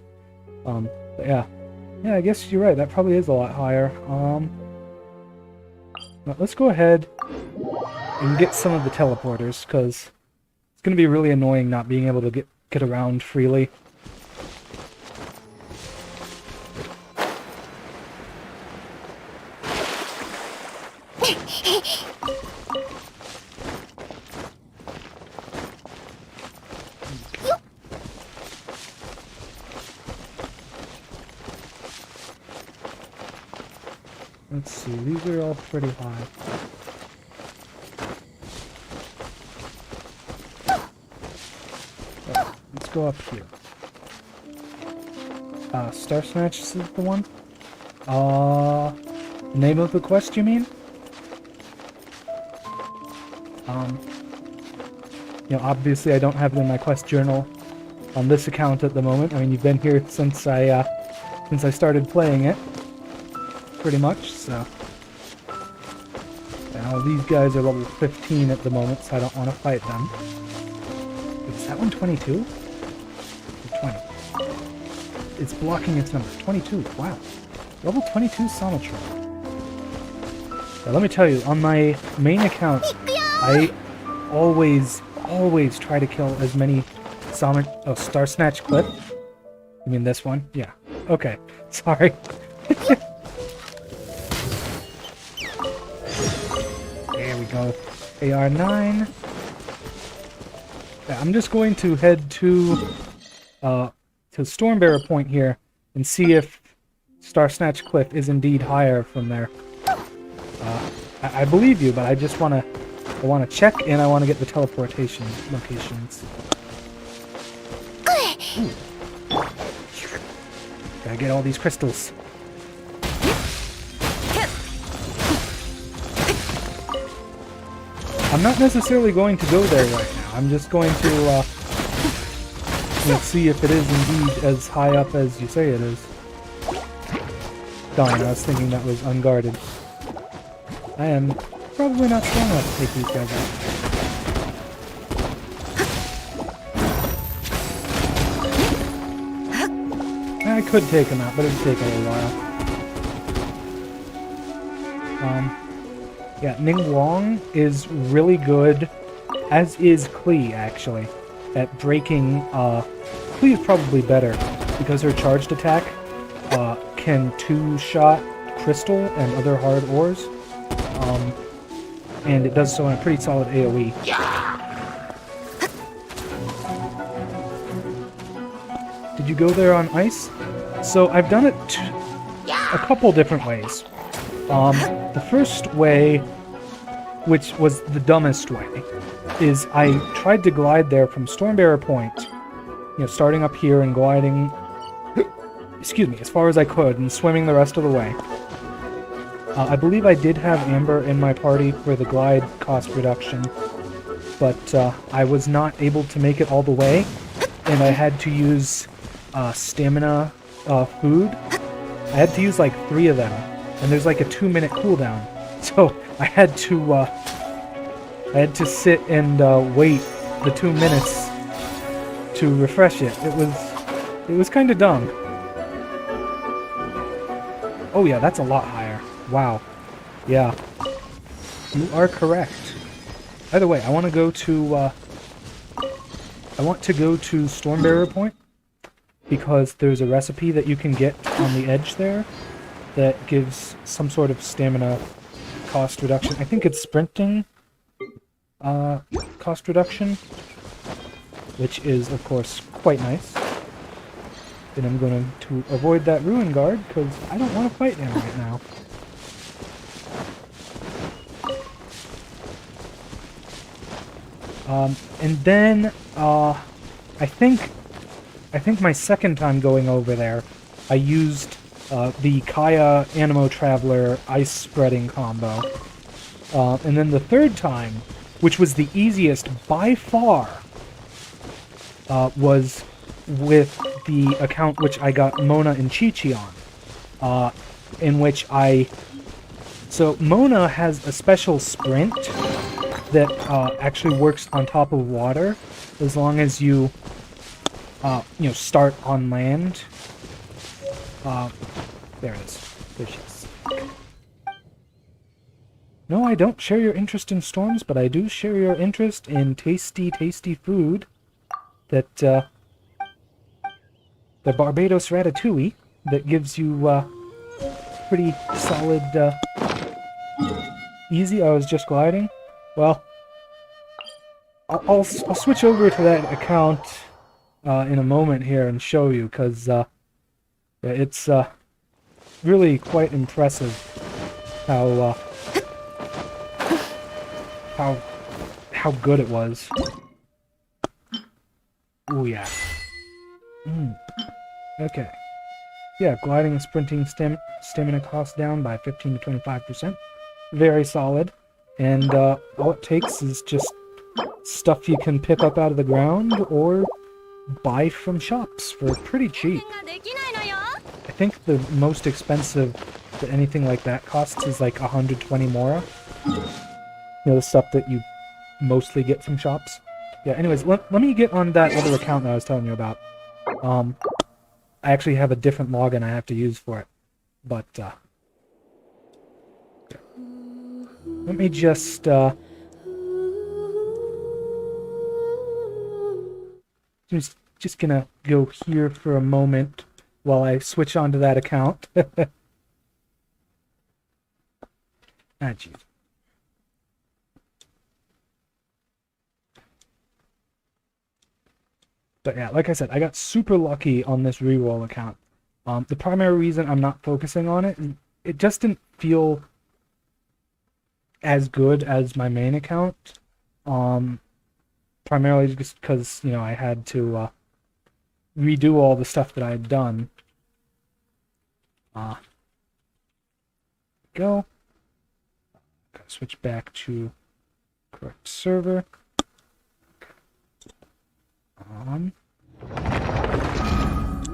But yeah. Yeah, I guess you're right, that probably is a lot higher. But let's go ahead and get some of the teleporters, because it's going to be really annoying not being able to get around freely. Let's see, these are all pretty high. Oh, let's go up here. Star Snatch is the one? Name of the quest, you mean? You know, obviously I don't have it in my quest journal on this account at the moment. I mean, you've been here since I started playing it. Pretty much, so. Now, these guys are level 15 at the moment, so I don't want to fight them. Is that one 22? Or 20? It's blocking its number. 22, wow. Level 22 Somatron. Now, let me tell you, on my main account, I always try to kill as many Star Snatch Clip. You mean this one? Yeah. Okay. Sorry. There we go. AR9. Yeah, I'm just going to head to Stormbearer Point here and see if Star Snatch Cliff is indeed higher from there. I believe you, but I just want to check, and I want to get the teleportation locations. Ooh. Gotta get all these crystals. I'm not necessarily going to go there right now. I'm just going to see if it is indeed as high up as you say it is. Darn, I was thinking that was unguarded. I am probably not strong enough to take these guys out. I could take them out, but it'd take a little while. Yeah, Ning Wong is really good, as is Klee, actually, at breaking. Klee is probably better, because her charged attack can two-shot crystal and other hard ores. And it does so in a pretty solid AoE. Did you go there on ice? So I've done it a couple different ways. The first way, which was the dumbest way, is I tried to glide there from Stormbearer Point, you know, starting up here and gliding, excuse me, as far as I could, and swimming the rest of the way. I believe I did have Amber in my party for the glide cost reduction, but I was not able to make it all the way, and I had to use stamina food. I had to use like 3 of them, and there's like a 2-minute cooldown, so I had to sit and wait the 2 minutes to refresh it. It was kind of dumb. Oh yeah, that's a lot higher. Wow. Yeah. You are correct. By the way, I want to go to Stormbearer Point because there's a recipe that you can get on the edge there that gives some sort of stamina cost reduction. I think it's sprinting cost reduction, which is of course quite nice. And I'm going to avoid that Ruin Guard because I don't want to fight him right now. And then, I think my second time going over there, I used the Kaya Animo Traveler Ice Spreading combo. And then the third time, which was the easiest by far, was with the account which I got Mona and Chi-Chi on. In which So Mona has a special sprint that actually works on top of water as long as you start on land. There it is. There she is. No, I don't share your interest in storms, but I do share your interest in tasty, tasty food that the Barbados Ratatouille that gives you pretty solid easy. I was just gliding. Well, I'll switch over to that account in a moment here and show you, because it's really quite impressive how good it was. Oh yeah. Okay. Yeah, gliding and sprinting stamina cost down by 15 to 25%. Very solid. And all it takes is just stuff you can pick up out of the ground or buy from shops for pretty cheap. I think the most expensive that anything like that costs is like 120 mora. You know, the stuff that you mostly get from shops. Yeah, anyways, let me get on that other account that I was telling you about. I actually have a different login I have to use for it. But, let me just gonna go here for a moment while I switch onto that account. Ah, jeez. But yeah, like I said, I got super lucky on this reroll account. The primary reason I'm not focusing on it, it just didn't feel as good as my main account. Primarily just because, you know, I had to redo all the stuff that I had done. Go. Gotta switch back to correct server.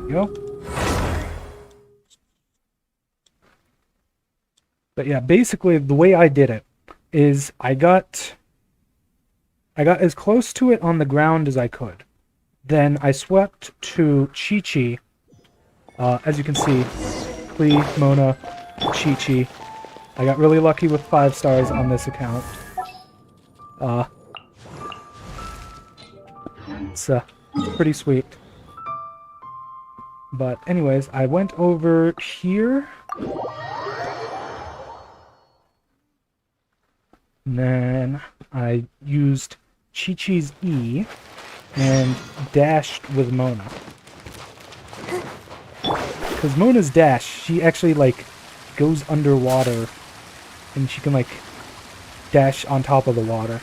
Go. But yeah, basically the way I did it is I got as close to it on the ground as I could. Then I swept to Chi-Chi. As you can see, Klee, Mona, Chi-Chi. I got really lucky with 5 stars on this account. It's pretty sweet. But anyways, I went over here. And then I used Chi-Chi's E and dashed with Mona. Because Mona's dash, she actually, like, goes underwater and she can, like, dash on top of the water.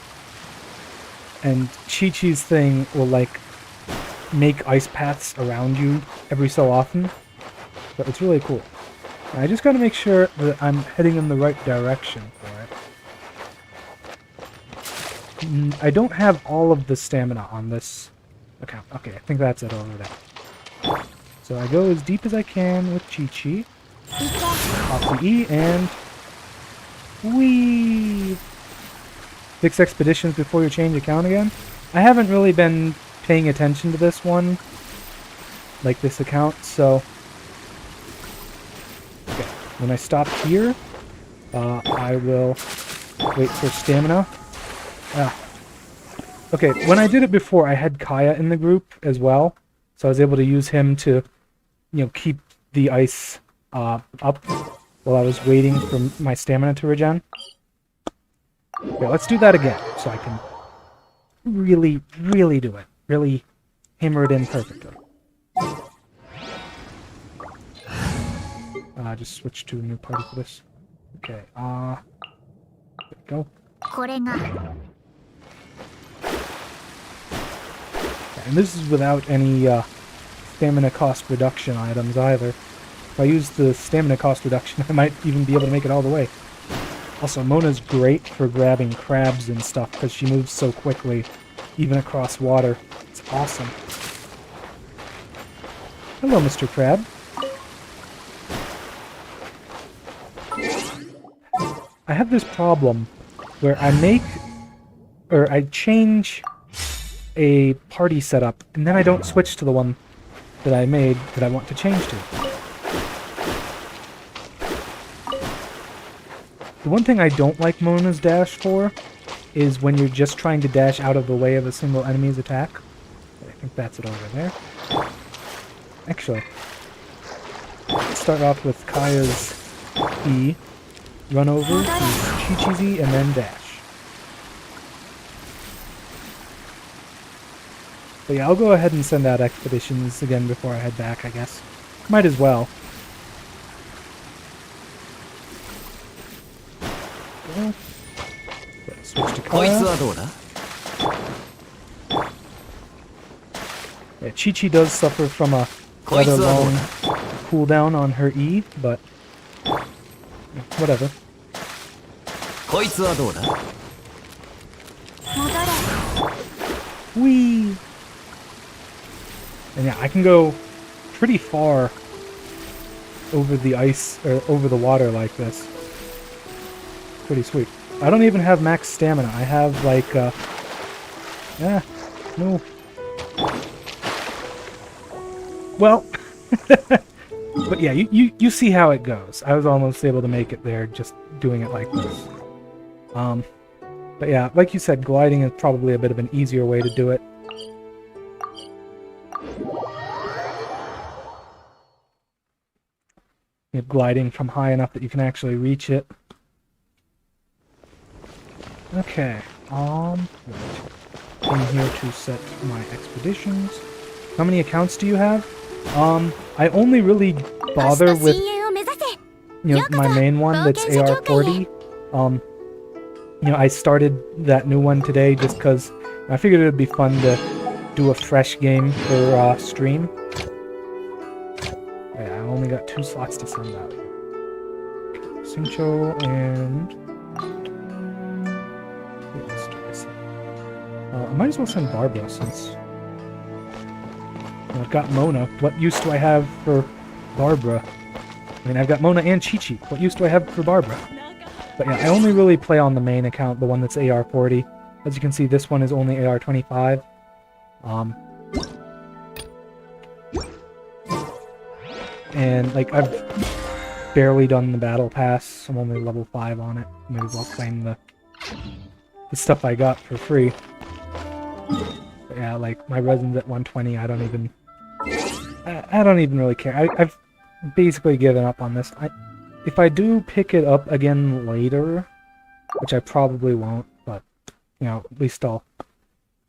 And Chi-Chi's thing will, like, make ice paths around you every so often. But it's really cool. I just gotta make sure that I'm heading in the right direction for it. I don't have all of the stamina on this account. Okay, I think that's it over there. So I go as deep as I can with Chi-Chi. Off the E and... whee! 6 expeditions before you change account again? I haven't really been paying attention to this one. Like this account, so... Okay. When I stop here, I will wait for stamina. Okay, when I did it before, I had Kaya in the group as well, so I was able to use him to, keep the ice up while I was waiting for my stamina to regen. Okay, let's do that again, so I can really, really do it. Really hammer it in perfectly. Just switch to a new party for this. Okay, there we go. And this is without any stamina cost reduction items either. If I use the stamina cost reduction, I might even be able to make it all the way. Also, Mona's great for grabbing crabs and stuff because she moves so quickly, even across water. It's awesome. Hello, Mr. Crab. I have this problem where I change a party setup, and then I don't switch to the one that I made that I want to change to. The one thing I don't like Mona's dash for is when you're just trying to dash out of the way of a single enemy's attack. I think that's it over there. Actually, let's start off with Kaya's E. Run over, use Chi-Chi's E, and then dash. But yeah, I'll go ahead and send out expeditions again before I head back, I guess. Might as well. Okay. Switch to Kaya. Yeah, Chi-Chi does suffer from a rather long cooldown on her E, but whatever. Whee! And yeah, I can go pretty far over the ice, or over the water like this. Pretty sweet. I don't even have max stamina. I have like, no. Well, but yeah, you see how it goes. I was almost able to make it there just doing it like this. But yeah, like you said, gliding is probably a bit of an easier way to do it. You're gliding from high enough that you can actually reach it. Okay, in here to set my expeditions. How many accounts do you have? I only really bother with, my main one that's AR40. I started that new one today just because I figured it would be fun to do a fresh game for stream. Yeah, I only got 2 slots to send out. Sincho and... I might as well send Barbara since... I've got Mona. What use do I have for Barbara? I mean, I've got Mona and Chi-Chi. What use do I have for Barbara? But yeah, I only really play on the main account, the one that's AR40. As you can see, this one is only AR25. And, like, I've barely done the battle pass. I'm only level 5 on it. Might as well claim the stuff I got for free. But yeah, like, my resin's at 120. I don't even really care. I've basically given up on this. If I do pick it up again later, which I probably won't, but, at least I'll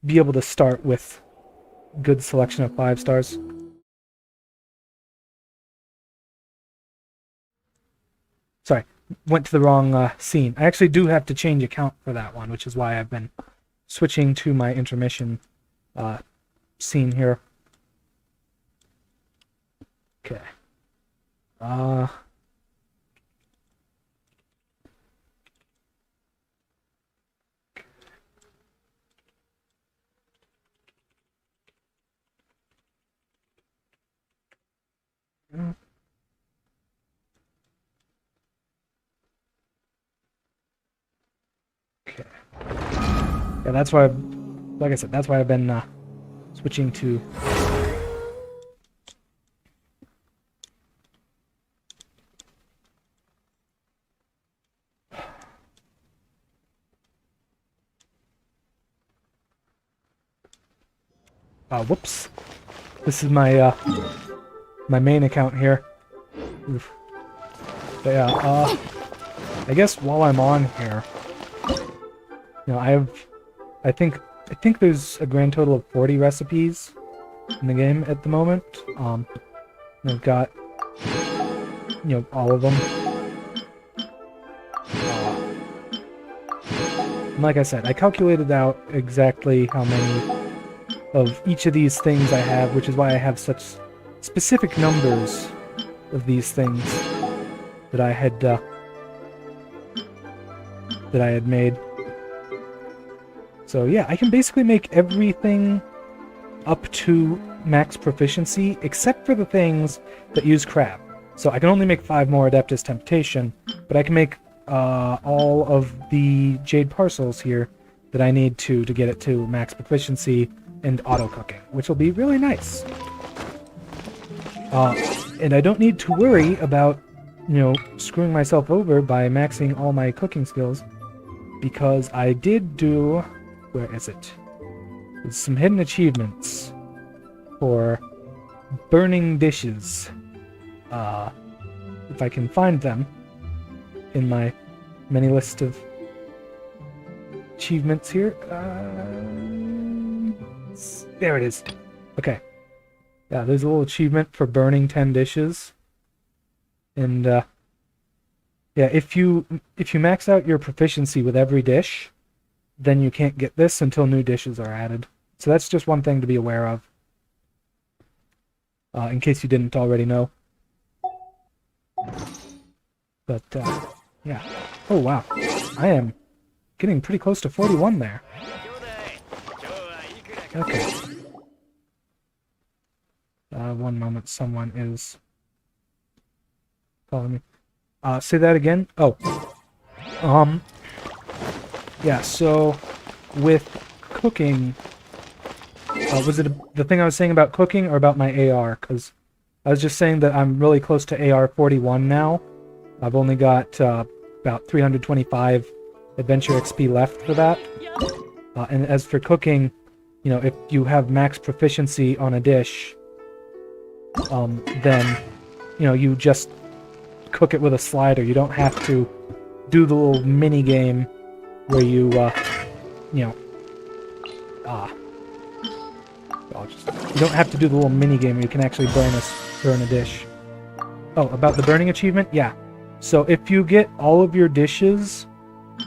be able to start with good selection of 5 stars. Sorry, went to the wrong scene. I actually do have to change account for that one, which is why I've been switching to my intermission scene here. Okay. Okay. Yeah, that's why, like I said, that's why I've been switching to... Whoops. This is my, my main account here. Oof. But yeah, I guess while I'm on here, you know, I think there's a grand total of 40 recipes in the game at the moment. I've got, you know, all of them. And like I said, I calculated out exactly how many of each of these things I have, which is why I have such specific numbers of these things that I had made. So yeah, I can basically make everything up to max proficiency, except for the things that use crab. So I can only make 5 more Adeptus Temptation, but I can make all of the Jade Parcels here that I need to get it to max proficiency and auto-cooking, which will be really nice. And I don't need to worry about, you know, screwing myself over by maxing all my cooking skills, because I did do... Where is it? There's some hidden achievements for burning dishes. If I can find them in my many list of achievements here. There it is. Okay. Yeah, there's a little achievement for burning 10 dishes. And yeah, if you max out your proficiency with every dish, then you can't get this until new dishes are added. So that's just one thing to be aware of, in case you didn't already know. But yeah. Oh wow, I am getting pretty close to 41 there. Okay. One moment, someone is calling me. Say that again? Oh. Yeah, so with cooking, was it the thing I was saying about cooking or about my AR? Because I was just saying that I'm really close to AR 41 now. I've only got about 325 adventure XP left for that. And as for cooking, you know, if you have max proficiency on a dish, then, you know, you just cook it with a slider. You don't have to do the little mini game where you, you know, you don't have to do the little mini game where you can actually burn a dish. Oh, about the burning achievement? Yeah. So if you get all of your dishes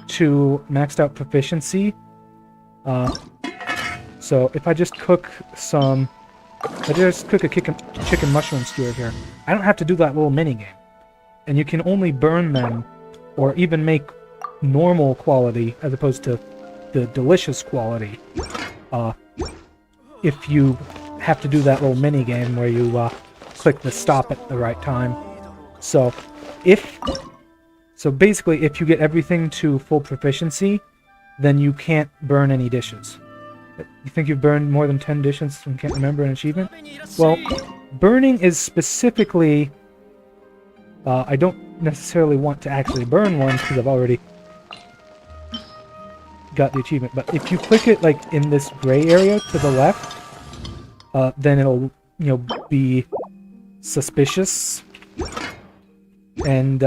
to maxed out proficiency, so if I just cook some, I just cook a chicken mushroom skewer here, I don't have to do that little mini game. And you can only burn them, or even make normal quality as opposed to the delicious quality, if you have to do that little mini game where you click the stop at the right time. So basically if you get everything to full proficiency, then you can't burn any dishes. You think you've burned more than 10 dishes and can't remember an achievement? Well, burning is specifically, I don't necessarily want to actually burn one because I've already got the achievement, but if you click it like in this gray area to the left, then it'll, you know, be suspicious. And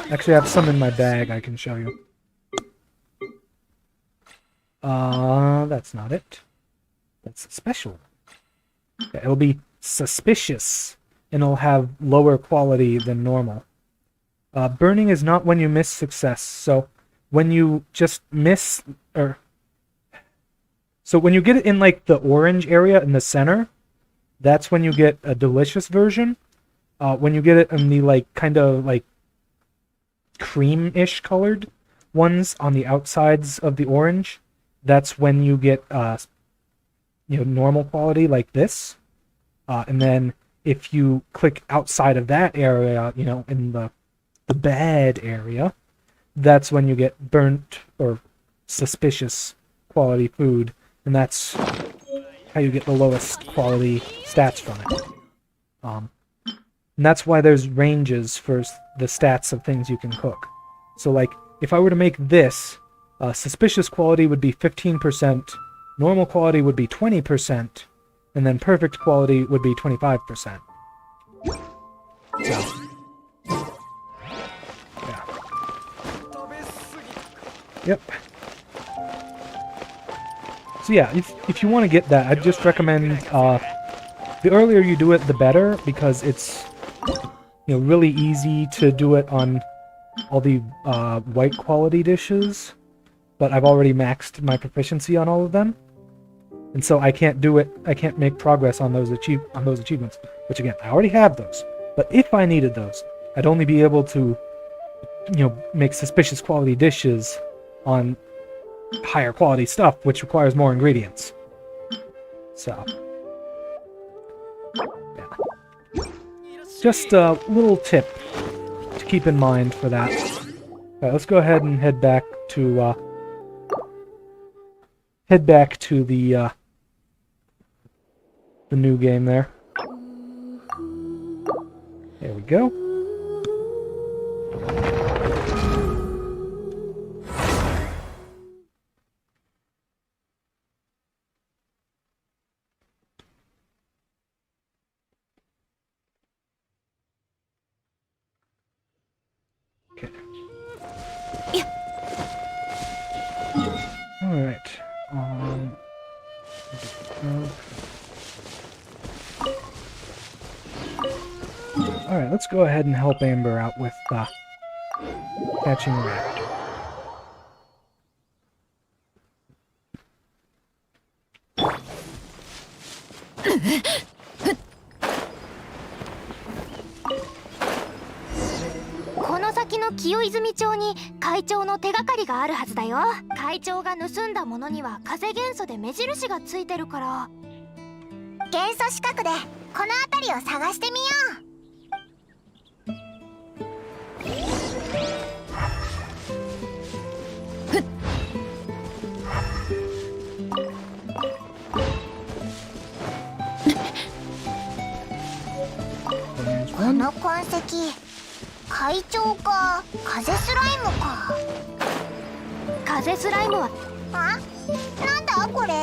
actually I have some in my bag I can show you. That's not it. That's special. Yeah, it'll be suspicious, and it'll have lower quality than normal. Burning is not when you miss success. So when you just miss, so when you get it in like the orange area in the center, that's when you get a delicious version. When you get it in the like kind of like cream-ish colored ones on the outsides of the orange, that's when you get you know, normal quality like this. And then if you click outside of that area, you know, in the bad area, that's when you get burnt or suspicious quality food, and that's how you get the lowest quality stats from it. And that's why there's ranges for the stats of things you can cook. So like, if I were to make this, suspicious quality would be 15% normal quality would be 20%, and then perfect quality would be 25%. So, yeah. Yep. So yeah, if you want to get that, I'd just recommend, the earlier you do it, the better, because it's, really easy to do it on all the white quality dishes, but I've already maxed my proficiency on all of them, and so I can't make progress on those achievements, which again, I already have those, but if I needed those, I'd only be able to, make suspicious quality dishes on higher quality stuff, which requires more ingredients. So, yeah. Just a little tip to keep in mind for that. Alright, let's go ahead and head back to the new game there. There we go. Alright. Alright, let's go ahead and help Amber out with catching rat. 清泉町に会長の手がかりがあるはずだよ。会長が盗んだものには風元素で目印がついてるから、元素資格でこの辺りを探してみよう。この痕跡、会長か風スライムか。風スライムはなんだこれ。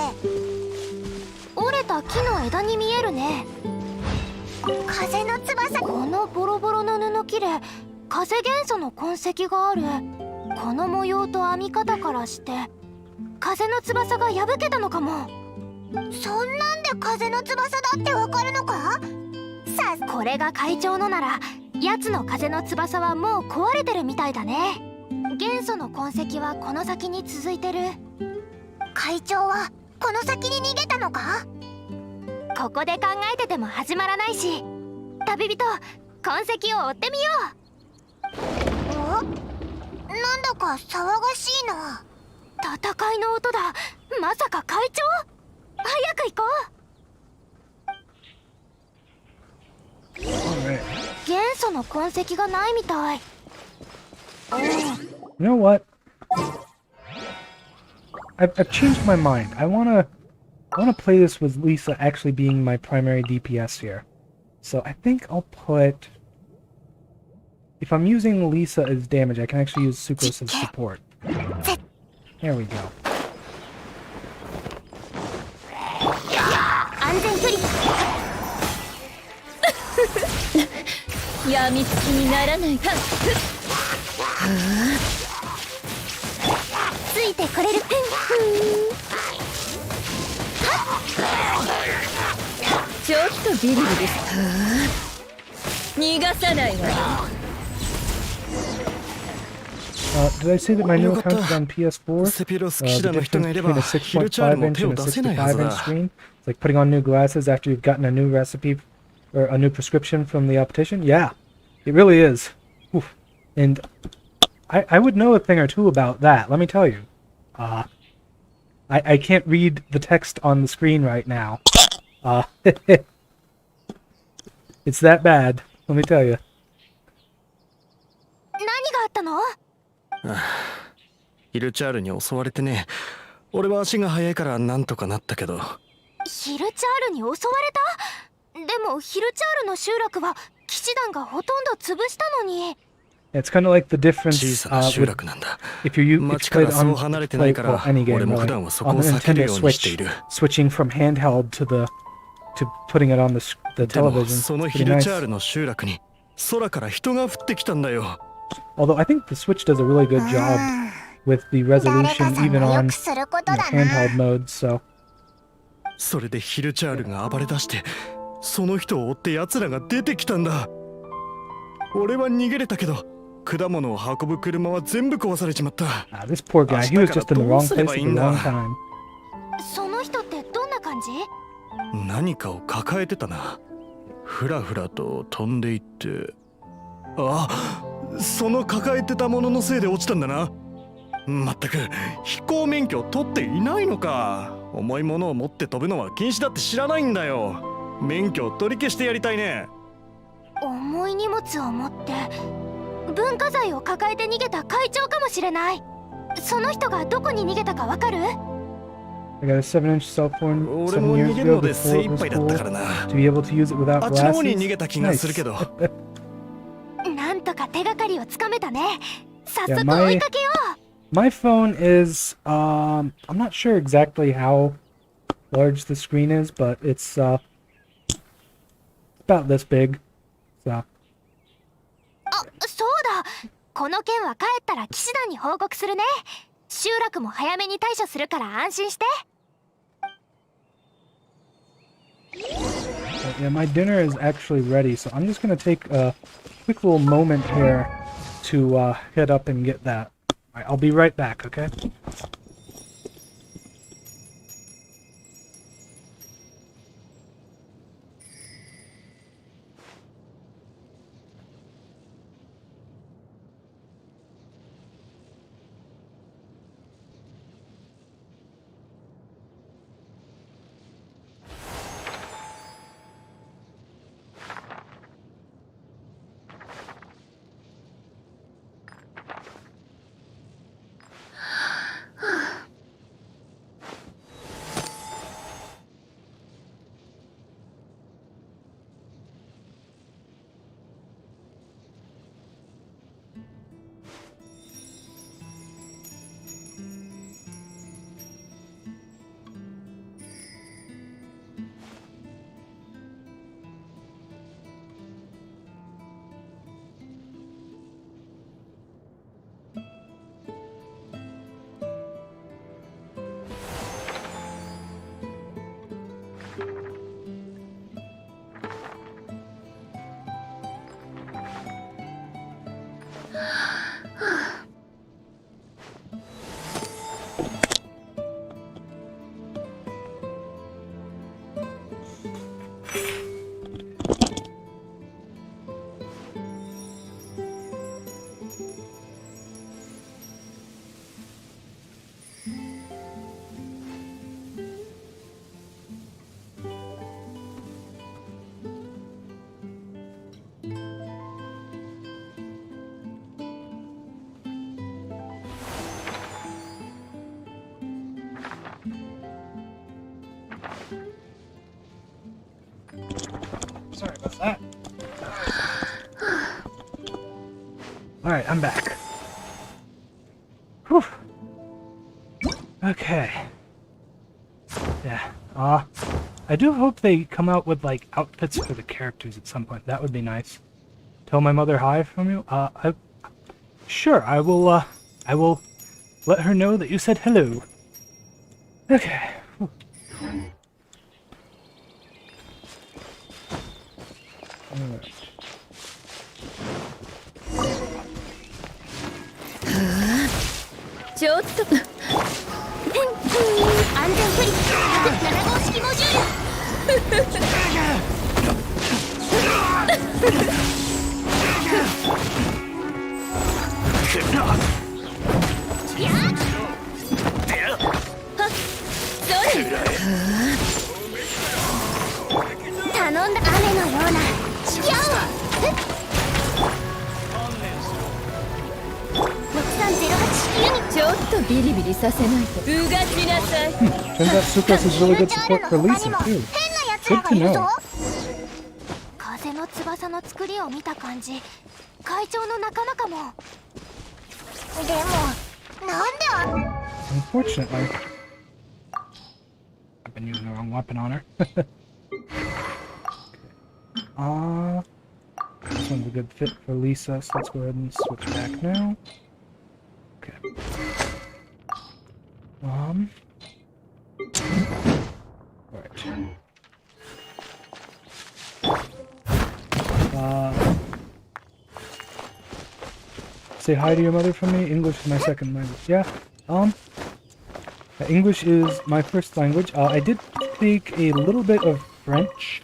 折れた木の枝に見えるね。風の翼。このボロボロの布切れ、風元素の痕跡がある。この模様と編み方からして風の翼が破けたのかも。そんなんで風の翼だってわかるのか。さあ、これが会長のなら奴の風の翼はもう壊れてるみたいだね。元素の痕跡はこの先に続いてる。会長はこの先に逃げたのか。ここで考えてても始まらないし、旅人、痕跡を追ってみよう。なんだか騒がしいな。戦いの音だ。まさか会長。早く行こう。元素の痕跡がないみたい。You know what? I've changed my mind. I wanna play this with Lisa actually being my primary DPS here. So I think I'll put... If I'm using Lisa as damage, I can actually use Sucrose as support. There we go. 安全距離。やみつきにならないか。ついてこれる。ちょっとビリビリです。逃がさないわよ。Did I say that my new account is on PS4? The difference between a 6.5-inch and a 65-inch screen? It's like putting on new glasses after you've gotten a new recipe or a new prescription from the optician? Yeah, it really is. Oof. And I would know a thing or two about that, let me tell you. I can't read the text on the screen right now. It's that bad, let me tell you. 何があったの？ヒルチャールに襲われてね。俺は足が速いからなんとかなったけど。ヒルチャールに襲われた？でもヒルチャールの集落は騎士団がほとんど潰したのに。It's kind of like the difference if you it's played on any game really, on the Nintendo Switch, switching from handheld to putting it on the television. It's pretty nice. Although I think the Switch does a really good job with the resolution even on handheld mode, so. それでヒルチャールが暴れ出して、その人を追って奴らが出てきたんだ。俺は逃げれたけど、果物を運ぶ車は全部壊されちまった。This poor guy, he was just in the wrong place at the wrong time. その人ってどんな感じ？何かを抱えてたな。ふらふらと飛んでいって、あ、その抱えてたもののせいで落ちたんだな。まったく飛行免許取っていないのか。重いものを持って飛ぶのは禁止だって知らないんだよ。免許を取り消してやりたいね。重い荷物を持って文化財を抱えて逃げた会長かもしれない。その人がどこに逃げたかわかる？ I got a 7-inch cell phone 7 years ago before it was cool to be able to use it without あっちの方に glasses. 逃げた気がするけど。なんとか手がかりをつかめたね。早 Yeah, 速追いかけよう。my phone is I'm not sure exactly how large the screen is, but it's about this big. So. あ、そうだ。この件は帰ったら騎士団に報告するね。集落も早めに対処するから安心して。Yeah, my dinner is actually ready, so I'm just gonna take a quick little moment here to head up and get that. Alright, I'll be right back, okay? Sorry about that. Alright, I'm back. Whew. Okay. Yeah. I do hope they come out with, like, outfits for the characters at some point. That would be nice. Tell my mother hi from you? Sure, I will let her know that you said hello. Okay. Whew. Alright. ちょっと安全不利7号式モジュール。頼んだ雨のようなやちょっとビリビリさせないとうがちなさい。 Turns out Sucrose is really good support for Lisa, too. Good to know. 風の翼の作りを見た感じ、会長の仲間かも。でも、なんでUnfortunately, I've been using the wrong weapon on her. This one's a good fit for Lisa, so let's go ahead and switch back now. Okay. Alright. Say hi to your mother for me. English is my second language. Yeah. English is my first language. I did speak a little bit of French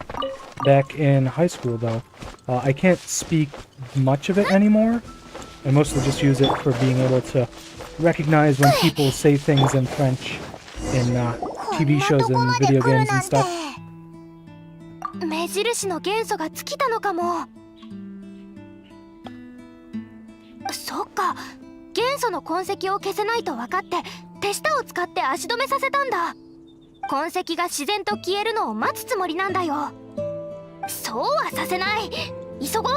back in high school, though. I can't speak much of it anymore. I mostly just use it for being able to recognize when people say things in French in TV shows and video games and stuff. 目印の元素が尽きたのかも。そっか、元素の痕跡を消せないと分かって手下を使って足止めさせたんだ。痕跡が自然と消えるのを待つつもりなんだよ。そうはさせない。急ごう。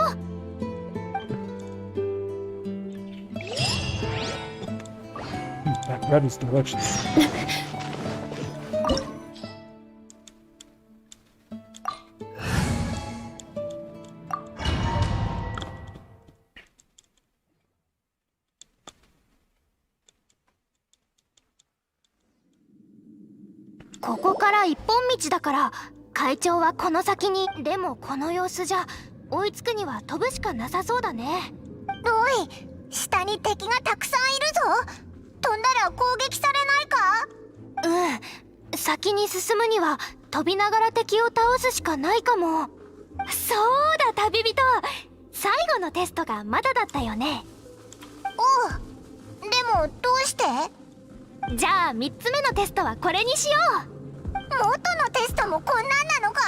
That bread was delicious. ここから一本道だから会長はこの先に。でもこの様子じゃ追いつくには飛ぶしかなさそうだね。おい、下に敵がたくさんいるぞ。飛んだら攻撃されないか？うん、先に進むには飛びながら敵を倒すしかないかも。そうだ旅人、最後のテストがまだだったよね。おう、でもどうして？じゃあ3つ目のテストはこれにしよう。元のテストもこんなんなのか？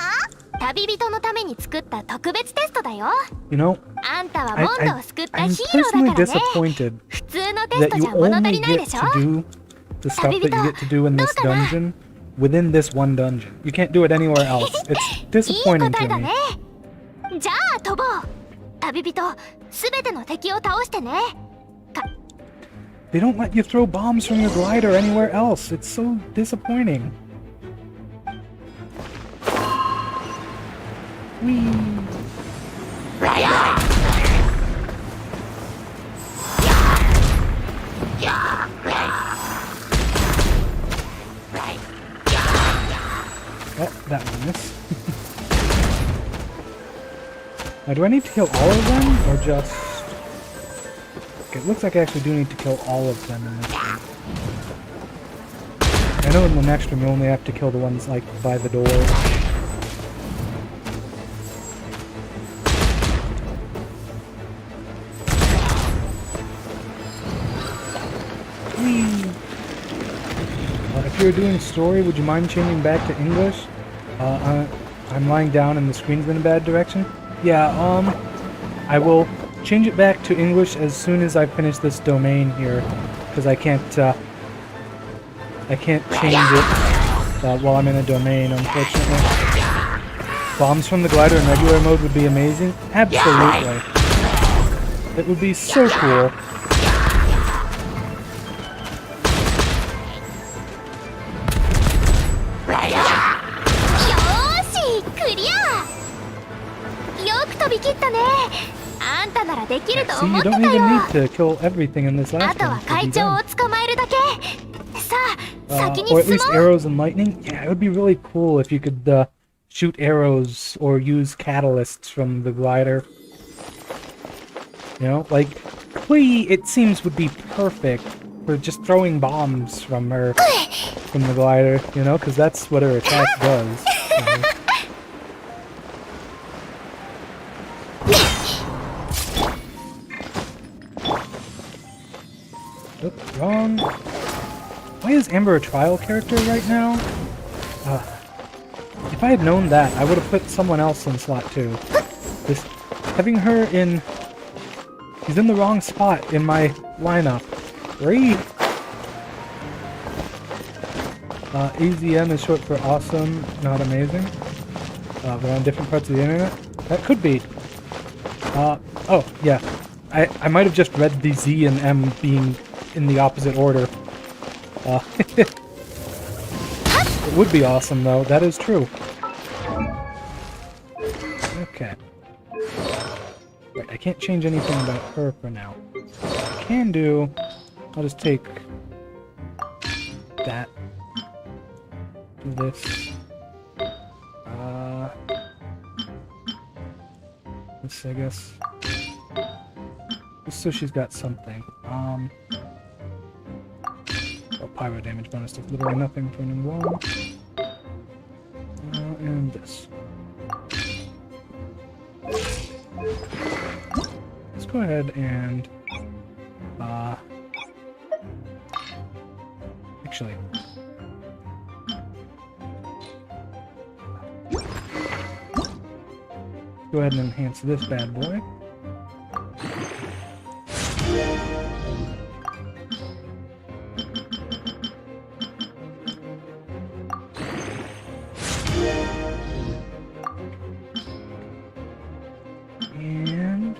旅人のために作った特別テストだよ。You know, あんたはモンドを救ったヒ I'm ーロー personally だからね。 disappointed 普通のテス that ト you じゃ物足 only りない get でしょ？ to do the stuff that you get to do in this dungeon within this one dungeon. You can't do it anywhere else. It's いい答 disappointing え to だ me. ね。じゃあ飛ぼう。旅人、すべての敵を倒してね。They don't let you throw bombs from your glider anywhere else. It's so disappointing. Whee! Oh, that one missed. Now, do I need to kill all of them, or just... Okay, it looks like I actually do need to kill all of them in this one. I know in the next one you only have to kill the ones, like, by the door. Whee! If you're doing story, would you mind changing back to English? I'm lying down and the screen's in a bad direction. Yeah, I will change it back to English as soon as I finish this domain here, because I can't change it while I'm in a domain, unfortunately. Bombs from the glider in regular mode would be amazing. Absolutely. It would be so cool. See, you don't even need to kill everything in this last one. Or at least arrows and lightning. Yeah, it would be really cool if you could shoot arrows or use catalysts from the glider. You know, like Klee, it seems, would be perfect for just throwing bombs from her, from the glider. You know, because that's what her attack does. You know? Oops, wrong. Why is Amber a trial character right now? If I had known that, I would have put someone else in slot 2. Having her in... She's in the wrong spot in my lineup. Great! AZM is short for awesome, not amazing. But on different parts of the internet? That could be. Oh, yeah. I might have just read the Z and M being in the opposite order. It would be awesome, though. That is true. Okay. Right, I can't change anything about her for now. I can do... I'll just take... that. Do this. This, I guess. Just so she's got something. Oh, pyro damage bonus does literally nothing for an wall. And this. Let's go ahead and actually go ahead and enhance this bad boy. And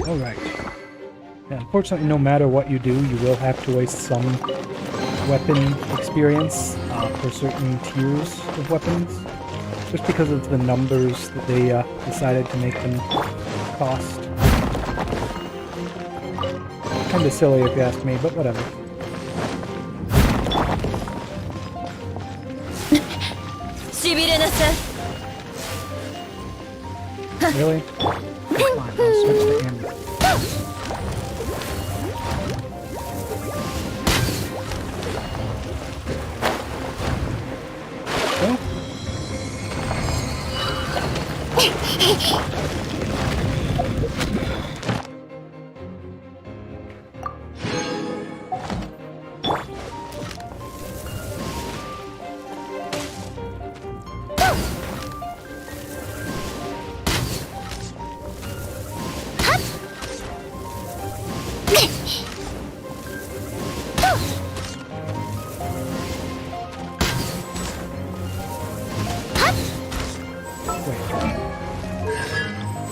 alright. Yeah, unfortunately, no matter what you do, you will have to waste some weapon experience for certain tiers of weapons, just because of the numbers that they decided to make them cost. Kinda silly if you ask me, but whatever. Really? Fine, I'll switch to Amber.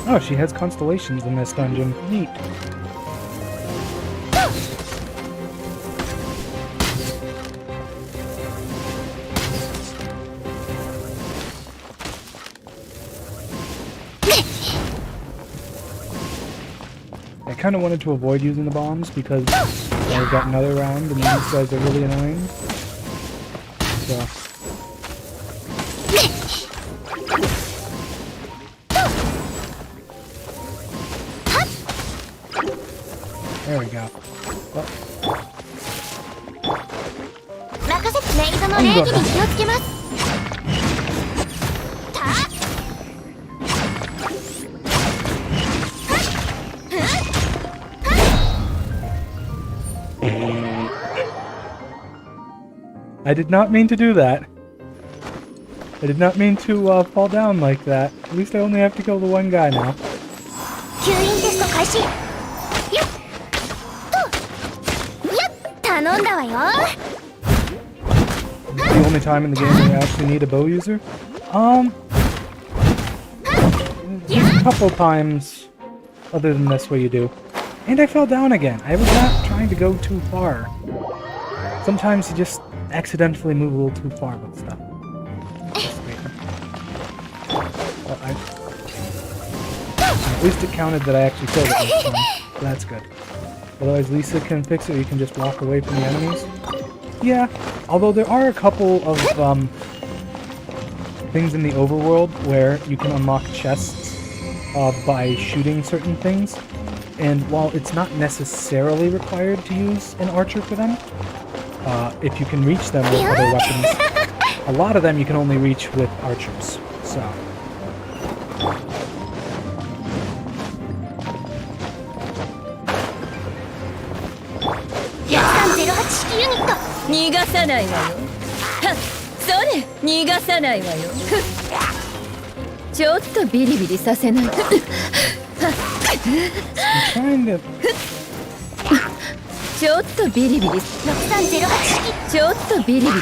Oh, she has constellations in this dungeon. Neat. I kind of wanted to avoid using the bombs because I've got another round and these guys are really annoying. So. There we go. Well. I did not mean to do that. I did not mean to fall down like that. At least I only have to kill the one guy now. The only time in the game where you actually need a bow user? There's a couple times other than this where you do. And I fell down again. I was not trying to go too far. Sometimes you just accidentally move a little too far with stuff. Well, at least it counted that I actually killed it this time. So that's good. Otherwise, Lisa can fix it, or you can just walk away from the enemies. Yeah, although there are a couple of things in the overworld where you can unlock chests by shooting certain things. And while it's not necessarily required to use an archer for them, if you can reach them with other weapons, a lot of them you can only reach with archers. So. I'm trying to ちょっとビリビリ6308ちょっとビリビリ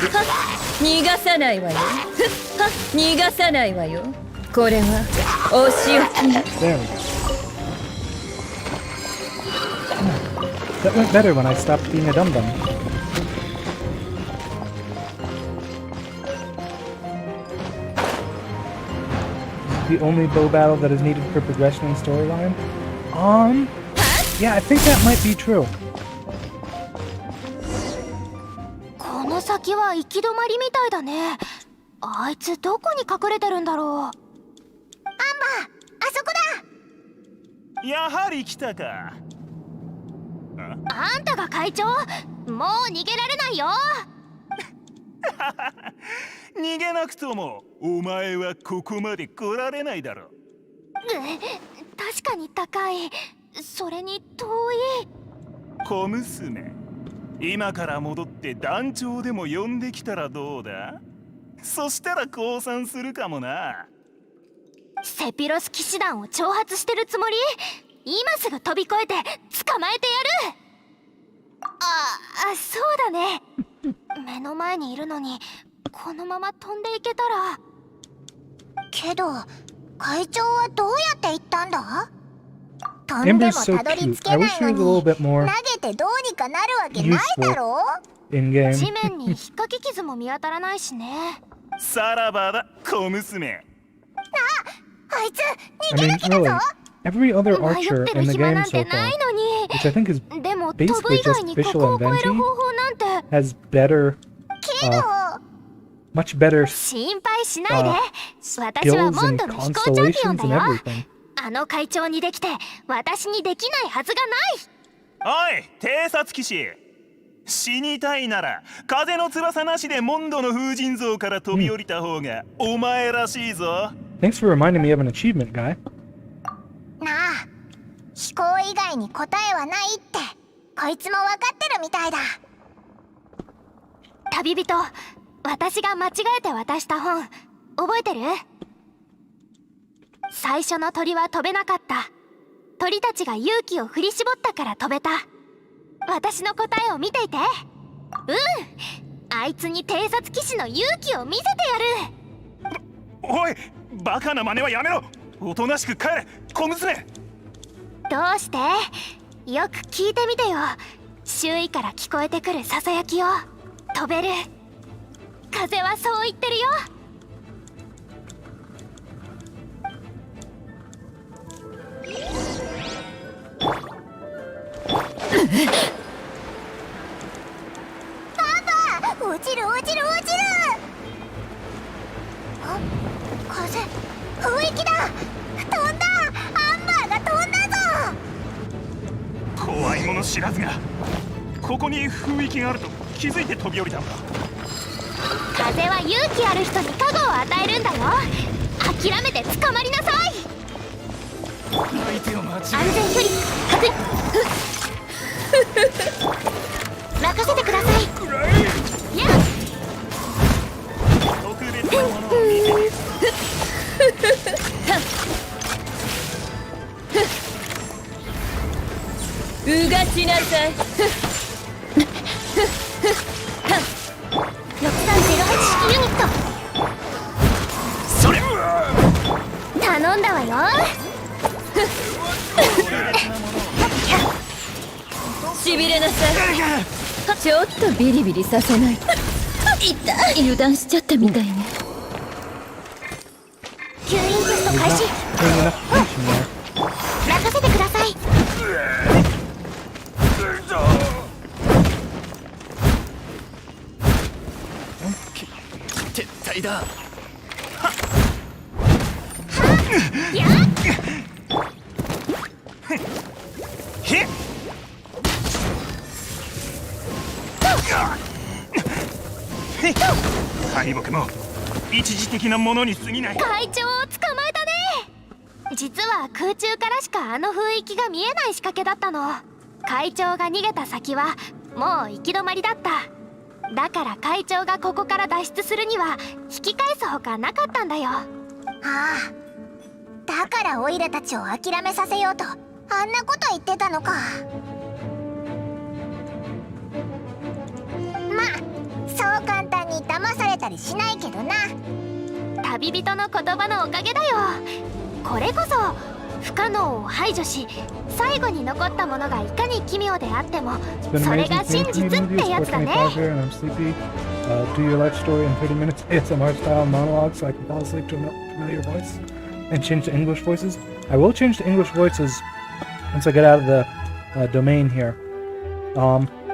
逃がさないわよ逃がさないわよこれはお仕置き There we go. That went better when I stopped being a dum-dum. The only bow battle that is needed for progression in storyline? Yeah, I think that might be true. この先は行き止まりみたいだね。あいつどこに隠れてるんだろう。アンバー、あそこだ。やはり来たか。あんたが会長？もう逃げられないよ。逃げなくともお前はここまで来られないだろう。確かに高い。それに遠い。小娘、今から戻って団長でも呼んできたらどうだ？そしたら降参するかもな。セピロス騎士団を挑発してるつもり？今すぐ飛び越えて捕まえてやる。そうだね。目の前にいるのにこのまま飛んでいけたら。けど会長はどうやって行ったんだ？飛んでも Amber's so たどり cute. 着け I な wish い she の was a little に bit more 投げてどうにかなるわけないだろう。 in game. 地面に引っかき傷も見当たらないしね。さらばだ、小娘。あいつ I 逃げ mean, なきだ really, ぞ。 every other 迷 archer ってる in the 暇 game なん so て far, ないのに。 which I think is でも飛ぶ basically 以外 just にこ Visual こを and 越える Venti, 方法なんて。 has better, けど much better 心配しないで。私は skills モン and ドの飛行チャンピオン constellations だ and よ。 everything. あの会長にできて私にできないはずがない。おい、偵察騎士。死にたいなら風の翼なしでモンドの風神像から飛び降りた方がお前らしいぞ。 Thanks for reminding me of an achievement, guy. なあ、飛行以外に答えはないってこいつも分かってるみたいだ。旅人、私が間違えて渡した本覚えてる？最初の鳥は飛べなかった。鳥たちが勇気を振り絞ったから飛べた。私の答えを見ていて。あいつに偵察騎士の勇気を見せてやる。おい、バカな真似はやめろ。おとなしく帰れ、小娘。どうして？よく聞いてみてよ。周囲から聞こえてくるささやきを。飛べる。風はそう言ってるよ。パパ、落ちる落ちる落ちる。あ、風、雰囲気だ。飛んだ。アンバーが飛んだぞ。怖いもの知らずが、ここに雰囲気があると気づいて飛び降りたんだ。風は勇気ある人に加護を与えるんだよ。諦めて捕まりなさい。相手を間違安全距離確認。任せてください。やっ、特別なものを見せて。うがちなさい6308式ユニット。それ。頼んだわよ。しびれなさいちょっとビリビリさせない痛い油断しちゃったみたいね。吸引テスト開始。 Paying enough attention there. 任せてください。撤退だ。やっ、へっ。敗北も一時的なものに過ぎない。会長を捕まえたね。実は空中からしかあの雰囲気が見えない仕掛けだったの。会長が逃げた先はもう行き止まりだった。だから会長がここから脱出するには引き返すほかなかったんだよ。ああ、だからオイラたちを諦めさせようとあんなこと言ってたのか。たりしないけどな。旅人の言葉のおかげだよ。これこそ不可能を排除し、最後に残ったものがいかに奇妙であっても、それが真実ってやつだね。Do your life story in 30 minutes ASMR style monologue so I can fall asleep to a familiar voice and change to English voices. I will change to English voices once I get out of the domain here.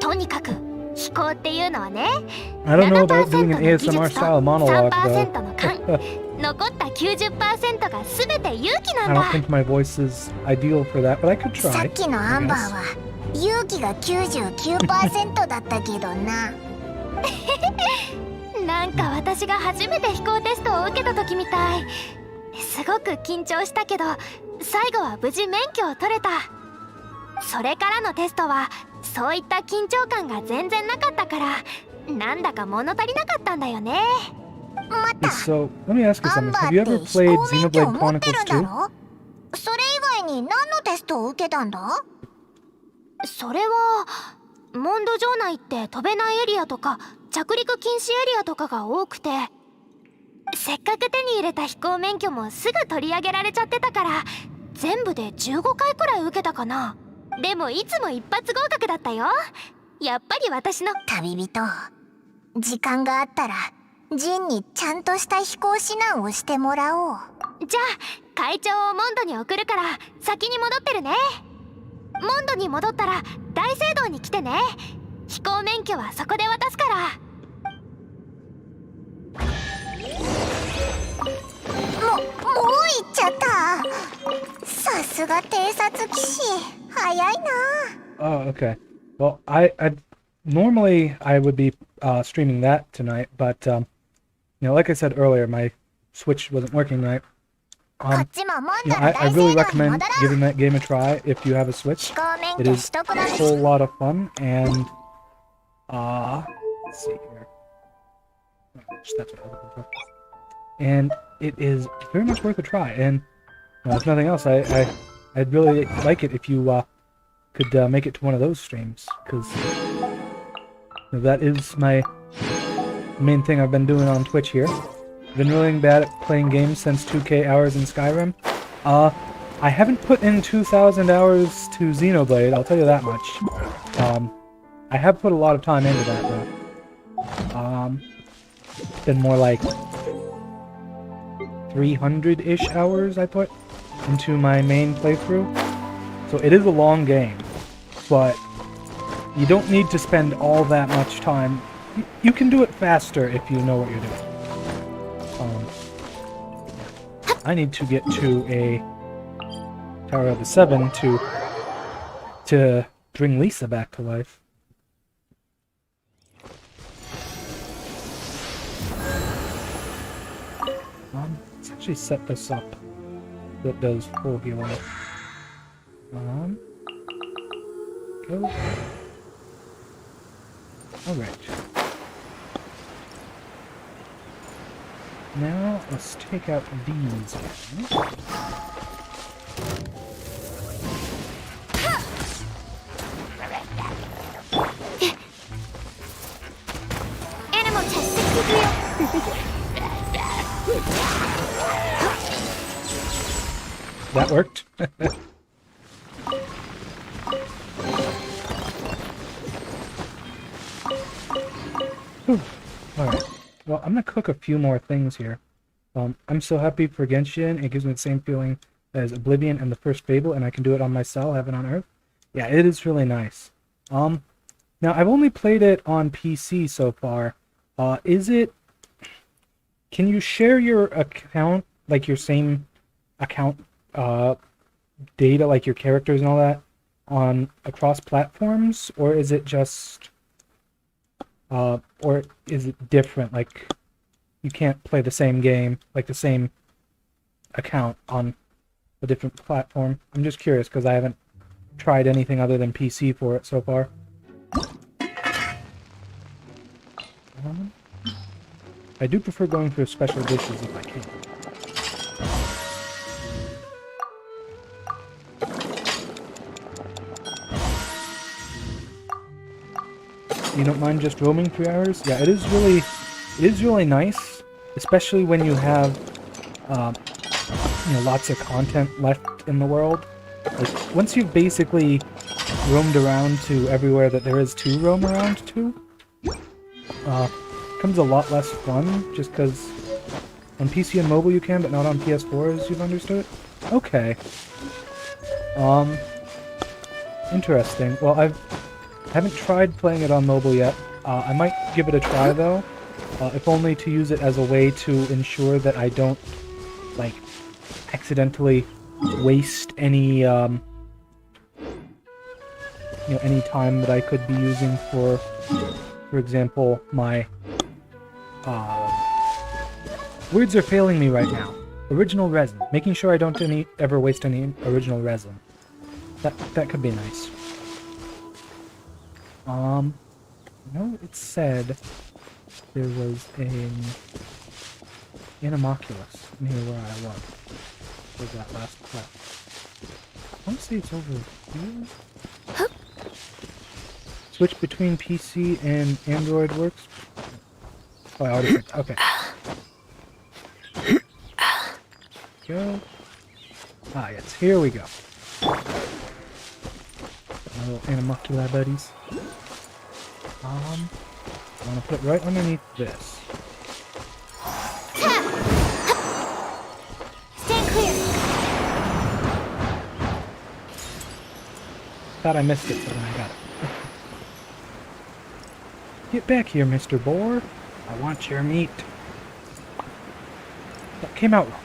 とにかく飛行っていうのはね、I don't know about doing an ASMR style monologue though. 3%の勘、残った 90% が全て勇気な I んだ。 don't think my voice is ideal for that, but I could さ try. っきのアンバーは勇気が 99% だったけどな。なんか私が初めて飛行テストを受けた時みたい。すごく緊張したけど、最後は無事免許を取れた。それからのテストはそういった緊張感が全然なかったから、なんだか物足りなかったんだよね。待った。 So, let me ask you アン something. バ Have ー you って ever 飛 played 行免許を Xenoblade 持ってる Chronicles んだ 2? ろ？それ以外に何のテストを受けたんだ？それはモンド城内って飛べないエリアとか着陸禁止エリアとかが多くて、せっかく手に入れた飛行免許もすぐ取り上げられちゃってたから、全部で15回くらい受けたかな。でもいつも一発合格だったよ。やっぱり私の旅人、時間があったらジンにちゃんとした飛行指南をしてもらおう。じゃあ会長をモンドに送るから先に戻ってるね。モンドに戻ったら大聖堂に来てね。飛行免許はそこで渡すから。もう行っちゃった。さすが偵察騎士、早いな。 Oh, okay. Well, I normally I would be streaming that tonight, but you know, like I said earlier, my Switch wasn't working right. こっちもモン You ド know, の I 大聖 really 堂に recommend 戻ろう。 giving that game a try if you have a Switch. 飛行免 It 許 is 取得だ a ね。 whole lot of fun, and let's see here. Oh, gosh, that's what I was looking for. And it is very much worth a try. And if nothing else, I'd really like it if you could make it to one of those streams, because that is my main thing I've been doing on Twitch here. I've been really bad at playing games since 2K hours in Skyrim. I haven't put in 2,000 hours to Xenoblade, I'll tell you that much. I have put a lot of time into that, though. It's been more like 300-ish hours I put into my main playthrough. So it is a long game, but you don't need to spend all that much time. You can do it faster if you know what you're doing. I need to get to a Tower of the Seven to bring Lisa back to life. Let's actually set this up so it does full healing. Go. Alright. Now, let's take out these guys. Animal test 63. That worked. Alright. Well, I'm gonna cook a few more things here. I'm so happy for Genshin. It gives me the same feeling as Oblivion and the first Fable, and I can do it on my cell, Heaven on Earth. Yeah, it is really nice. Now, I've only played it on PC so far. Can you share your account, like your same account data, like your characters and all that, across platforms, or is it just, or is it different? Like, you can't play the same game, like the same account on a different platform? I'm just curious because I haven't tried anything other than PC for it so far. I do prefer going for special dishes if I can. You don't mind just roaming 3 hours? Yeah, it is really It is really nice, especially when you have lots of content left in the world. Like, once you've basically roamed around to everywhere that there is to roam around to, becomes a lot less fun, just because on PC and mobile you can, but not on PS4 as you've understood. Okay. Interesting. Well, I haven't tried playing it on mobile yet. I might give it a try, though, if only to use it as a way to ensure that I don't, like, accidentally waste any, any time that I could be using for example, my, words are failing me right now. Original resin. Making sure I don't ever waste any original resin. That could be nice. No, it said there was an Animoculus near where I was. Was that last part? I want to say it's over here. Switch between PC and Android works. Oh, I already picked. Okay. Go. Ah, yes. Here we go. My little Animoculi buddies. I want to put it right underneath this. Stand clear. Thought I missed it, but then I got it. Get back here, Mr. Boar. I want your meat. That came out wrong.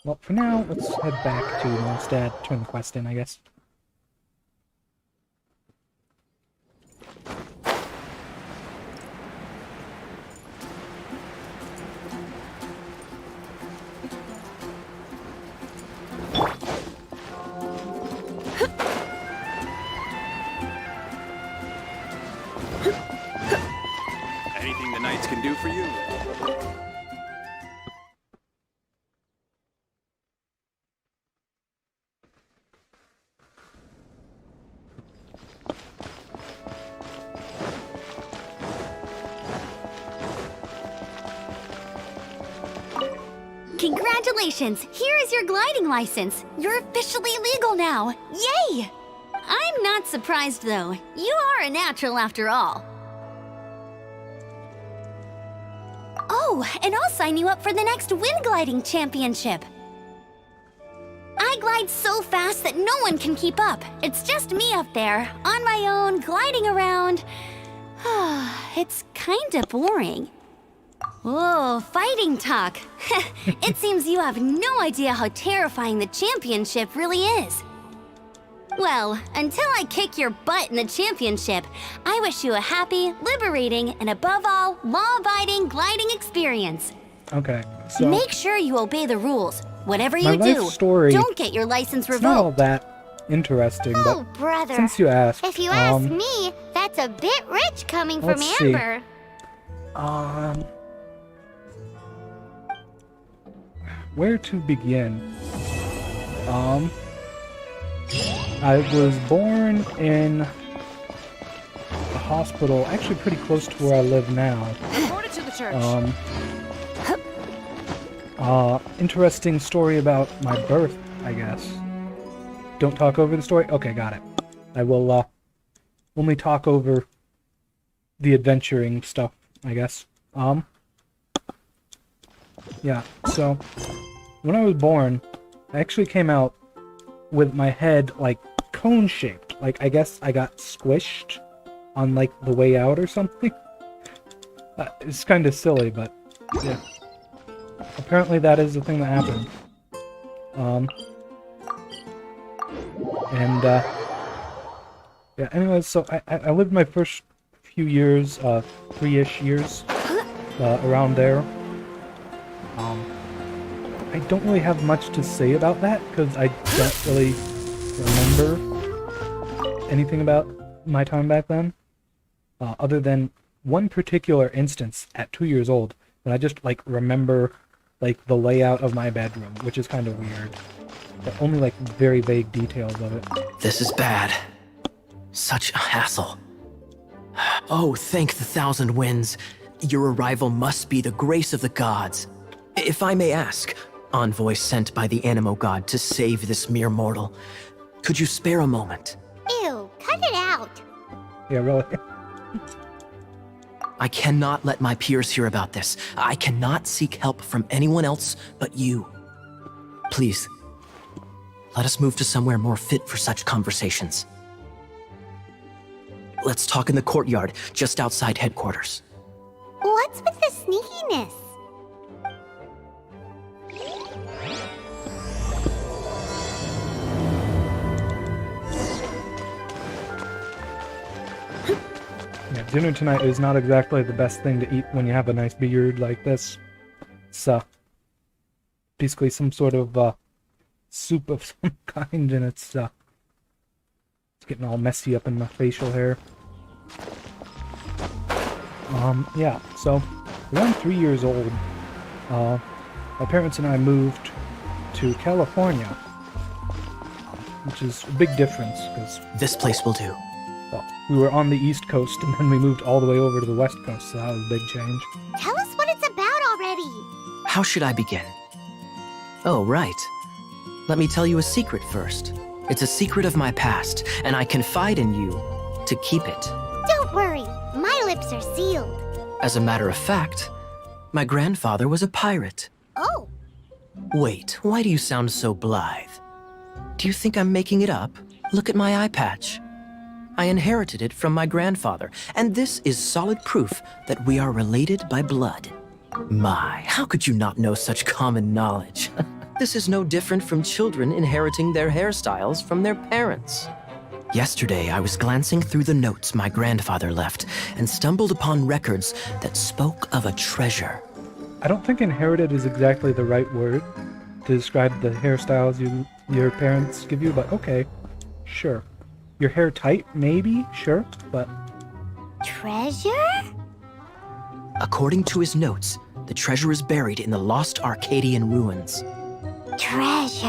Well, for now, let's head back to Mondstadt, turn the quest in, I guess. Anything the knights can do for you? Congratulations! Here is your gliding license. You're officially legal now. Yay! I'm not surprised, though. You are a natural after all. Oh, and I'll sign you up for the next wind gliding championship. I glide so fast that no one can keep up. It's just me up there, on my own, gliding around. It's kinda boring. Whoa, fighting talk. It seems you have no idea how terrifying the championship really is. Well, until I kick your butt in the championship, I wish you a happy, liberating, and above all, law-abiding gliding experience. Okay, so... Make sure you obey the rules. Whatever my you life do, story, don't get your license it's not all revoked. that interesting, Oh, but brother. since you asked, If you ask me, that's a bit rich coming from let's see. Amber. Where to begin? I was born in a hospital, actually pretty close to where I live now. Report it to the church. Interesting story about my birth, I guess. Don't talk over the story? Okay, got it. I will, only talk over the adventuring stuff, I guess. Yeah, so, when I was born, I actually came out with my head, like, cone-shaped. Like, I guess I got squished on, like, the way out or something. It's kind of silly, but, yeah. Apparently that is the thing that happened. Yeah, anyways, so I lived my first few years, 3-ish years, around there. I don't really have much to say about that, because I don't really remember anything about my time back then. Other than one particular instance at 2 years old, that I just, like, remember, like, the layout of my bedroom, which is kind of weird. But only, like, very vague details of it. This is bad. Such a hassle. Oh, thank the thousand winds. Your arrival must be the grace of the gods. If I may ask, envoy sent by the Animo god to save this mere mortal, could you spare a moment? Ew, cut it out. Yeah, really. I cannot let my peers hear about this. I cannot seek help from anyone else but you. Please, let us move to somewhere more fit for such conversations. Let's talk in the courtyard, just outside headquarters. What's with the sneakiness? Yeah, dinner tonight is not exactly the best thing to eat when you have a nice beard like this. It's basically some sort of soup of some kind, and it's getting all messy up in my facial hair. Yeah, so around 3 years old, my parents and I moved to California, which is a big difference because this place will do. Well, we were on the East Coast and then we moved all the way over to the West Coast, so that was a big change. Tell us what it's about already. How should I begin? Oh, right. Let me tell you a secret first. It's a secret of my past, and I confide in you to keep it. Don't worry, my lips are sealed. As a matter of fact, my grandfather was a pirate. Oh. Wait, why do you sound so blithe? Do you think I'm making it up? Look at my eye patch. I inherited it from my grandfather, and this is solid proof that we are related by blood. My, how could you not know such common knowledge? This is no different from children inheriting their hairstyles from their parents. Yesterday, I was glancing through the notes my grandfather left and stumbled upon records that spoke of a treasure. I don't think inherited is exactly the right word to describe the hairstyles your parents give you, but okay, sure. Your hair tight, maybe, sure, but... Treasure? According to his notes, the treasure is buried in the lost Arcadian ruins. Treasure.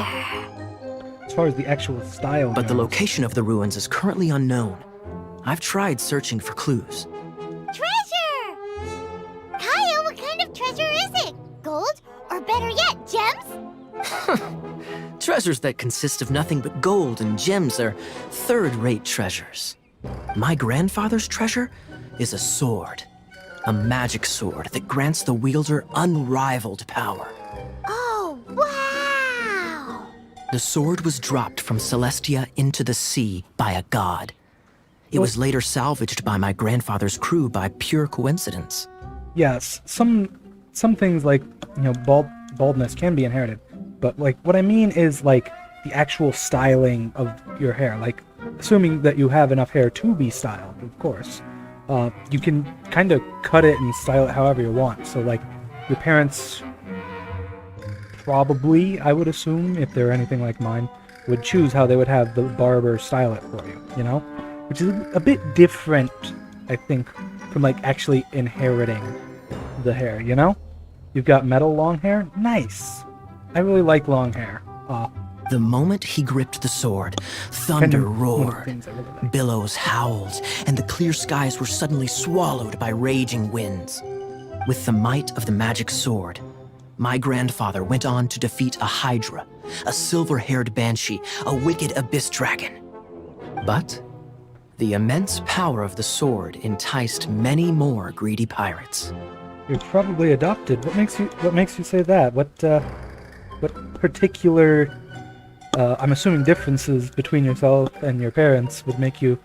As far as the actual style But goes, the location of the ruins is currently unknown. I've tried searching for clues. Treasure! Kaya, what kind of treasure is it? Gold? Or better yet, gems? Treasures that consist of nothing but gold and gems are third-rate treasures. My grandfather's treasure is a sword. A magic sword that grants the wielder unrivaled power. Oh, wow! The sword was dropped from Celestia into the sea by a god. It was later salvaged by my grandfather's crew by pure coincidence. yes, some things like, you know, baldness can be inherited, but like what I mean is like the actual styling of your hair. Like, assuming that you have enough hair to be styled, of course. You can kind of cut it and style it however you want. So, like, your parents probably, I would assume, if they're anything like mine, would choose how they would have the barber style it for you, you know? Which is a bit different, I think, from, like, actually inheriting the hair, you know? You've got metal long hair? Nice! I really like long hair. The moment he gripped the sword, thunder roared, billows howled, and the clear skies were suddenly swallowed by raging winds. With the might of the magic sword, my grandfather went on to defeat a hydra, a silver-haired banshee, a wicked abyss dragon. But the immense power of the sword enticed many more greedy pirates. You're probably adopted. What makes you say that? What particular I'm assuming differences between yourself and your parents would make you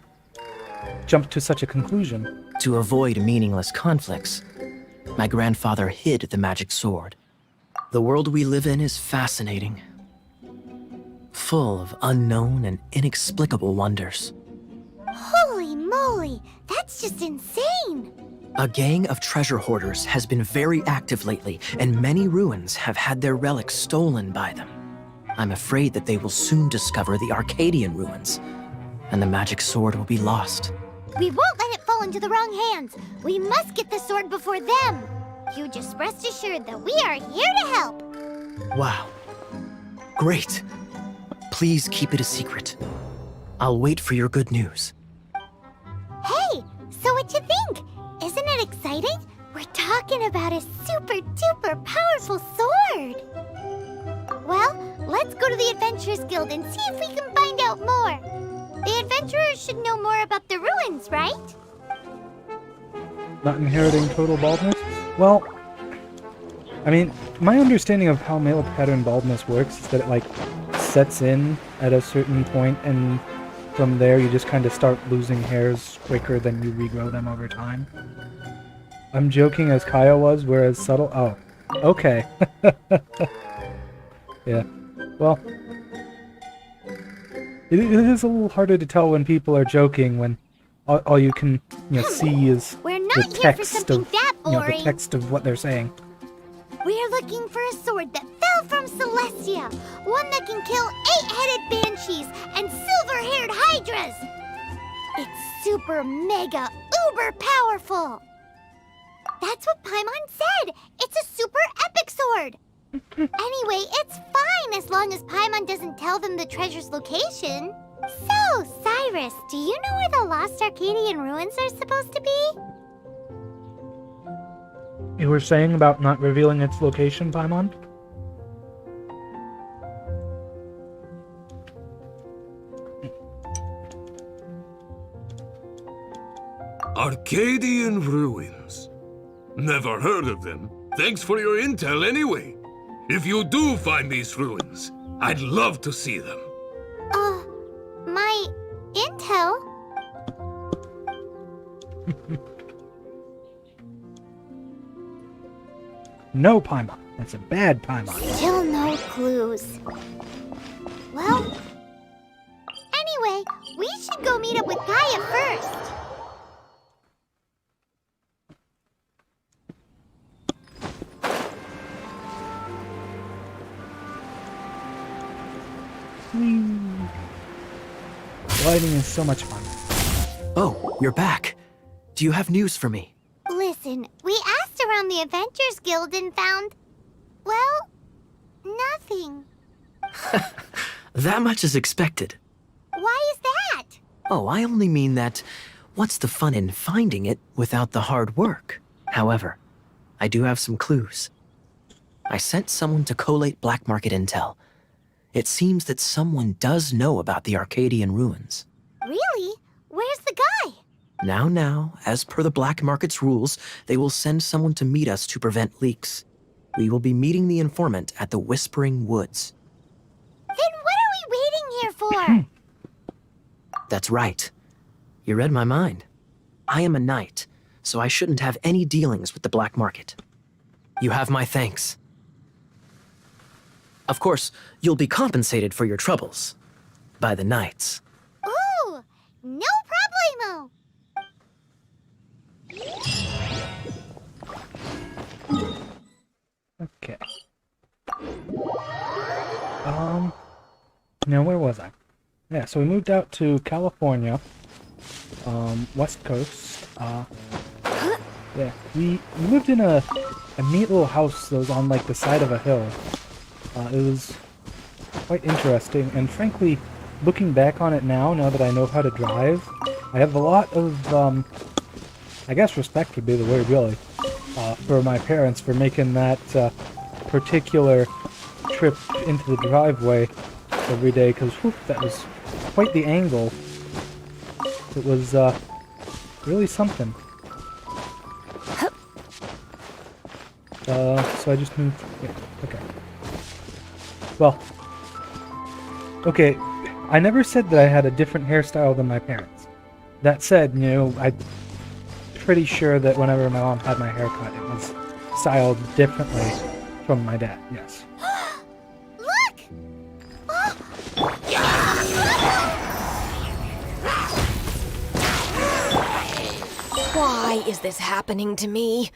jump to such a conclusion? To avoid meaningless conflicts, my grandfather hid the magic sword. The world we live in is fascinating, full of unknown and inexplicable wonders. Holy moly, that's just insane! A gang of treasure hoarders has been very active lately, and many ruins have had their relics stolen by them. I'm afraid that they will soon discover the Arcadian ruins, and the magic sword will be lost. We won't let it fall into the wrong hands. We must get the sword before them. You just rest assured that we are here to help. Wow. Great. Please keep it a secret. I'll wait for your good news. Hey, so what you think? Isn't it exciting? We're talking about a super duper powerful sword. Well, let's go to the Adventurers Guild and see if we can find out more. The adventurers should know more about the ruins, right? Not inheriting total baldness? Well, I mean, my understanding of how male pattern baldness works is that it, like, sets in at a certain point, and from there you just kind of start losing hairs quicker than you regrow them over time. I'm joking as Kaya was, whereas subtle... Oh, okay. Yeah, well... It is a little harder to tell when people are joking when all you can see is the text of the text of what they're saying. We're looking for a sword that fell from Celestia, one that can kill 8-headed banshees and silver-haired hydras. It's super mega uber powerful. That's what Paimon said. It's a super epic sword. Anyway, it's fine as long as Paimon doesn't tell them the treasure's location. So, Cyrus, do you know where the lost Arcadian ruins are supposed to be? You were saying about not revealing its location, Paimon? Arcadian ruins. Never heard of them. Thanks for your intel anyway. If you do find these ruins, I'd love to see them. My intel? No, Paimon. That's a bad Paimon. Still no clues. Well, anyway, we should go meet up with Gaia first. Gliding is so much fun. Oh, you're back. Do you have news for me? Listen, we asked around the Adventurers Guild and found, well, nothing. That much is expected. Why is that? Oh, I only mean that what's the fun in finding it without the hard work? However, I do have some clues. I sent someone to collate black market intel. It seems that someone does know about the Arcadian ruins. Really? Where's the guy? Now, as per the black market's rules, they will send someone to meet us to prevent leaks. We will be meeting the informant at the Whispering Woods. Then what are we waiting here for? That's right. You read my mind. I am a knight, so I shouldn't have any dealings with the black market. You have my thanks. Of course, you'll be compensated for your troubles by the knights. Ooh, no problemo. Okay. Now where was I? Yeah, so we moved out to California, West Coast. Yeah, we lived in a neat little house that was on like the side of a hill. It was quite interesting, and frankly, looking back on it now that I know how to drive, I have a lot of, I guess respect would be the word, really, for my parents for making that particular trip into the driveway every day, because that was quite the angle. It was really something. So I just moved. Yeah, okay. Well, okay, I never said that I had a different hairstyle than my parents. That said, I'm pretty sure that whenever my mom had my hair cut, it was styled differently from my dad, yes. Look! Why is this happening to me?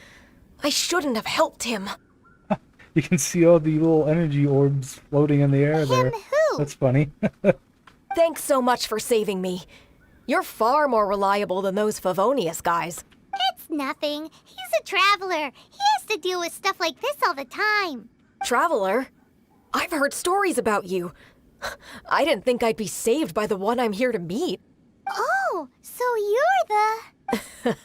I shouldn't have helped him. You can see all the little energy orbs floating in the air there. Who? That's funny. Thanks so much for saving me. You're far more reliable than those Favonius guys. It's nothing. He's a traveler. He has to deal with stuff like this all the time. Traveler? I've heard stories about you. I didn't think I'd be saved by the one I'm here to meet. Oh, so you're the...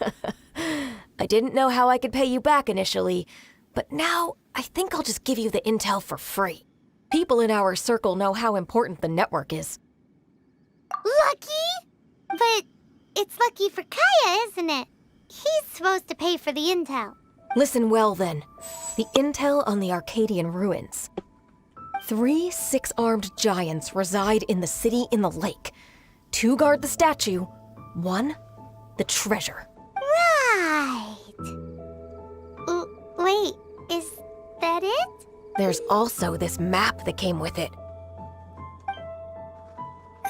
I didn't know how I could pay you back initially, but now I think I'll just give you the intel for free. People in our circle know how important the network is. Lucky? But it's lucky for Kaya, isn't it? He's supposed to pay for the intel. Listen well then. The intel on the Arcadian ruins. 3 6-armed giants reside in the city in the lake. 2 guard the statue, 1 the treasure. Right. Wait, is that it? There's also this map that came with it.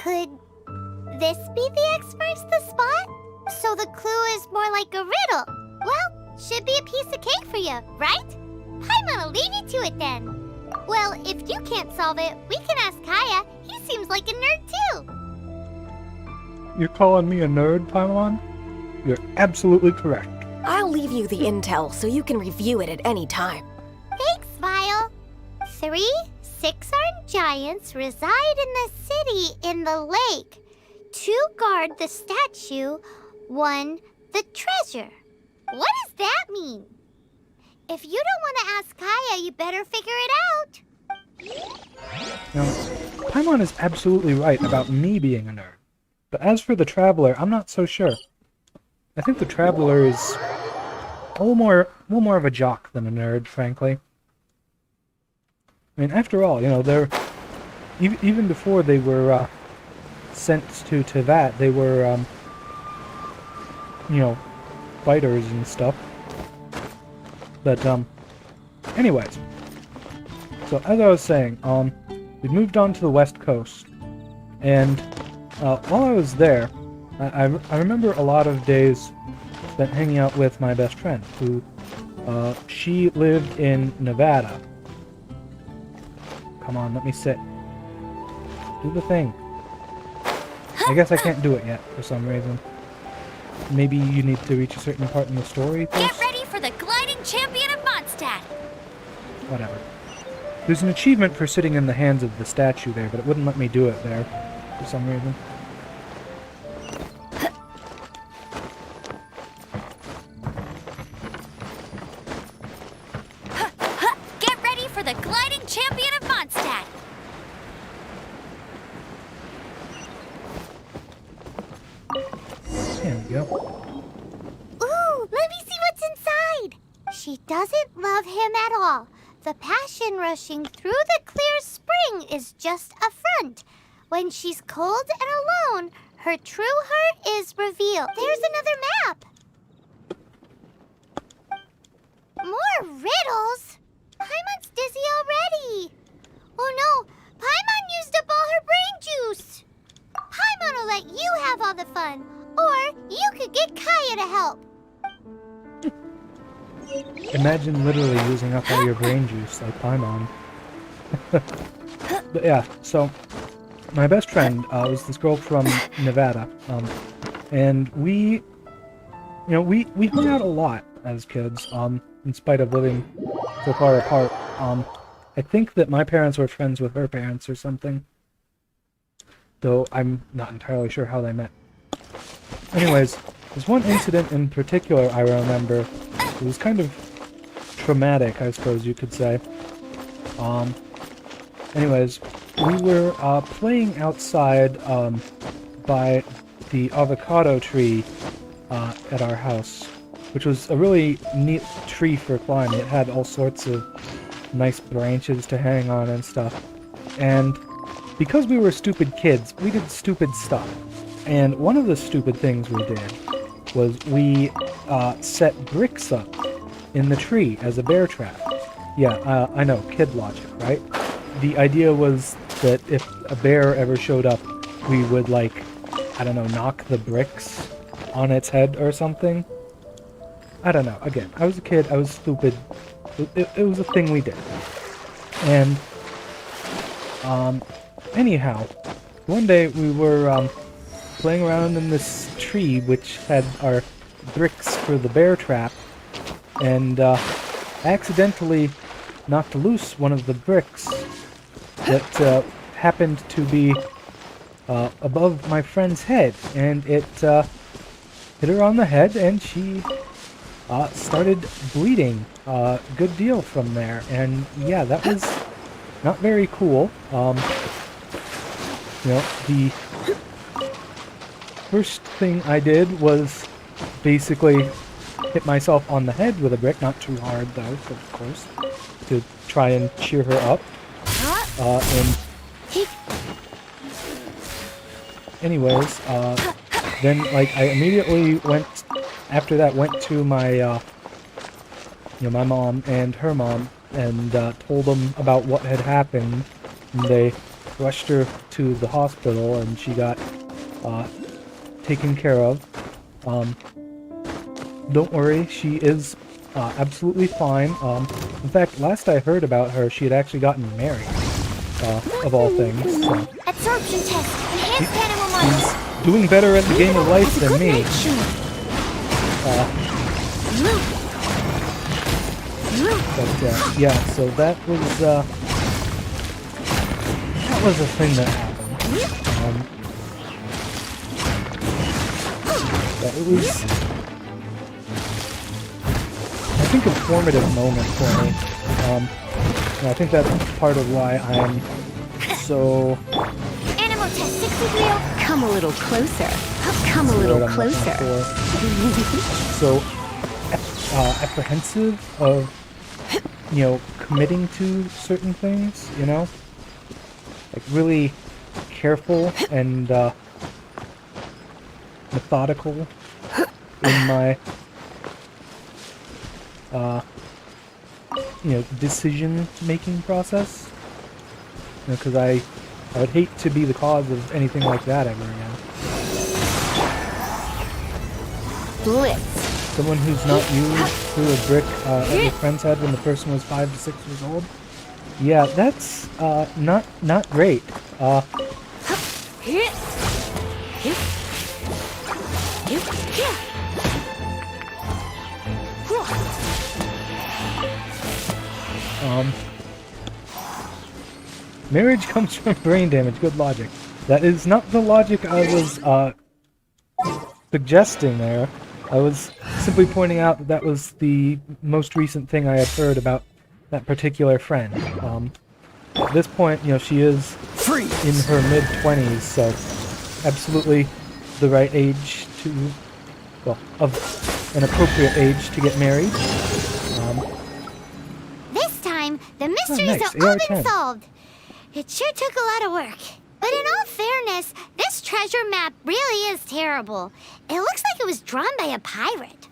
Could this be the X marks the spot? So the clue is more like a riddle. Well, should be a piece of cake for you, right? I'm gonna leave you to it then. Well, if you can't solve it, we can ask Kaya. He seems like a nerd too. You're calling me a nerd, Paimon? You're absolutely correct. I'll leave you the intel so you can review it at any time. Thanks, Vile. 3 6-armed giants reside in the city in the lake. 2 guard the statue, 1 the treasure. What does that mean? If you don't want to ask Kaya, you better figure it out. Now, Paimon is absolutely right about me being a nerd. But as for the Traveler, I'm not so sure. I think the Traveler is a little more of a jock than a nerd, frankly. I mean, after all, you know, they're even before they were sent to Tevat, they were, you know, fighters and stuff. But anyways, so as I was saying, we moved on to the West Coast, and while I was there, I remember a lot of days spent hanging out with my best friend, who she lived in Nevada. Come on, let me sit. Do the thing. I guess I can't do it yet for some reason. Maybe you need to reach a certain part in the story first? Get ready for the gliding champion of Mondstadt! Whatever. There's an achievement for sitting in the hands of the statue there, but it wouldn't let me do it there for some reason. Get ready for the gliding champion of Mondstadt! There we go. Ooh, let me see what's inside. She doesn't love him at all. The passion rushing through the clear spring is just a front. When she's cold and alone, her true heart is revealed. There's another map. More riddles? Paimon's dizzy already. Oh no, Paimon used up all her brain juice. Paimon will let you have all the fun. Or you could get Kaya to help. Imagine literally using up all your brain juice like Paimon. But yeah, so my best friend was this girl from Nevada, and we hung out a lot as kids, in spite of living so far apart. I think that my parents were friends with her parents or something, though I'm not entirely sure how they met. Anyways, there's one incident in particular I remember. It was kind of traumatic, I suppose you could say. Anyways, we were playing outside by the avocado tree at our house, which was a really neat tree for climbing. It had all sorts of nice branches to hang on and stuff. And because we were stupid kids, we did stupid stuff. And one of the stupid things we did was we set bricks up in the tree as a bear trap. Yeah, I know, kid logic, right? The idea was that if a bear ever showed up, we would, like, I don't know, knock the bricks on its head or something. I don't know. Again, I was a kid, I was stupid. It was a thing we did. And, anyhow, one day we were, playing around in this tree, which had our bricks for the bear trap, and accidentally knocked loose one of the bricks that happened to be above my friend's head, and it hit her on the head, and she started bleeding a good deal from there. And yeah, that was not very cool. You know, the first thing I did was basically hit myself on the head with a brick, not too hard though, of course, to try and cheer her up. And anyways, then like I immediately went to my my mom and her mom and told them about what had happened, and they rushed her to the hospital, and she got taken care of. Don't worry, she is absolutely fine. In fact, last I heard about her, she had actually gotten married, of all things. So. Absorption test. Enhanced animal models. She's doing better at the game of life than me. But yeah, so that was a thing that happened. But it was, I think, a formative moment for me. And I think that's part of why I'm so... Animal test 63. Come a little closer. Come a little closer. So apprehensive of, committing to certain things, like really careful and methodical in my decision-making process. Because I would hate to be the cause of anything like that ever again. Blitz. Someone who's not you threw a brick at your friend's head when the person was 5 to 6 years old. Yeah, that's not great. Marriage comes from brain damage. Good logic. That is not the logic I was suggesting there. I was simply pointing out that that was the most recent thing I had heard about that particular friend. At this point, she is in her mid-20s, so absolutely the right age to, well, of an appropriate age to get married. This time, the mysteries have all been solved. It sure took a lot of work. But in all fairness, this treasure map really is terrible. It looks like it was drawn by a pirate.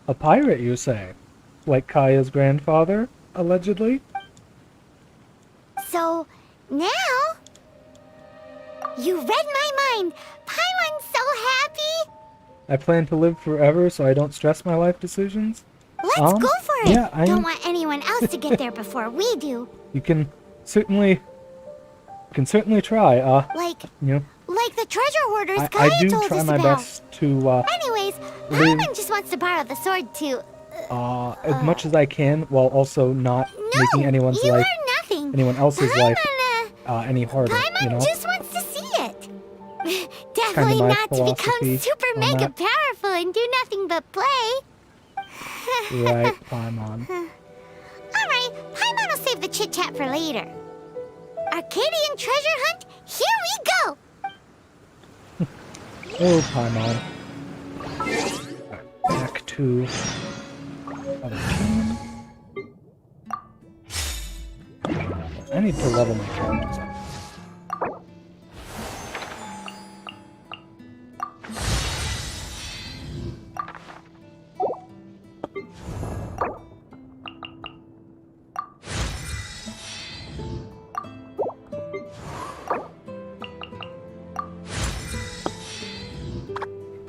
A pirate, you say? Like Kaya's grandfather, allegedly? So, now... You read my mind! Paimon's so happy! I plan to live forever so I don't stress my life decisions? Let's go for it! Yeah, Don't want anyone else to get there before we do. You can certainly try. Like the treasure hoarders I Kaya do told try us my about. best to Anyways, Paimon just wants to borrow the sword to... as much as I can, while also not making anyone else's life any harder. Paimon just wants to see it. Definitely not to become super mega powerful and do nothing but play. Right, Paimon. Alright, Paimon will save the chit-chat for later. Arcadian treasure hunt, here we go! Oh, Paimon. Back to other team. I need to level my characters up.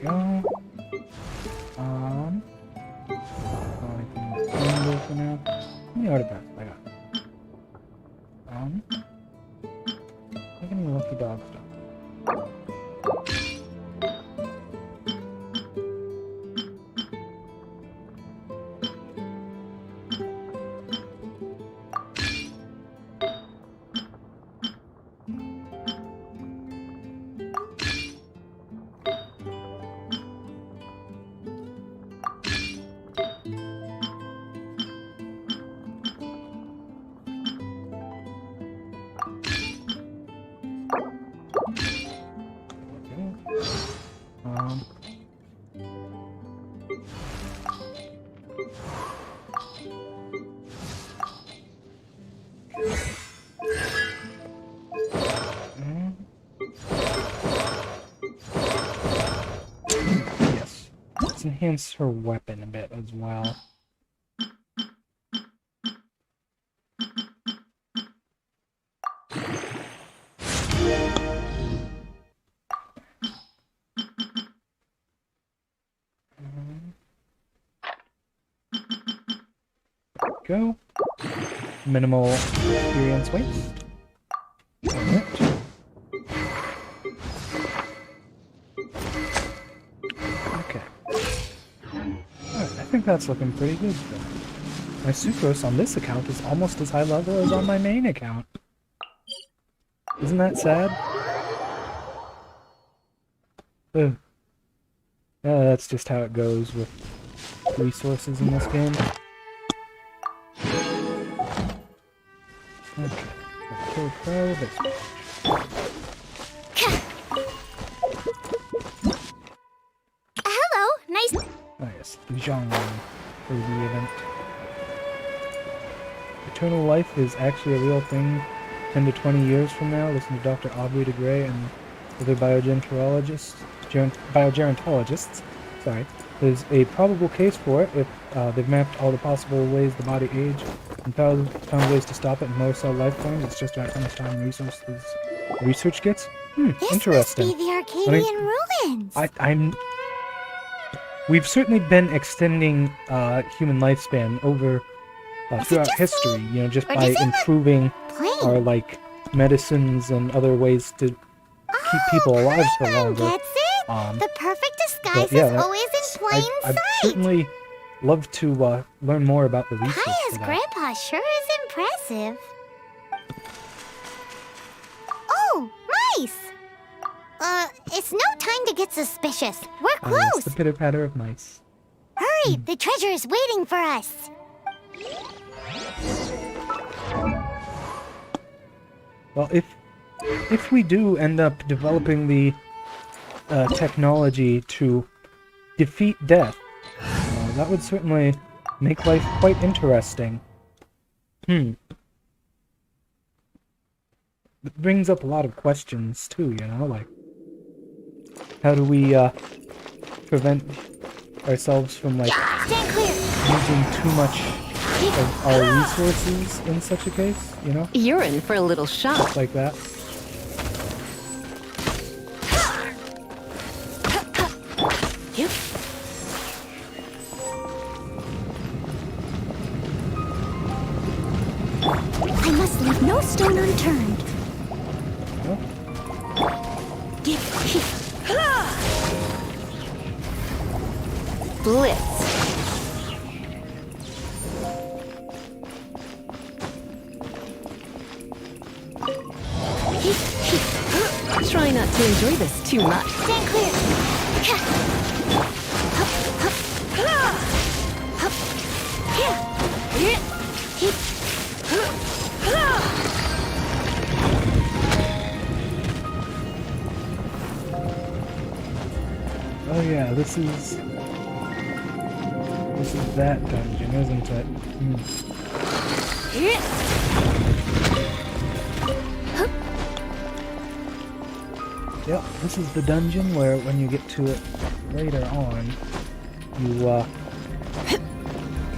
Go. For now. How many artifacts I got? Look at any lucky dog stuff. Let's enhance her weapon a bit as well. Go. Minimal experience waste. Okay. Alright, I think that's looking pretty good though. My sucrose on this account is almost as high level as on my main account. Isn't that sad? Ugh. Yeah, that's just how it goes with resources in this game. Okay. Kill Crow, this Hello, nice. Oh yes, the genre for the event. Eternal life is actually a real thing 10 to 20 years from now. Listen to Dr. Aubrey de Grey and other biogerontologists. Sorry. There's a probable case for it if they've mapped all the possible ways the body age and found ways to stop it in more cell lifetimes. It's just about how much time research gets. Interesting. This must be the Arcadian ruins. We've certainly been extending human lifespan over throughout history, you know, just by improving our medicines and other ways to keep people alive for longer. Gets it? The perfect disguise is always in plain I'd sight. certainly love to learn more about the research Kaya's for that. grandpa sure is impressive. Oh, mice! It's no time to get suspicious. We're Yes, close. the pitter-patter of mice. Hurry, the treasure is waiting for us. Well, if we do end up developing the technology to defeat death, that would certainly make life quite interesting. It brings up a lot of questions too, you know, like how do we prevent ourselves from using too much of our resources in such a case, you know? You're in for a little shock. Stuff like that. I must leave no stone unturned. Blitz. Try not to enjoy this too much. Stand clear. Oh yeah, this is that dungeon, isn't it? Yep, this is the dungeon where when you get to it later on, you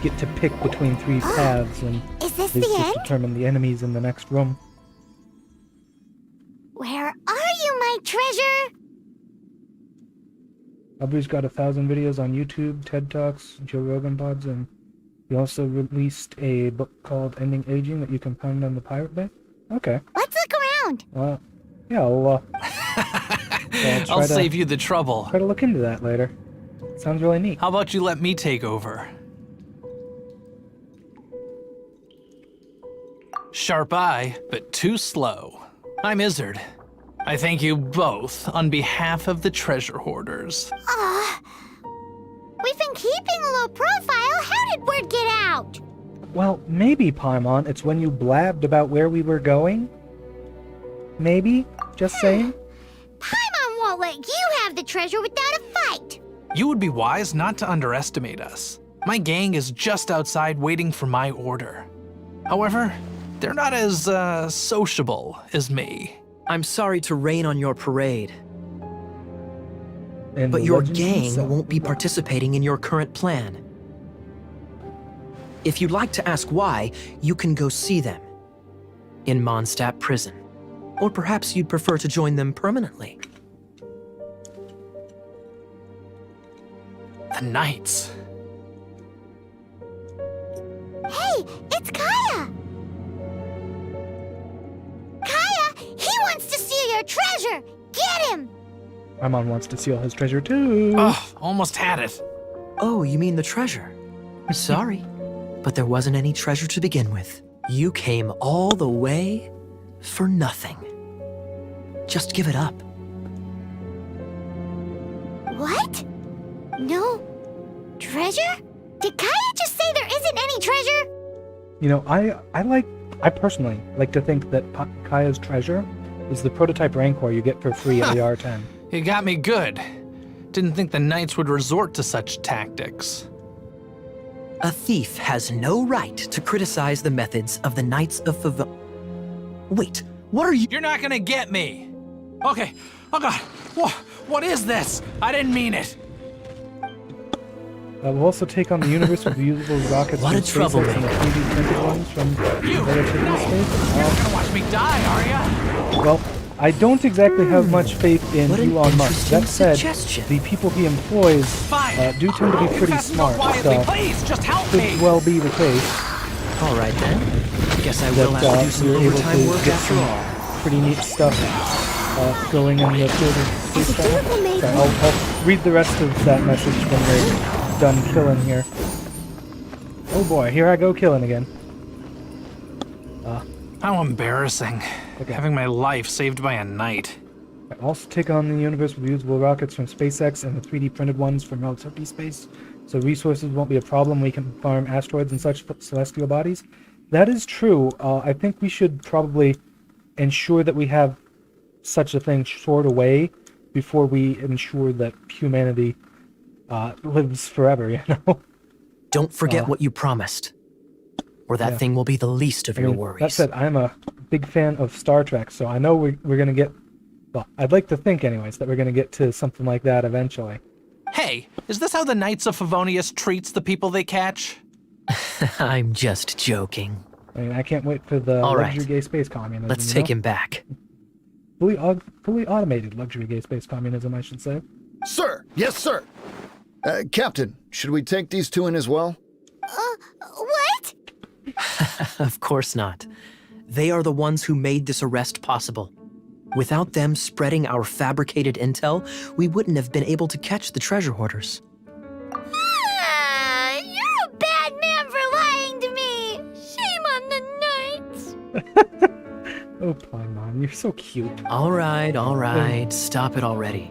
get to pick between 3 paths and Is this they the just end? determine the enemies in the next room. Where are you, my treasure? Aubrey's got 1,000 videos on YouTube, TED Talks, Joe Rogan pods, and he also released a book called Ending Aging that you can find on the Pirate Bay. Okay. Let's look around. Yeah, I'll I'll save you the trouble. Try to look into that later. Sounds really neat. How about you let me take over? Sharp eye, but too slow. I'm Izzard. I thank you both on behalf of the treasure hoarders. We've been keeping a low profile. How did word get out? Well, maybe, Paimon, it's when you blabbed about where we were going? Maybe? Just saying? Paimon won't let you have the treasure without a fight. You would be wise not to underestimate us. My gang is just outside waiting for my order. However, they're not as, sociable as me. I'm sorry to rain on your parade. And But the your legends gang themselves. won't be participating in your current plan. If you'd like to ask why, you can go see them in Mondstadt prison. Or perhaps you'd prefer to join them permanently. The Knights. Hey, it's Kaya! Kaya, he wants to steal your treasure! Get him! Paimon wants to steal his treasure too. Oh, almost had it. Oh, you mean the treasure? Sorry, but there wasn't any treasure to begin with. You came all the way for nothing. Just give it up. What? No treasure? Did Kaya just say there isn't any treasure? You know, I personally like to think that Kaya's treasure is the prototype Rancor you get for free at the R10. You got me good. Didn't think the Knights would resort to such tactics. A thief has no right to criticize the methods of the Knights of Wait, what are you— You're not gonna get me! Okay, oh god, what is this? I didn't mean it. We'll also take on the universe with reusable rockets What from a troublemaker. SpaceX and the 3D printed ones from Relativity Space. You're not gonna watch me die, are ya? Well, I don't exactly have much faith in What an Elon Musk. That interesting said, suggestion. the people he employs Fine. do tend to be pretty Confess smart, quietly, so please, just help could me. well be the case All right then. Guess I will that have to do some you're able overtime to work get after some all. pretty neat stuff going in the field of space travel. So I'll read the rest of that message when we're done killing here. Oh boy, here I go killing again. How embarrassing. Okay. Having my life saved by a knight. I also take on the universe with reusable rockets from SpaceX and the 3D printed ones from Relativity Space, so resources won't be a problem. We can farm asteroids and such celestial bodies. That is true. I think we should probably ensure that we have such a thing stored away before we ensure that humanity lives forever, you know? Don't forget what you promised, or that Yeah. thing will be the least of your That worries. said, I'm a big fan of Star Trek, so I know we're going to get... Well, I'd like to think, anyways, that we're going to get to something like that eventually. Hey, is this how the Knights of Favonius treats the people they catch? I'm just joking. I mean, I can't wait for the All luxury right. gay space communism. Let's you take know? him back. Fully automated luxury gay space communism, I should say. Sir! Yes, sir! Captain, should we take these two in as well? What? Of course not. They are the ones who made this arrest possible. Without them spreading our fabricated intel, we wouldn't have been able to catch the treasure hoarders. You're a bad man for lying to me! Shame on the Knights! Oh, Paimon, you're so cute. All right, stop it already.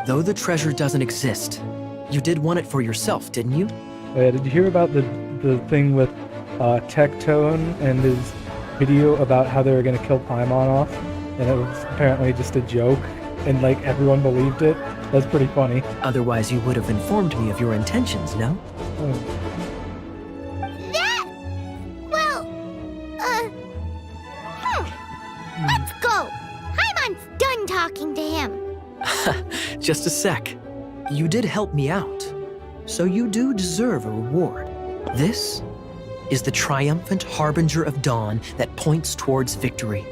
Though the treasure doesn't exist, you did want it for yourself, didn't you? Oh, yeah, did you hear about the thing with Tectone and his video about how they were going to kill Paimon off? And it was apparently just a joke, and like everyone believed it? That's pretty funny. Otherwise, you would have informed me of your intentions, no? Let's go! Paimon's done talking to him. Just a sec. You did help me out, so you do deserve a reward. This is the triumphant harbinger of dawn that points towards victory.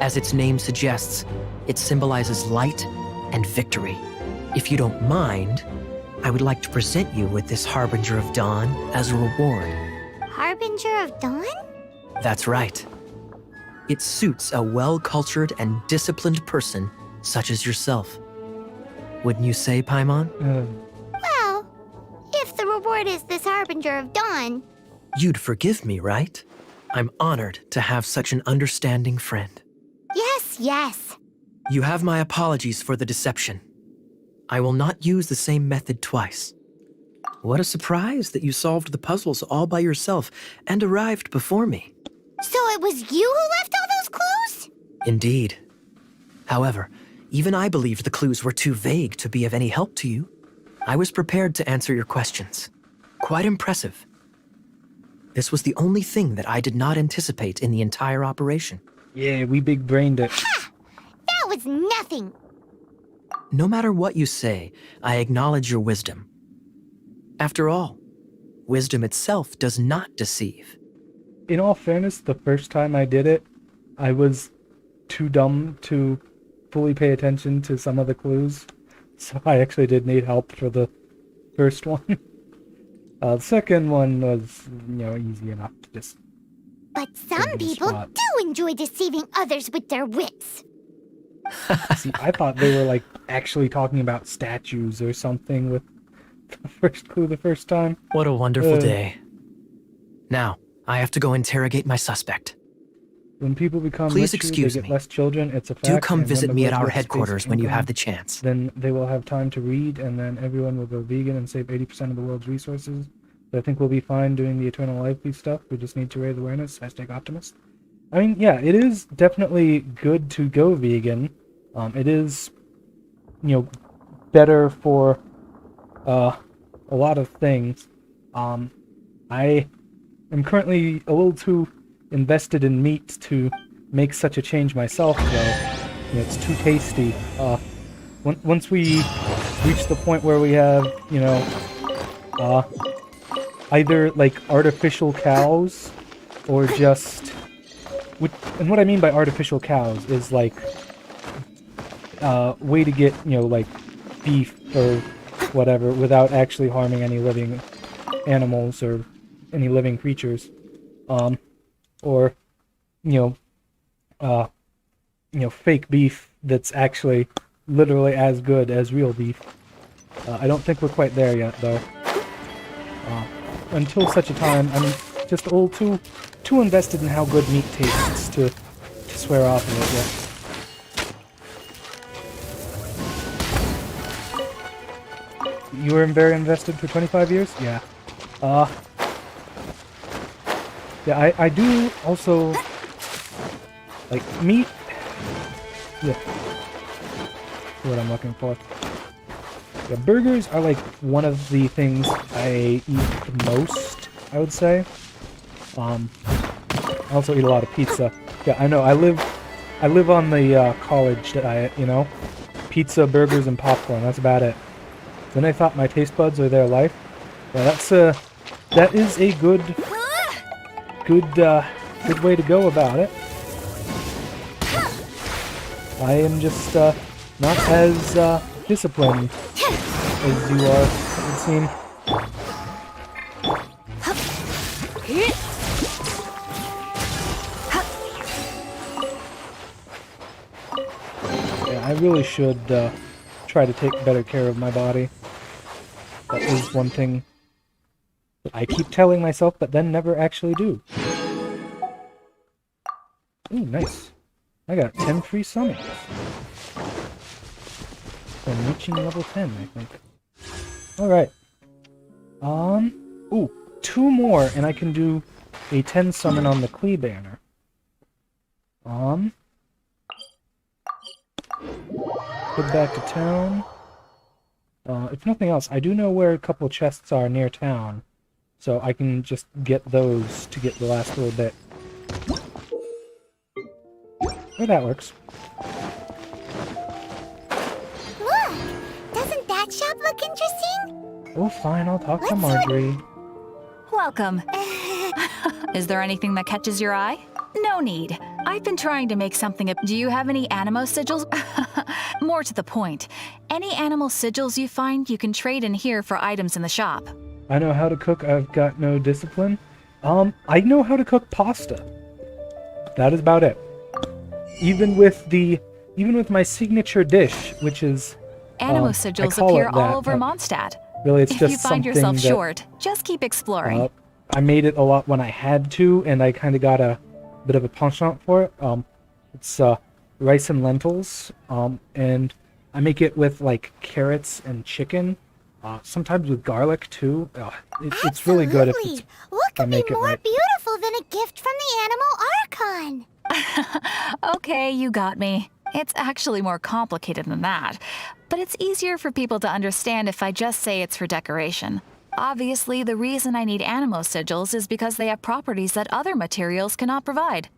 As its name suggests, it symbolizes light and victory. If you don't mind, I would like to present you with this harbinger of dawn as a reward. Harbinger of Dawn? That's right. It suits a well-cultured and disciplined person such as yourself. Wouldn't you say, Paimon? Well, if the reward is this Harbinger of Dawn, You'd forgive me, right? I'm honored to have such an understanding friend. yes. You have my apologies for the deception. I will not use the same method twice. What a surprise that you solved the puzzles all by yourself and arrived before me. So it was you who left all those clues? Indeed. However, even I believed the clues were too vague to be of any help to you. I was prepared to answer your questions. Quite impressive. This was the only thing that I did not anticipate in the entire operation. Yeah, we big-brained it. That was nothing. No matter what you say, I acknowledge your wisdom. After all, wisdom itself does not deceive. In all fairness, the first time I did it, I was too dumb to fully pay attention to some of the clues, so I actually did need help for the first one. The second one was, easy enough to just... But some people do enjoy deceiving others with their wits. See, I thought they were, actually talking about statues or something with the first clue the first time. What a wonderful day. Now, I have to go interrogate my suspect. When people become Please richer, excuse they get me. less children, it's a fact. Do come and visit when the me at world our gets headquarters basic when you income, have the chance. Then they will have time to read, and then everyone will go vegan and save 80% of the world's resources. But I think we'll be fine doing the eternal life stuff. We just need to raise awareness. #optimist. I mean, yeah, it is definitely good to go vegan. It is, better for a lot of things. I am currently a little too invested in meat to make such a change myself, though. It's too tasty. Once we reach the point where we have, either artificial cows or just... And what I mean by artificial cows is way to get, beef or whatever without actually harming any living animals or any living creatures. Or, fake beef that's actually literally as good as real beef. I don't think we're quite there yet, though. Until such a time, I'm just a little too invested in how good meat tastes to swear off of it yet. You were very invested for 25 years? Yeah. Yeah, I do also like meat. Yeah. What I'm looking for. Yeah, burgers are one of the things I eat the most, I would say. I also eat a lot of pizza. Yeah, I know. I live on the college diet, pizza, burgers, and popcorn. That's about it. Then I thought my taste buds are their life. Yeah, that is a good way to go about it. I am just not as disciplined as you are, it would seem. Yeah, I really should try to take better care of my body. That is one thing that I keep telling myself, but then never actually do. Ooh, nice. I got 10 free summons. I'm reaching level 10, I think. Alright. Ooh, 2 more, and I can do a 10 summon on the Klee banner. Head back to town. If nothing else, I do know where a couple chests are near town, so I can just get those to get the last little bit. Oh, that works. Look! Doesn't that shop look interesting? Oh, fine, I'll talk to Marjorie. Welcome. Is there anything that catches your eye? No need. I've been trying to make something up. Do you have any animo sigils? More to the point. Any animal sigils you find, you can trade in here for items in the shop. I know how to cook, I've got no discipline. I know how to cook pasta. That is about it. Even with my signature dish, which is... Animo sigils appear all over Mondstadt. Really, it's just if you find yourself that, short, just keep exploring. I made it a lot when I had to, and I kind of got a bit of a penchant for it. It's rice and lentils, and I make it with carrots and chicken, sometimes with garlic too. It's really good if it's, what could I make be it more right. beautiful than a gift from the Animal Archon? Okay, you got me. It's actually more complicated than that, but it's easier for people to understand if I just say it's for decoration. Obviously, the reason I need animo sigils is because they have properties that other materials cannot provide.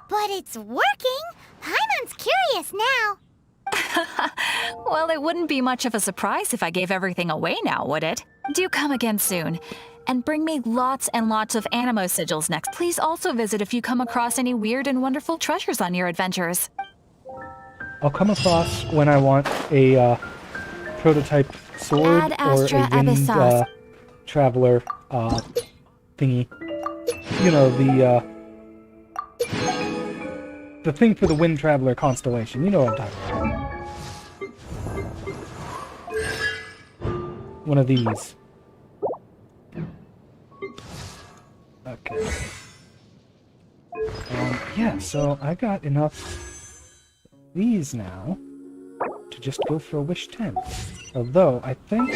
But it's working! Paimon's curious now. Well, it wouldn't be much of a surprise if I gave everything away now, would it? Do come again soon. And bring me lots and lots of Animo sigils next. Please also visit if you come across any weird and wonderful treasures on your adventures. I'll come across when I want a prototype sword Ad or Astra a wind Abyssos. traveler thingy. You know, the thing for the wind traveler constellation. You know what I'm talking about. One of these. Okay. Yeah, so I got enough of these now to just go for a wish 10. Although, I think...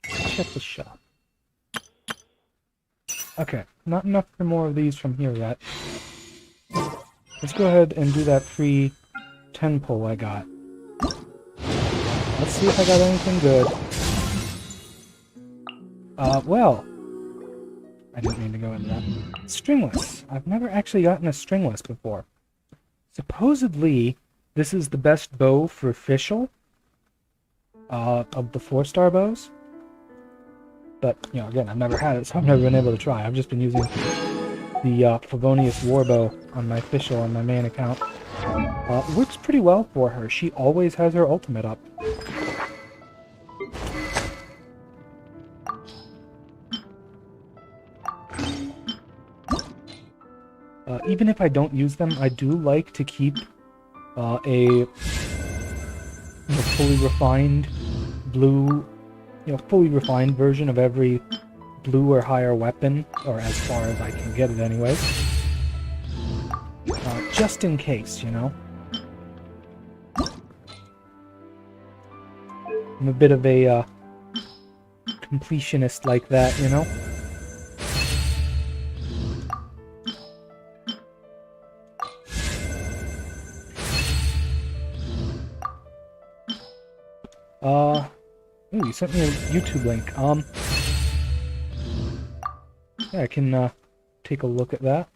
check the shop. Okay, not enough for more of these from here yet. Let's go ahead and do that free 10 pull I got. Let's see if I got anything good. Well... I didn't mean to go into that. Stringless. I've never actually gotten a stringless before. Supposedly, this is the best bow for official of the 4-star bows. But, you know, again, I've never had it, so I've never been able to try. I've just been using the Favonius Warbow on my official on my main account. Works pretty well for her. She always has her ultimate up. Even if I don't use them, I do like to keep a fully refined blue, fully refined version of every blue or higher weapon, or as far as I can get it anyways. Just in case, you know? I'm a bit of a completionist like that, you know? Ooh, you sent me a YouTube link. Yeah, I can, take a look at that.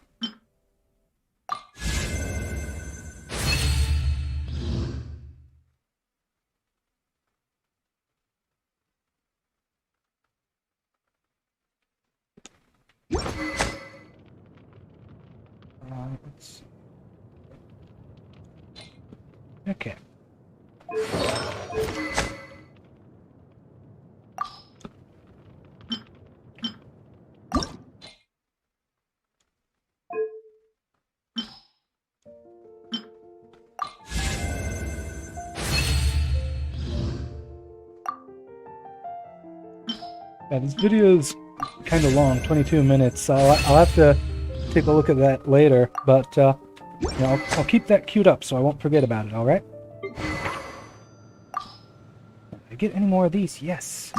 Let's see. Okay. Yeah, this video is kind of long, 22 minutes, so I'll have to take a look at that later, but you know, I'll keep that queued up so I won't forget about it, alright? Did I get any more of these? Yes!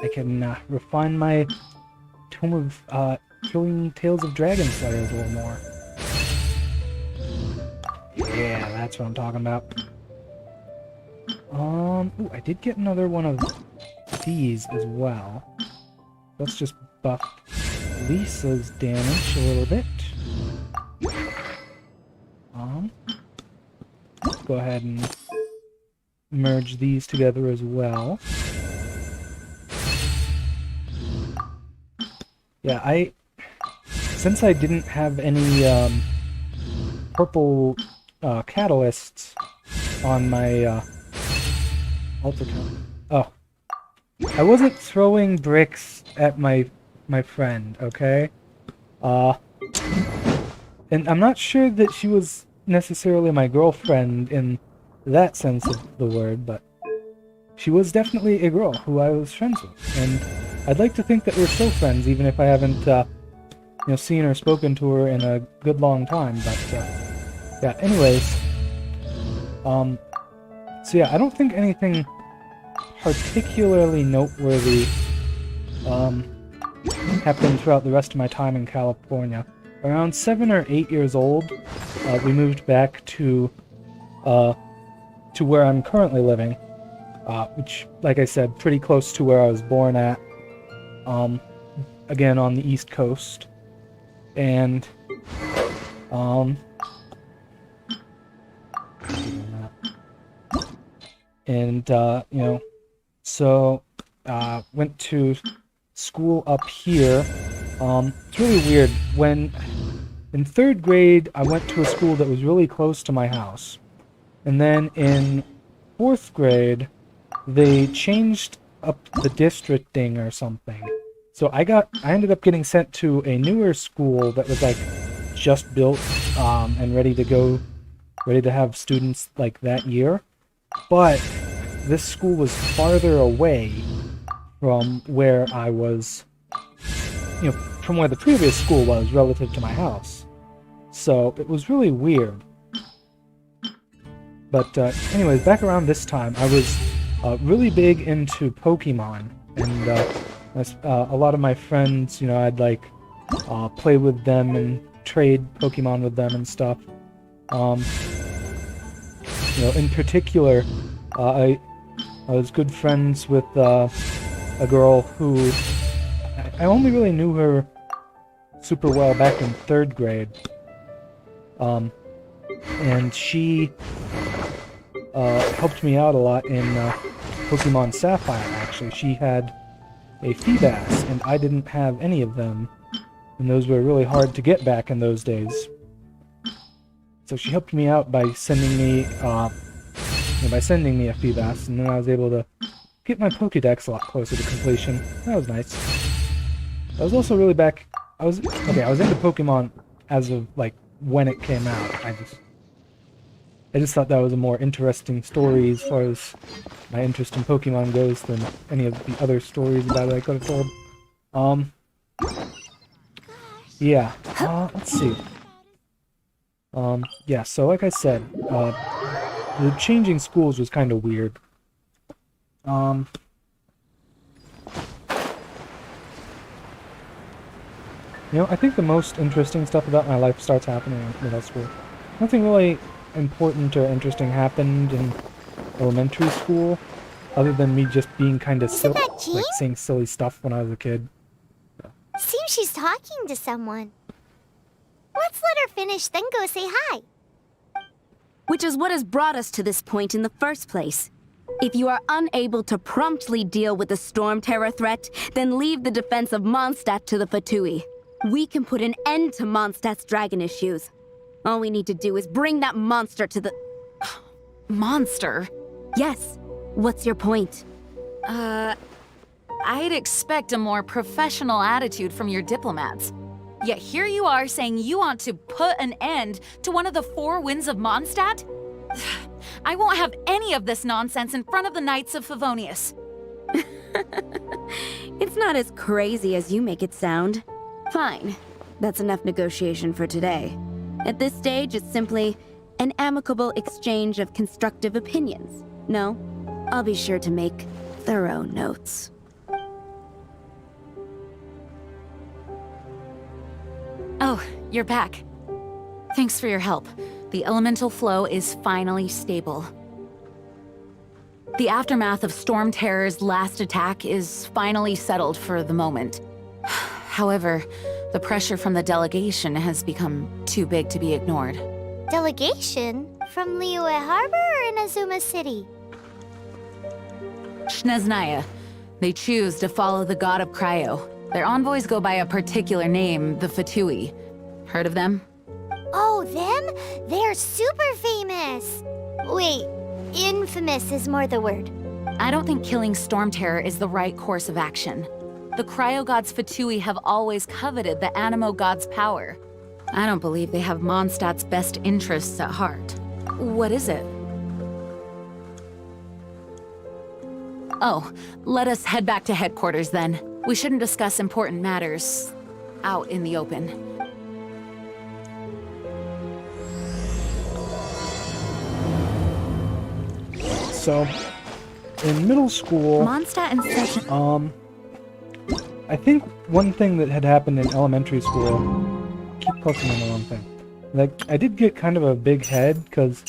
I can refine my Tome of Killing Tales of Dragon Slayers a little more. Yeah, that's what I'm talking about. Ooh, I did get another one of these as well. Let's just buff Lisa's damage a little bit. Go ahead and merge these together as well. Yeah, since I didn't have any purple catalysts on my altar count. Oh. I wasn't throwing bricks at my friend, okay? And I'm not sure that she was necessarily my girlfriend in that sense of the word, but she was definitely a girl who I was friends with. And I'd like to think that we're still friends, even if I haven't, seen or spoken to her in a good long time, but, yeah, anyways. So yeah, I don't think anything particularly noteworthy happened throughout the rest of my time in California. Around 7 or 8 years old, we moved back to where I'm currently living, which, like I said, pretty close to where I was born at. Again, on the East Coast, and And, so went to school up here. It's really weird. When in 3rd grade, I went to a school that was really close to my house. And then in 4th grade, they changed up the districting or something. So I ended up getting sent to a newer school that was like just built and ready to have students like that year. But this school was farther away from where I was, from where the previous school was relative to my house. So it was really weird. But anyways, back around this time, I was really big into Pokemon, and a lot of my friends, I'd like play with them and trade Pokemon with them and stuff. In particular, I was good friends with a girl who I only really knew her super well back in 3rd grade. And she helped me out a lot in Pokemon Sapphire, actually. She had a Feebas, and I didn't have any of them. And those were really hard to get back in those days. So she helped me out by sending me a Feebas, and then I was able to get my Pokédex a lot closer to completion. That was nice. I was also really I was into Pokemon as of, when it came out. I just thought that was a more interesting story as far as my interest in Pokemon goes than any of the other stories about it I could have told. Yeah. Let's see. Yeah, so like I said, the changing schools was kind of weird. I think the most interesting stuff about my life starts happening in middle school. Nothing really important or interesting happened in elementary school, other than me just being kind of silly, saying silly stuff when I was a kid. Seems she's talking to someone. Let's let her finish, then go say hi. Which is what has brought us to this point in the first place. If you are unable to promptly deal with the Storm Terror threat, then leave the defense of Mondstadt to the Fatui. We can put an end to Mondstadt's dragon issues. All we need to do is bring that monster to the... Monster? Yes. What's your point? I'd expect a more professional attitude from your diplomats. Yet here you are saying you want to put an end to one of the 4 winds of Mondstadt? I won't have any of this nonsense in front of the Knights of Favonius. It's not as crazy as you make it sound. Fine. That's enough negotiation for today. At this stage, it's simply an amicable exchange of constructive opinions. No, I'll be sure to make thorough notes. Oh, you're back. Thanks for your help. The elemental flow is finally stable. The aftermath of Storm Terror's last attack is finally settled for the moment. However, the pressure from the delegation has become too big to be ignored. Delegation? From Liyue Harbor or Inazuma City? Shneznaya. They choose to follow the god of Cryo. Their envoys go by a particular name, the Fatui. Heard of them? Oh, them? They're super famous! Wait, infamous is more the word. I don't think killing Storm Terror is the right course of action. The Cryo God's Fatui have always coveted the Animo God's power. I don't believe they have Mondstadt's best interests at heart. What is it? Oh, let us head back to headquarters then. We shouldn't discuss important matters out in the open. So, in middle school, Mondstadt and Session. I think one thing that had happened in elementary school, keep clicking on the wrong thing. I did get kind of a big head because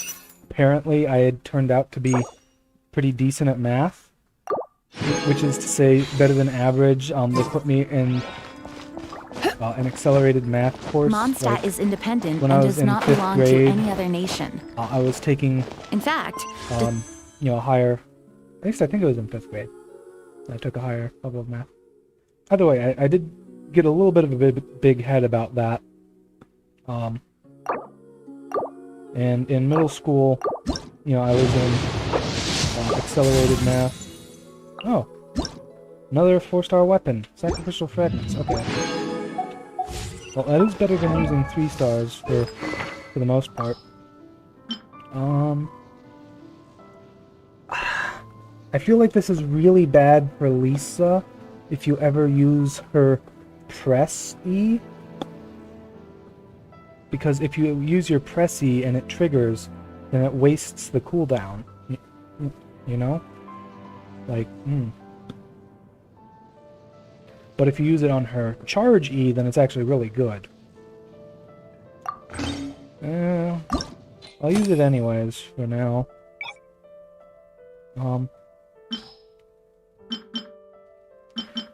apparently I had turned out to be pretty decent at math, which is to say better than average. They put me in an accelerated math course. Mondstadt is independent when and I was does in not 5th belong grade, to any other nation. I was taking... In fact, you know, a higher, at least I think it was in 5th grade. I took a higher level of math. Either way, I did get a little bit of a big head about that. And in middle school, you know, I was in accelerated math. Oh, another 4-star weapon. Sacrificial fragments. Okay. Well, that is better than using 3 stars for the most part. I feel like this is really bad for Lisa if you ever use her press E. Because if you use your press E and it triggers, then it wastes the cooldown. You know? Like, But if you use it on her charge E, then it's actually really good. I'll use it anyways for now.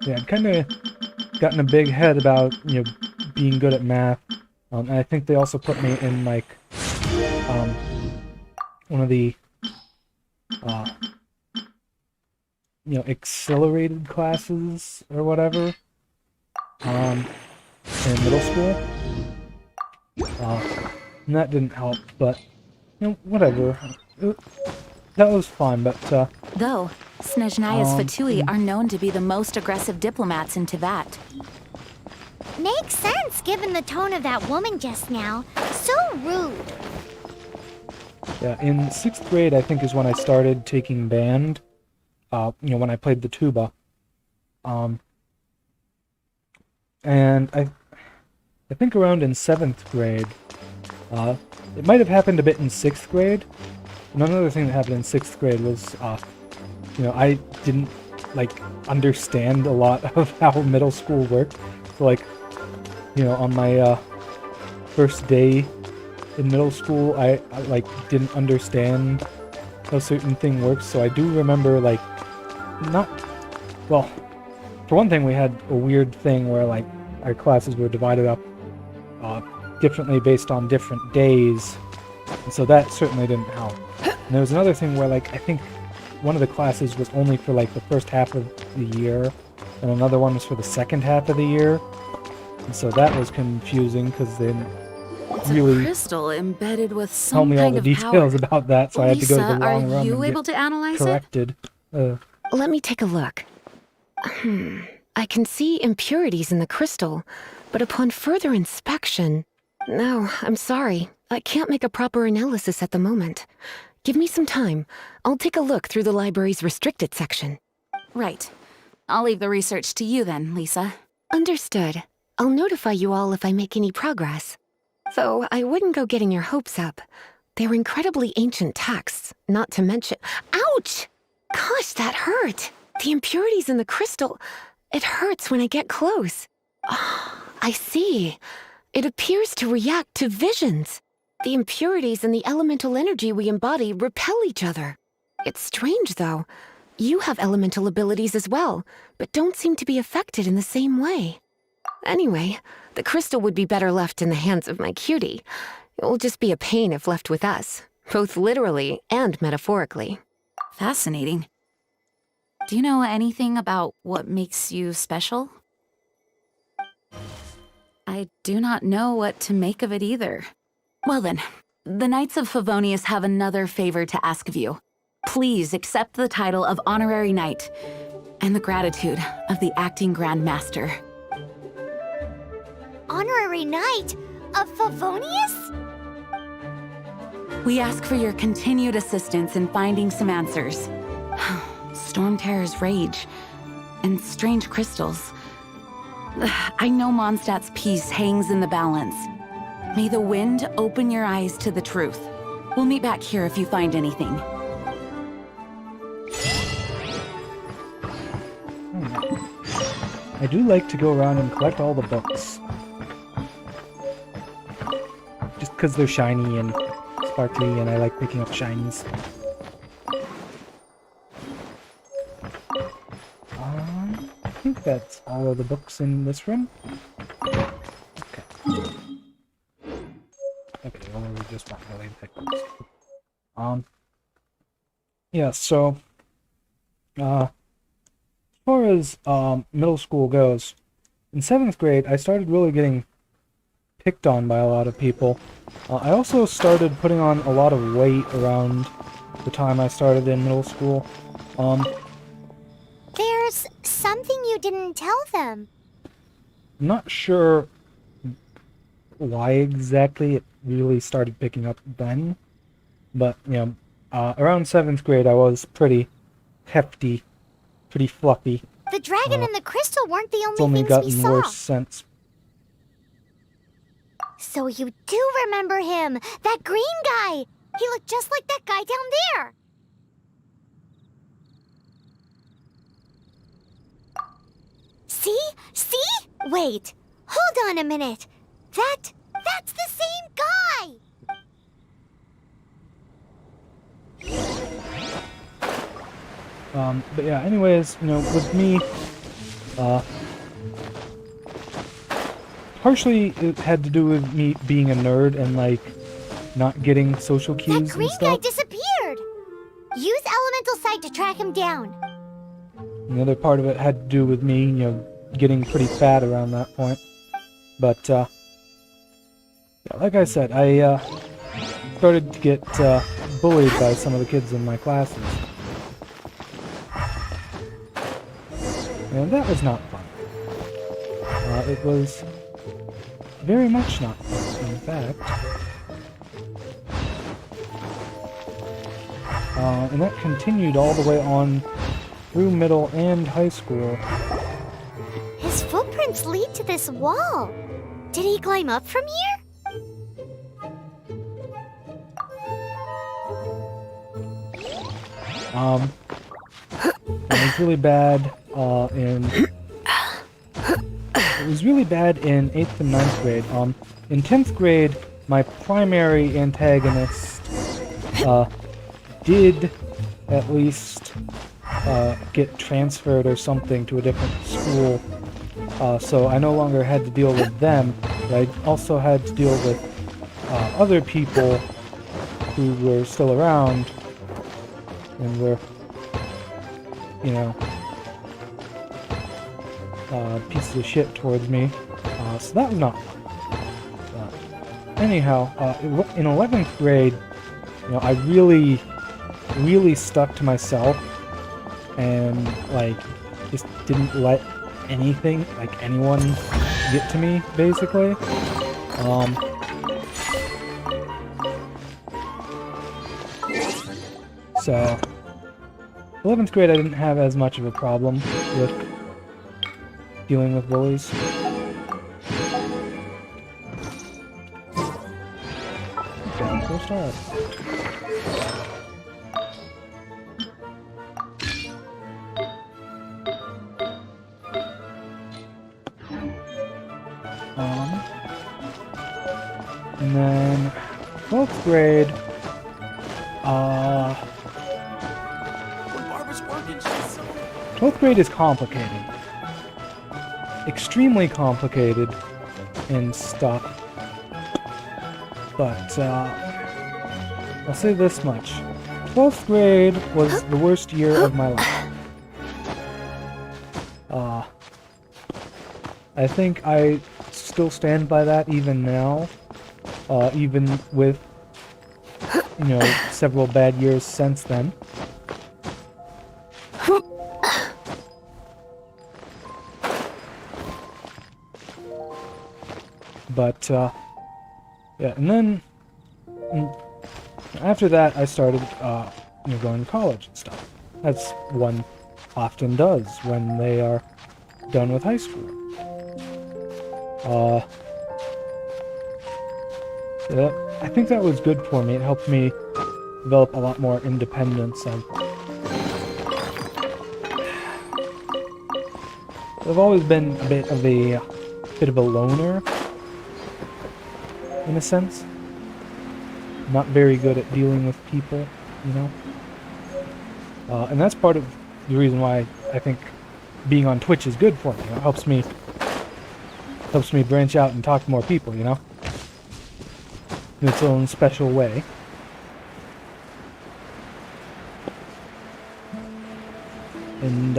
Yeah, I've kind of gotten a big head about, you know, being good at math. And I think they also put me in, like, one of the, you know, accelerated classes or whatever, in middle school. And that didn't help, but, you know, whatever. That was fun, but, Though, Snezhnaya's Fatui are known to be the most aggressive diplomats in Teyvat. Makes sense, given the tone of that woman just now. So rude. Yeah, in 6th grade, I think, is when I started taking band. You know, when I played the tuba. And I think around in 7th grade, it might have happened a bit in 6th grade. And another thing that happened in 6th grade was, you know, I didn't, like, understand a lot of how middle school worked. So, like, you know, on my first day in middle school, I like didn't understand how certain thing works. So I do remember, like, well, for one thing, we had a weird thing where, like, our classes were divided up differently based on different days, and so that certainly didn't help. And there was another thing where, like, I think one of the classes was only for, like, the first half of the year, and another one was for the second half of the year. And so that was confusing because they didn't really a crystal embedded with some tell me all kind the of details power. about that, so I had to go to the Lisa, long run are you and able get to analyze corrected. Let me take a look. I can see impurities in the crystal, but upon further inspection... No, I'm sorry. I can't make a proper analysis at the moment. Give me some time. I'll take a look through the library's restricted section. Right. I'll leave the research to you then, Lisa. Understood. I'll notify you all if I make any progress. Though I wouldn't go getting your hopes up. They're incredibly ancient texts, not to mention... Ouch! Gosh, that hurt! The impurities in the crystal... It hurts when I get close. Oh, I see. It appears to react to visions. The impurities and the elemental energy we embody repel each other. It's strange, though. You have elemental abilities as well, but don't seem to be affected in the same way. Anyway, the crystal would be better left in the hands of my cutie. It will just be a pain if left with us, both literally and metaphorically. Fascinating. Do you know anything about what makes you special? I do not know what to make of it either. Well then, the Knights of Favonius have another favor to ask of you. Please accept the title of Honorary Knight and the gratitude of the Acting Grand Master. Honorary Knight of Favonius? We ask for your continued assistance in finding some answers. Storm Terror's rage and strange crystals. I know Mondstadt's peace hangs in the balance. May the wind open your eyes to the truth. We'll meet back here if you find anything. I do like to go around and collect all the books. Just because they're shiny and sparkly, and I like picking up shinies. I think that's all of the books in this room. Okay. Okay, well, we just want really to pick books. Yeah, so as far as middle school goes, in 7th grade, I started really getting picked on by a lot of people. I also started putting on a lot of weight around the time I started in middle school. There's something you didn't tell them. I'm not sure why exactly it really started picking up then, but, you know, around 7th grade I was pretty hefty, pretty fluffy. The dragon and the crystal weren't the It's only only things we gotten saw. worse since. So you do remember him, that green guy. He looked just like that guy down there. See? See? Wait, hold on a minute. That's the same guy. But yeah, anyways, you know, with me, partially it had to do with me being a nerd and, like, not getting social cues That green and guy stuff. disappeared. Use elemental sight to track him down. And the other part of it had to do with me, you know, getting pretty fat around that point. But, yeah, like I said, I, started to get, bullied by some of the kids in my classes. And that was not fun. It was very much not fun, in fact. And that continued all the way on through middle and high school. His footprints lead to this wall. Did he climb up from here? It was really bad it was really bad in 8th and 9th grade. In 10th grade, my primary antagonist did at least get transferred or something to a different school. So I no longer had to deal with them, but I also had to deal with other people who were still around and were, you know, pieces of shit towards me. So that was not fun. Anyhow, in 11th grade, you know, I really stuck to myself and, like, just didn't let anything, like anyone, get to me, basically. So 11th grade I didn't have as much of a problem with dealing with bullies. Okay, go start. And then 12th grade, 12th grade is complicated. Extremely complicated and stuff. But, I'll say this much. 12th grade was the worst year of my life. I think I still stand by that even now. Even with, you know, several bad years since then. But, yeah, and then, after that, I started, you know, going to college and stuff. That's one often does when they are done with high school. Yeah, I think that was good for me. It helped me develop a lot more independence. I've always been a bit of a loner, in a sense. Not very good at dealing with people, you know. And that's part of the reason why I think being on Twitch is good for me. It helps me branch out and talk to more people, you know. In its own special way. And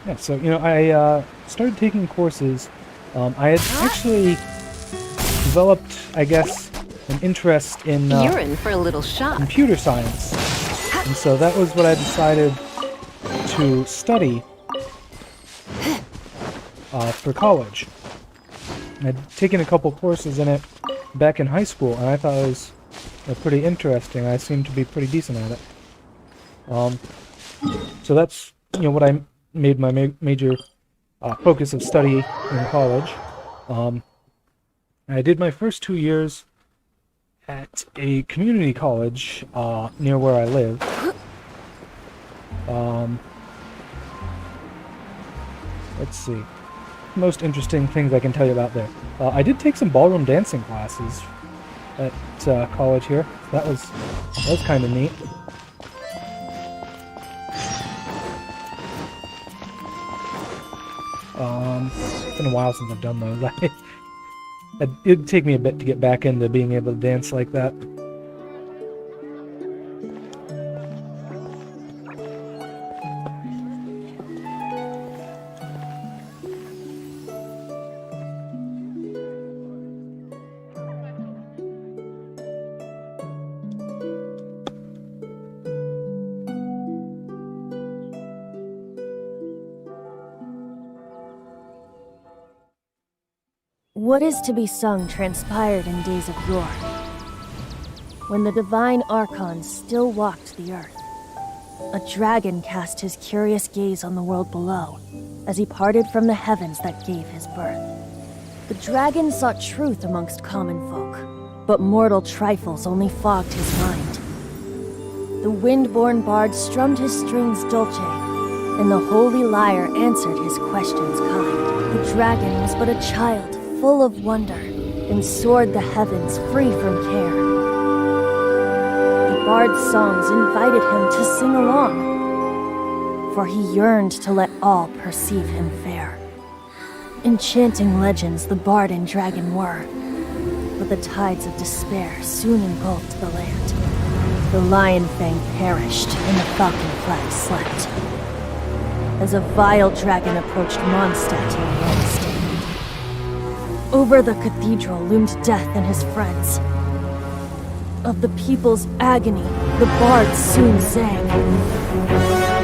yeah, so I started taking courses. I had actually developed, I guess, an interest in You're in for a little shock. computer science, and so that was what I decided to study for college. I'd taken a couple courses in it back in high school, and I thought it was pretty interesting. I seemed to be pretty decent at it. So that's what I made my major focus of study in college. I did my first 2 years at a community college near where I live. Let's see. Most interesting things I can tell you about there. I did take some ballroom dancing classes at college here. That was kind of neat. It's been a while since I've done those. It'd take me a bit to get back into being able to dance like that. What is to be sung transpired in days of yore, when the divine archons still walked the earth. A dragon cast his curious gaze on the world below, as he parted from the heavens that gave his birth. The dragon sought truth amongst common folk, but mortal trifles only fogged his mind. The wind-born bard strummed his strings dolce, and the holy lyre answered his questions kind. The dragon was but a child, full of wonder, and soared the heavens free from care. The bard's songs invited him to sing along, for he yearned to let all perceive him fair. Enchanting legends the bard and dragon were, but the tides of despair soon engulfed the land. The lion fang perished, and the falcon flag slept, as a vile dragon approached Mondstadt in a long stand. Over the cathedral loomed death and his friends. Of the people's agony, the bard soon sang.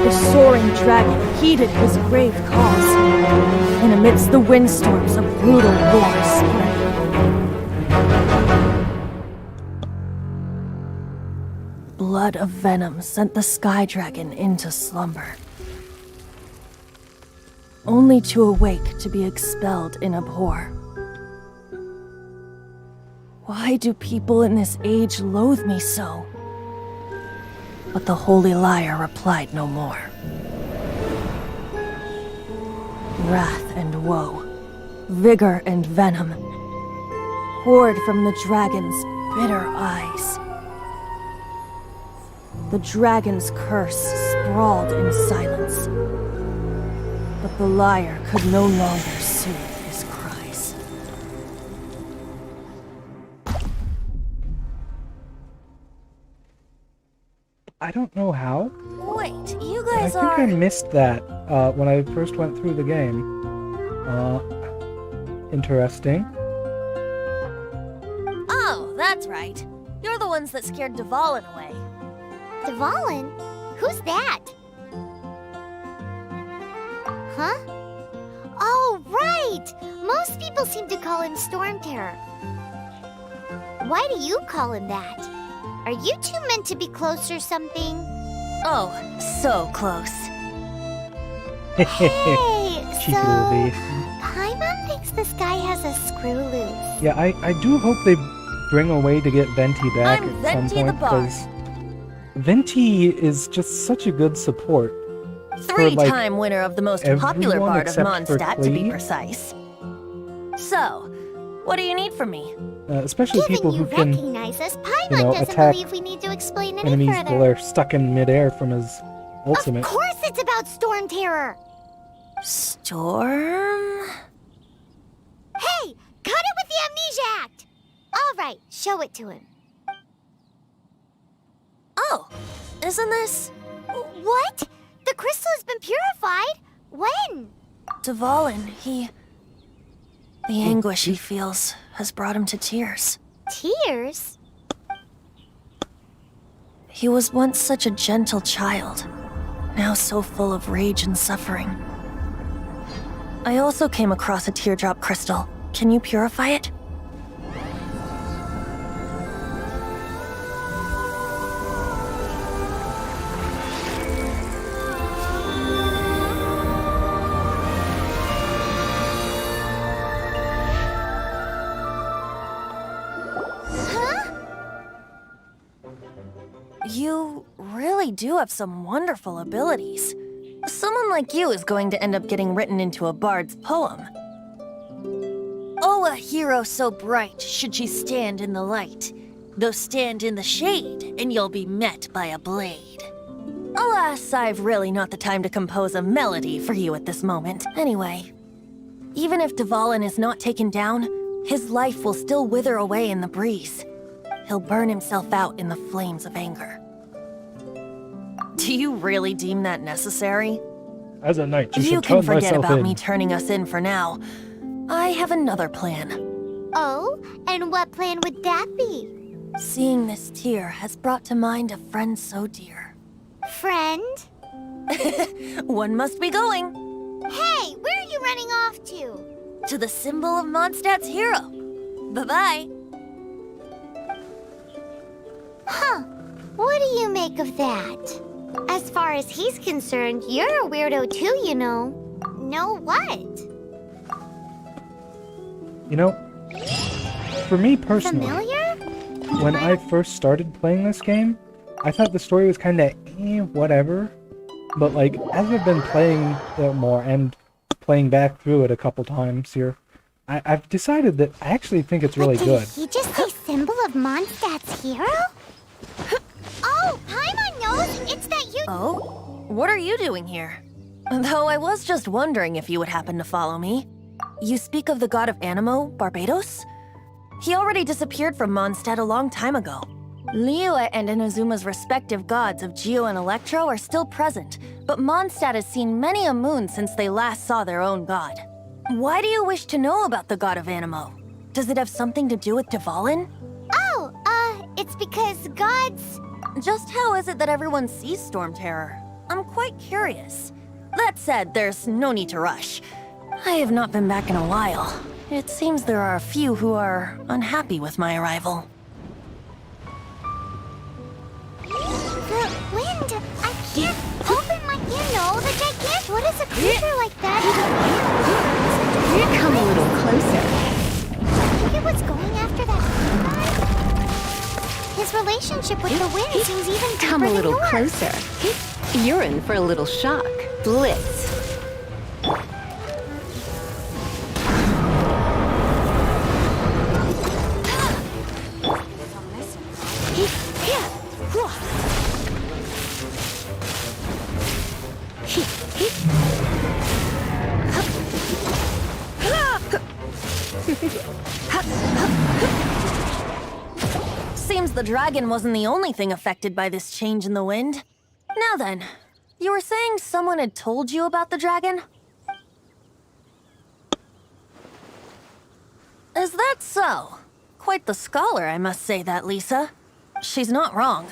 The soaring dragon heeded his grave calls, and amidst the windstorms a brutal war spread. Blood of venom sent the sky dragon into slumber, only to awake to be expelled in abhor. Why do people in this age loathe me so? But the holy lyre replied no more. Wrath and woe, vigor and venom, poured from the dragon's bitter eyes. The dragon's curse sprawled in silence, but the lyre could no longer soothe his cries. I don't know how. Wait, you I guys think I missed that when I first went through the game. Interesting. Oh, that's right. You're the ones that scared Dvalin away. Dvalin? Who's that? Huh? Oh, right! Most people seem to call him Storm Terror. Why do you call him that? Are you two meant to be close or something? Oh, so close. Hey, Cheeky little bee. Paimon thinks this guy has a screw loose. Yeah, I do hope they bring a way to get Venti back I'm at Venti some the point, Bard. because Venti is just such a good support. for, like, Three-time winner of the most popular everyone bard of except for Mondstadt, to be Cleve. precise. So, what do you need from me? Especially people who can, Recognize us, Paimon doesn't attack believe we need to explain any enemies further. while they're stuck in midair from his ultimate. Of course it's about Storm Terror! Storm? Hey! Cut it with the Amnesia Act! Alright, show it to him. Oh, isn't this... What? The crystal has been purified? When? Dvalin, the anguish he feels has brought him to tears. Tears? He was once such a gentle child, now so full of rage and suffering. I also came across a teardrop crystal. Can you purify it? You really do have some wonderful abilities. Someone like you is going to end up getting written into a bard's poem. Oh, a hero so bright should she stand in the light, though stand in the shade, and you'll be met by a blade. Alas, I've really not the time to compose a melody for you at this moment. Anyway, even if Dvalin is not taken down, his life will still wither away in the breeze. He'll burn himself out in the flames of anger. Do you really deem that necessary? As a knight, you can forget about me turning us in for now. I have another plan. Oh? And what plan would that be? Seeing this tear has brought to mind a friend so dear. Friend? One must be going. Hey, where are you running off to? To the symbol of Mondstadt's hero. Bye-bye. Huh. What do you make of that? As far as he's concerned, you're a weirdo too, you know. Know what? You know, for me personally, Familiar? when I first started playing this game, I thought the story was kind of whatever. But like, as I've been playing it more and playing back through it a couple times here, I've decided that I actually think it's really good. Did he just say symbol of Mondstadt's hero? Oh, Paimon knows! It's that you— Oh? What are you doing here? Though I was just wondering if you would happen to follow me. You speak of the god of Animo, Barbados? He already disappeared from Mondstadt a long time ago. Liyue and Inazuma's respective gods of Geo and Electro are still present, but Mondstadt has seen many a moon since they last saw their own god. Why do you wish to know about the god of Animo? Does it have something to do with Dvalin? Oh, it's because gods— Just how is it that everyone sees Storm Terror? I'm quite curious. That said, there's no need to rush. I have not been back in a while. It seems there are a few who are unhappy with my arrival. The wind! I can't open my— You know, the gigantic— What is a creature like that? Come a little closer. Look at what's going after that guy. His relationship with the wind seems even deeper Come a little than yours. closer. You're in for a little shock. Blitz. Seems the dragon wasn't the only thing affected by this change in the wind. Now then, you were saying someone had told you about the dragon? Is that so? Quite the scholar, I must say that, Lisa. She's not wrong.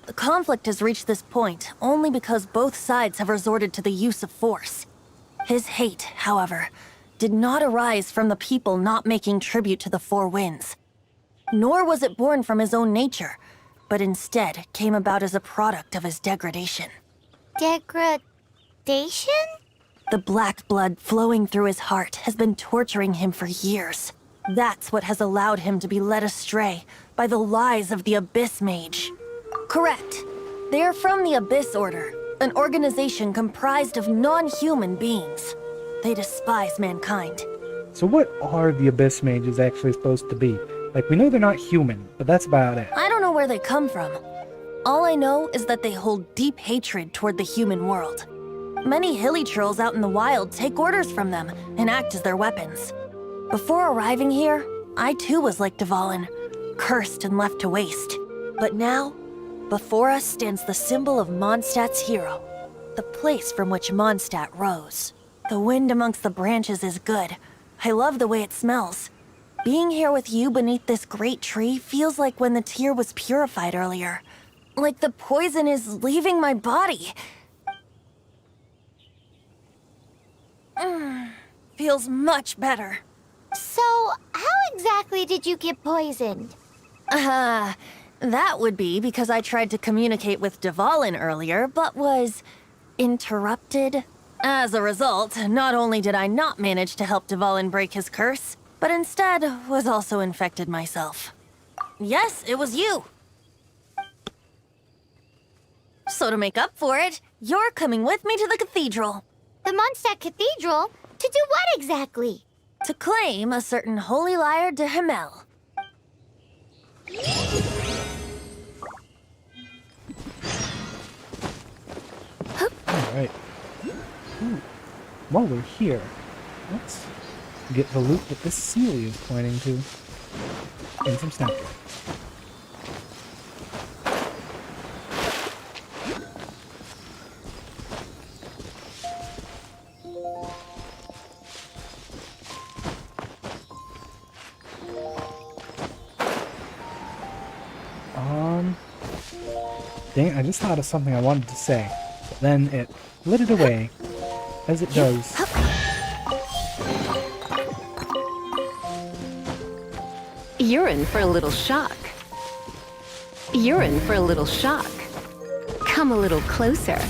The conflict has reached this point only because both sides have resorted to the use of force. His hate, however, did not arise from the people not making tribute to the Four Winds. Nor was it born from his own nature, but instead came about as a product of his degradation. Degradation? The black blood flowing through his heart has been torturing him for years. That's what has allowed him to be led astray by the lies of the Abyss Mage. Correct. They are from the Abyss Order, an organization comprised of non-human beings. They despise mankind. So what are the Abyss Mages actually supposed to be? Like, we know they're not human, but that's about it. I don't know where they come from. All I know is that they hold deep hatred toward the human world. Many hilly trolls out in the wild take orders from them and act as their weapons. Before arriving here, I too was like Dvalin, cursed and left to waste. But now, before us stands the symbol of Mondstadt's hero, the place from which Mondstadt rose. The wind amongst the branches is good. I love the way it smells. Being here with you beneath this great tree feels like when the tear was purified earlier. Like the poison is leaving my body. Feels much better. So, how exactly did you get poisoned? That would be because I tried to communicate with Dvalin earlier, but was interrupted. As a result, not only did I not manage to help Dvalin break his curse, but instead was also infected myself. Yes, it was you. So to make up for it, you're coming with me to the cathedral. The Mondstadt Cathedral? To do what exactly? To claim a certain holy lyre de Himmel. Alright. While we're here, let's get the loot that this Celia is pointing to. And some snack. Dang it, I just thought of something I wanted to say, but then it flitted away, as it does. You're in for a little shock. You're in for a little shock. Come a little closer.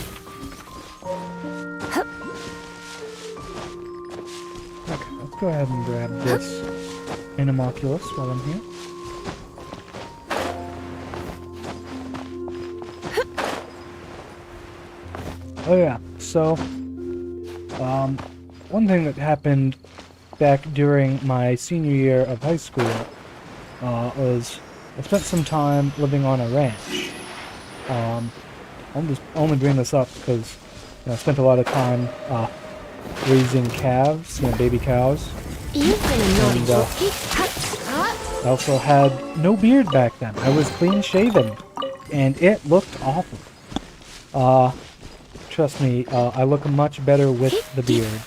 Okay, let's go ahead and grab this Innomoculus while I'm here. Oh yeah, so, one thing that happened back during my senior year of high school, was I spent some time living on a ranch. I'll just only bring this up because I spent a lot of time, raising calves, baby cows. You've been a naughty boy. I also had no beard back then. I was clean shaven, and it looked awful. Trust me, I look much better with the beard.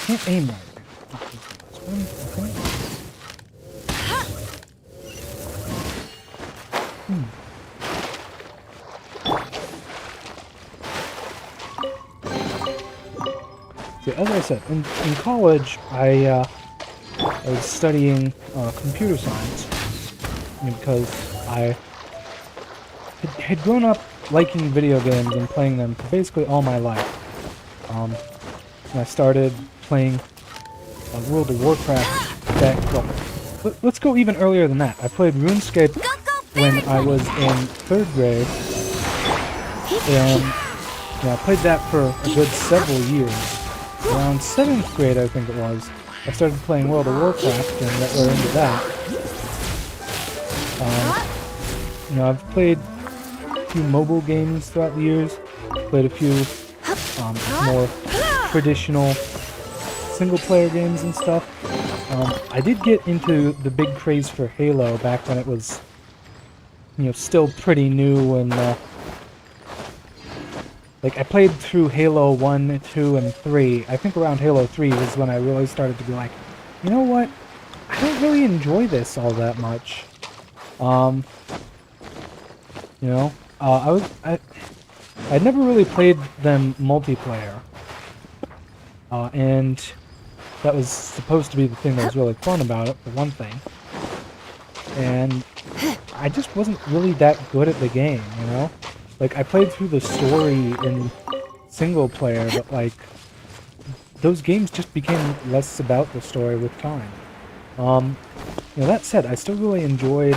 Can't aim right. So, as I said, in college, I was studying computer science because I had grown up liking video games and playing them for basically all my life. And I started playing World of Warcraft back, well, let's go even earlier than that. I played RuneScape when I was in 3rd grade, and I played that for a good several years. Around 7th grade, I think it was, I started playing World of Warcraft and got really into that. I've played a few mobile games throughout the years, played a few more traditional single-player games and stuff. I did get into the big craze for Halo back when it was, still pretty new, and like I played through Halo 1, 2, and 3. I think around Halo 3 was when I really started to be like, you know what? I don't really enjoy this all that much. I'd never really played them multiplayer. And that was supposed to be the thing that was really fun about it, for one thing. And I just wasn't really that good at the game, Like, I played through the story in single player, but, like, those games just became less about the story with time. That said, I still really enjoyed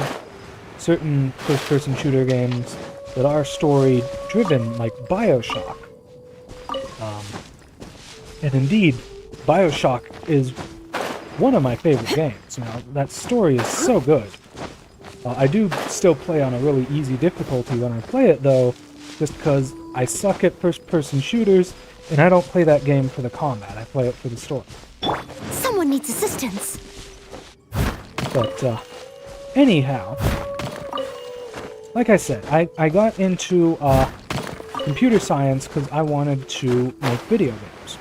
certain first-person shooter games that are story-driven, like BioShock. And indeed, BioShock is one of my favorite games. You know, that story is so good. I do still play on a really easy difficulty when I play it, though, just because I suck at first-person shooters, and I don't play that game for the combat. I play it for the story. Someone needs assistance. But, anyhow, like I said, I got into computer science because I wanted to make video games.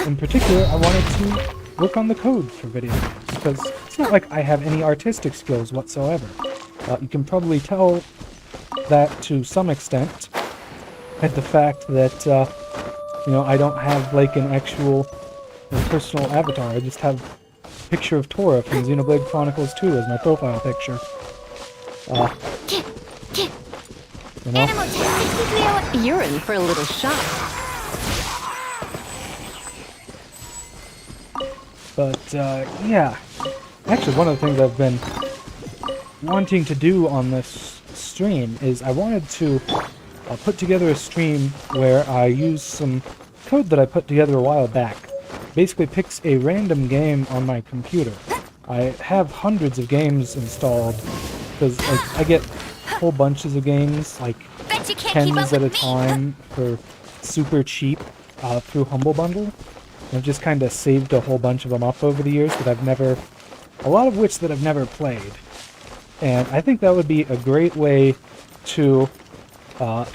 In particular, I wanted to work on the code for video games, because it's not like I have any artistic skills whatsoever. You can probably tell that to some extent at the fact that, you know, I don't have, like, an actual personal avatar. I just have a picture of Tora from Xenoblade Chronicles 2 as my profile picture. You know? You're in for a little shock. But, yeah. Actually, one of the things I've been wanting to do on this stream is I wanted to put together a stream where I use some code that I put together a while back. Basically picks a random game on my computer. I have hundreds of games installed, because like, I get whole bunches of games, like tens at a time for super cheap through Humble Bundle. I've just kind of saved a whole bunch of them up over the years that I've never, a lot of which that I've never played. And I think that would be a great way to,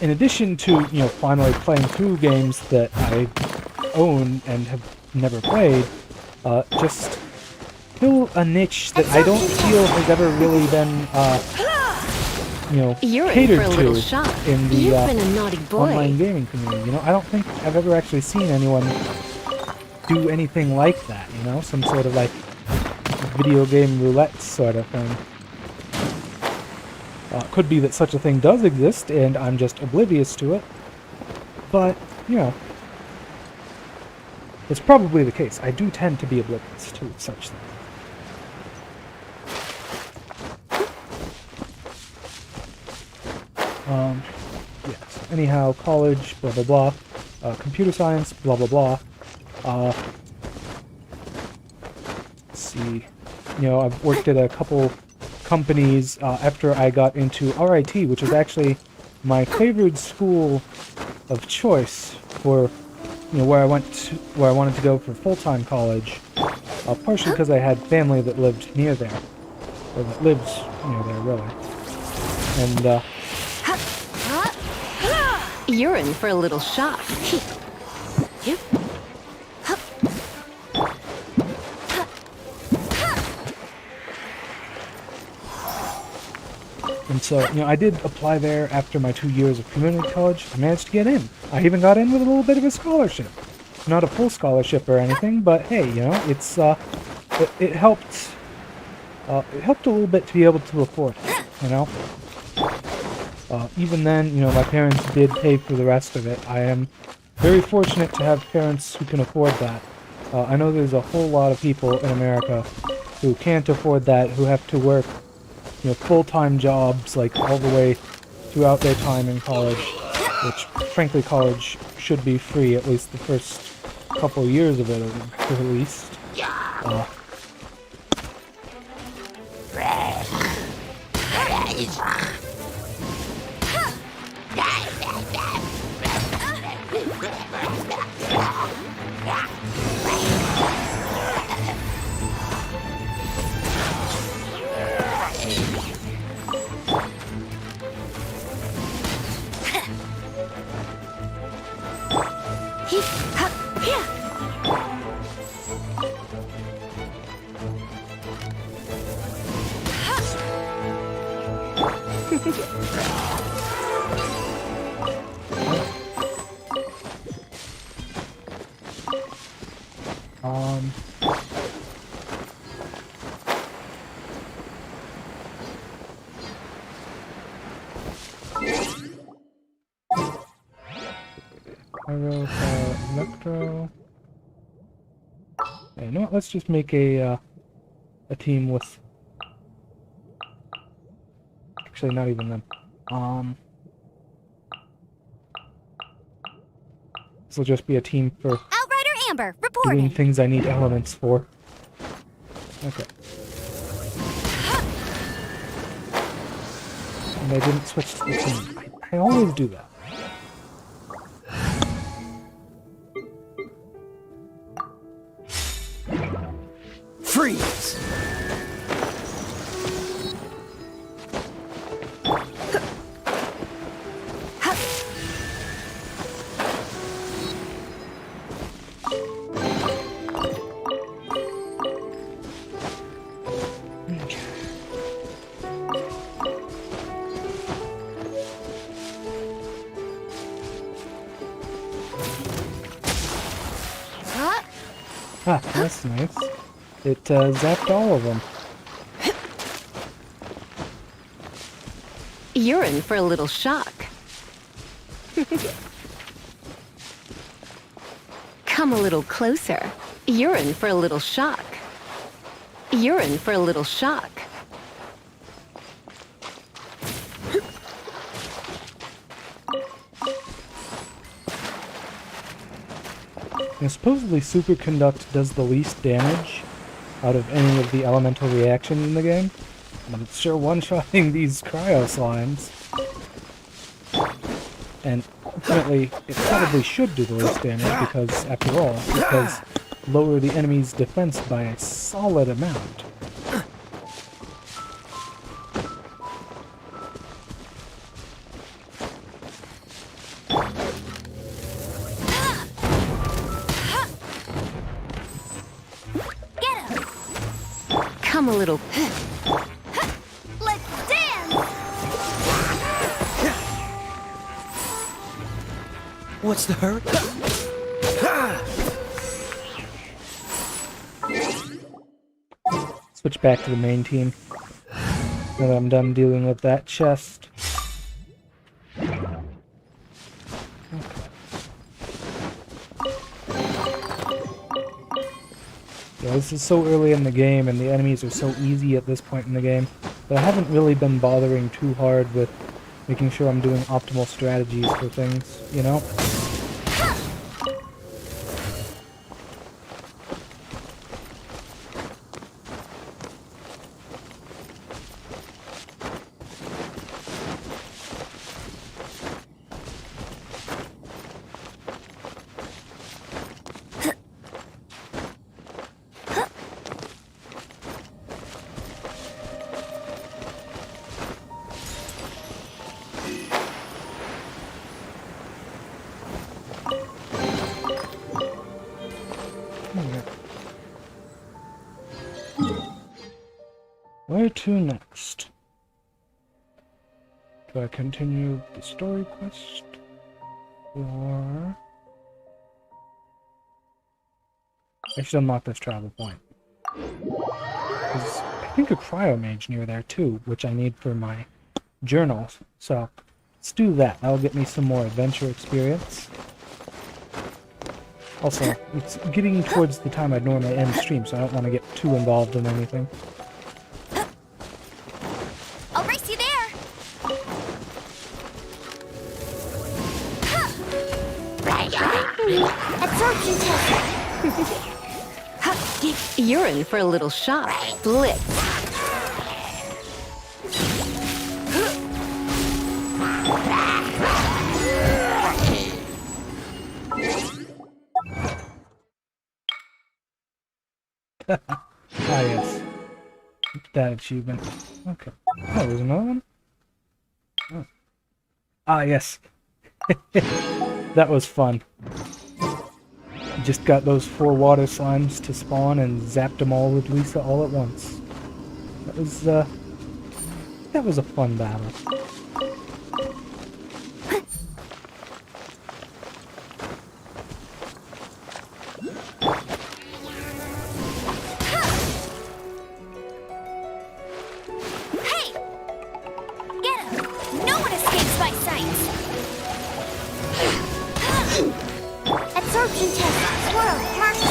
in addition to, you know, finally playing through games that I own and have never played, just fill a niche that I don't feel has ever really been, you know, catered to in the online gaming community. You know, I don't think I've ever actually seen anyone do anything like that, you know? Some sort of, like, video game roulette sort of thing. Could be that such a thing does exist, and I'm just oblivious to it. But, you know, it's probably the case. I do tend to be oblivious to such things. Yes. Anyhow, college, blah, blah, blah. Computer science, blah, blah, blah. Let's see. You know, I've worked at a couple companies after I got into RIT, which is actually my favored school of choice for, you know, where I wanted to go for full-time college. Partially because I had family that lived near there, or that lives near there, really. And you're in for a little shock. And so, you know, I did apply there after my 2 years of community college. I managed to get in. I even got in with a little bit of a scholarship. Not a full scholarship or anything, but hey, you know, it's, it helped, it helped a little bit to be able to afford it, you know? Even then, you know, my parents did pay for the rest of it. I am very fortunate to have parents who can afford that. I know there's a whole lot of people in America who can't afford that, who have to work, you know, full-time jobs, like, all the way throughout their time in college, which, frankly, college should be free, at least the first couple years of it, at least. Electro. Yeah, you know what? Let's just make a team with. Actually, not even them. This will just be a team for Outrider Amber, doing reporting. things I need elements for. Okay. And I didn't switch to the team. I always do that. Freeze! Ah, that's nice. It zapped all of them. You're in for a little shock. Come a little closer. You're in for a little shock. You're in for a little shock. Now, supposedly Superconduct does the least damage out of any of the elemental reactions in the game, but it's sure one-shotting these cryo slimes. And ultimately, it probably should do the least damage because, after all, it does lower the enemy's defense by a solid amount. Come a little. Let's dance! What's the hurt? Switch back to the main team. Now that I'm done dealing with that chest. Yeah, this is so early in the game, and the enemies are so easy at this point in the game, that I haven't really been bothering too hard with making sure I'm doing optimal strategies for things, you know? Where to next? Do I continue the story quest? Or... I should unlock this travel point. There's, I think, a cryo mage near there too, which I need for my journals. So, let's do that. That'll get me some more adventure experience. Also, it's getting towards the time I'd normally end stream, so I don't want to get too involved in anything. I'll race you there! Absorption test! You're in for a little shock. Blitz. Ah, yes. That achievement. Okay. Oh, there's another one? Oh. Ah, yes. That was fun. Just got those 4 water slimes to spawn and zapped them all with Lisa all at once. That was a fun battle. Absorption test. Swirl. Mark 2.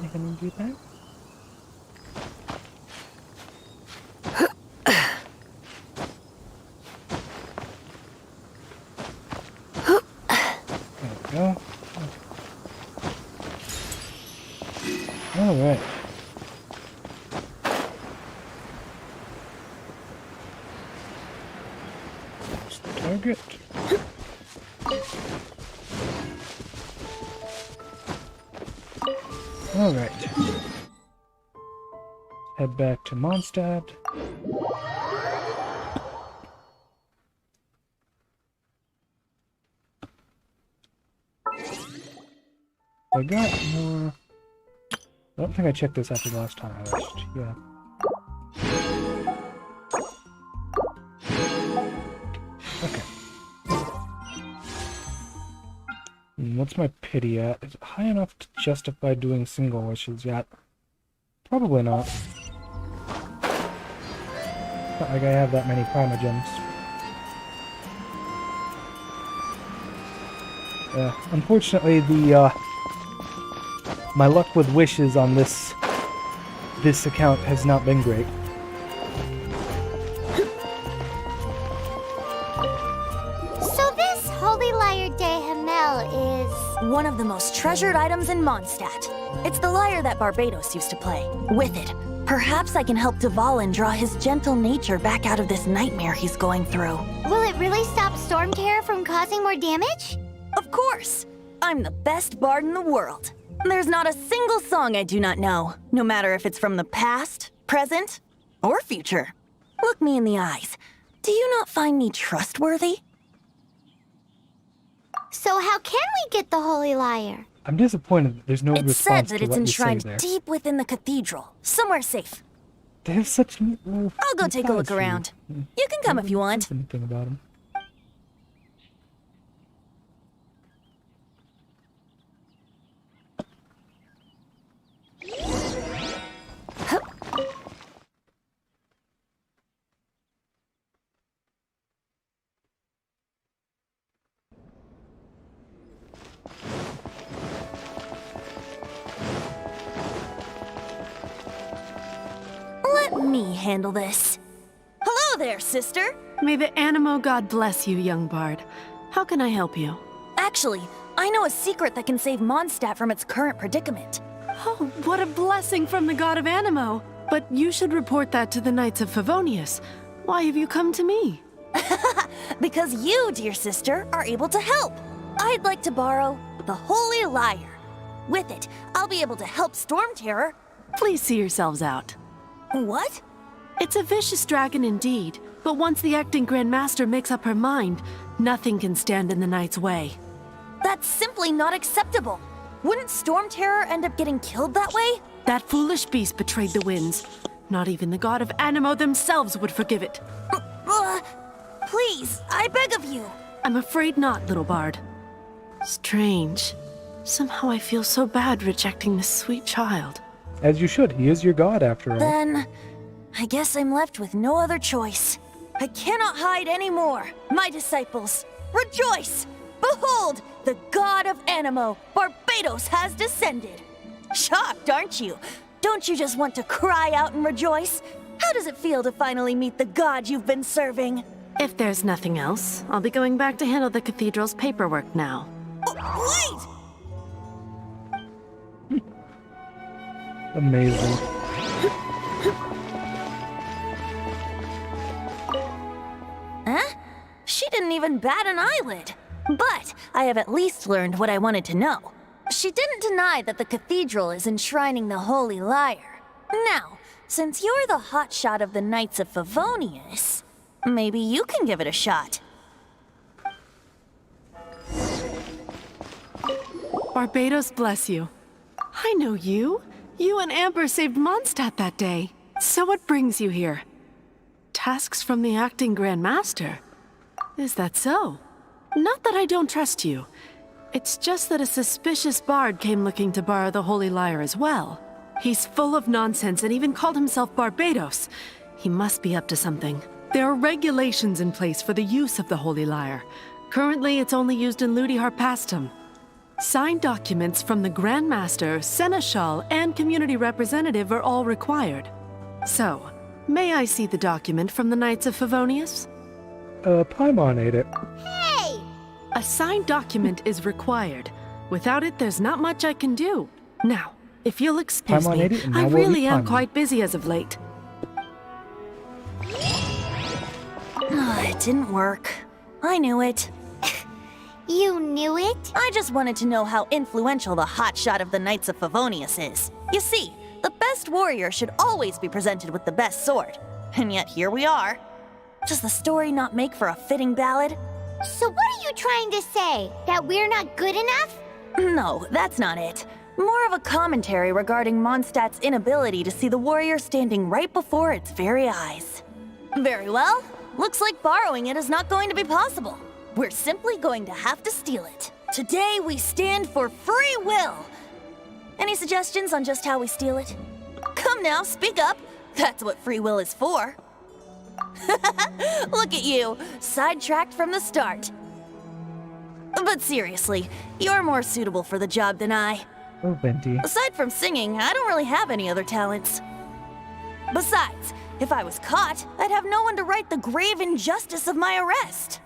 You can do that. There we go. All right. There's the target. All right. Head back to Mondstadt. I got more. I don't think I checked this after the last time I watched. Yeah. Okay. What's my pity at? Is it high enough to justify doing single wishes yet? Probably not. Not like I have that many primogems. Unfortunately, my luck with wishes on this account has not been great. So this Holy Lyre de Hamel is... One of the most treasured items in Mondstadt. It's the lyre that Barbados used to play. With it, perhaps I can help Dvalin draw his gentle nature back out of this nightmare he's going through. Will it really stop Storm Terror from causing more damage? Of course! I'm the best bard in the world. There's not a single song I do not know, no matter if it's from the past, present, or future. Look me in the eyes. Do you not find me trustworthy? So how can we get the Holy Lyre? I'm disappointed that there's no It's said response that to it's what you say enshrined there. deep within the cathedral, somewhere safe. They have such. I'll go take a look around. You can come if you want. Anything about them. Let me handle this. Hello there, sister! May the Animo God bless you, young bard. How can I help you? Actually, I know a secret that can save Mondstadt from its current predicament. Oh, what a blessing from the God of Animo! But you should report that to the Knights of Favonius. Why have you come to me? Because you, dear sister, are able to help. I'd like to borrow the Holy Lyre. With it, I'll be able to help Storm Terror. Please see yourselves out. What? It's a vicious dragon indeed, but once the acting Grand Master makes up her mind, nothing can stand in the Knight's way. That's simply not acceptable. Wouldn't Storm Terror end up getting killed that way? That foolish beast betrayed the winds. Not even the God of Animo themselves would forgive it. Please, I beg of you. I'm afraid not, little bard. Strange. Somehow I feel so bad rejecting this sweet child. As you should. He is your god, after all. Then, I guess I'm left with no other choice. I cannot hide anymore. My disciples, rejoice! Behold, the god of Animo, Barbados, has descended. Shocked, aren't you? Don't you just want to cry out and rejoice? How does it feel to finally meet the god you've been serving? If there's nothing else, I'll be going back to handle the cathedral's paperwork now. Wait! Amazing. Huh? She didn't even bat an eyelid. But I have at least learned what I wanted to know. She didn't deny that the cathedral is enshrining the Holy Lyre. Now, since you're the hotshot of the Knights of Favonius, maybe you can give it a shot. Barbados bless you. I know you. You and Amber saved Mondstadt that day. So what brings you here? Tasks from the acting Grand Master? Is that so? Not that I don't trust you. It's just that a suspicious bard came looking to borrow the Holy Lyre as well. He's full of nonsense and even called himself Barbados. He must be up to something. There are regulations in place for the use of the Holy Lyre. Currently, it's only used in Ludi Harpastum. Signed documents from the Grand Master, Seneschal, and community representative are all required. So, may I see the document from the Knights of Favonius? Paimon ate it. Hey! A signed document is required. Without it, there's not much I can do. Now, if you'll excuse Paimon me, ate it, and I now we'll really eat am Paimon. quite busy as of late. It didn't work. I knew it. You knew it? I just wanted to know how influential the hotshot of the Knights of Favonius is. You see, the best warrior should always be presented with the best sword. And yet here we are. Does the story not make for a fitting ballad? So what are you trying to say? That we're not good enough? No, that's not it. More of a commentary regarding Mondstadt's inability to see the warrior standing right before its very eyes. Very well. Looks like borrowing it is not going to be possible. We're simply going to have to steal it. Today we stand for free will. Any suggestions on just how we steal it? Come now, speak up. That's what free will is for. Look at you, sidetracked from the start. But seriously, you're more suitable for the job than I. Oh, Venti. Aside from singing, I don't really have any other talents. Besides, if I was caught, I'd have no one to right the grave injustice of my arrest.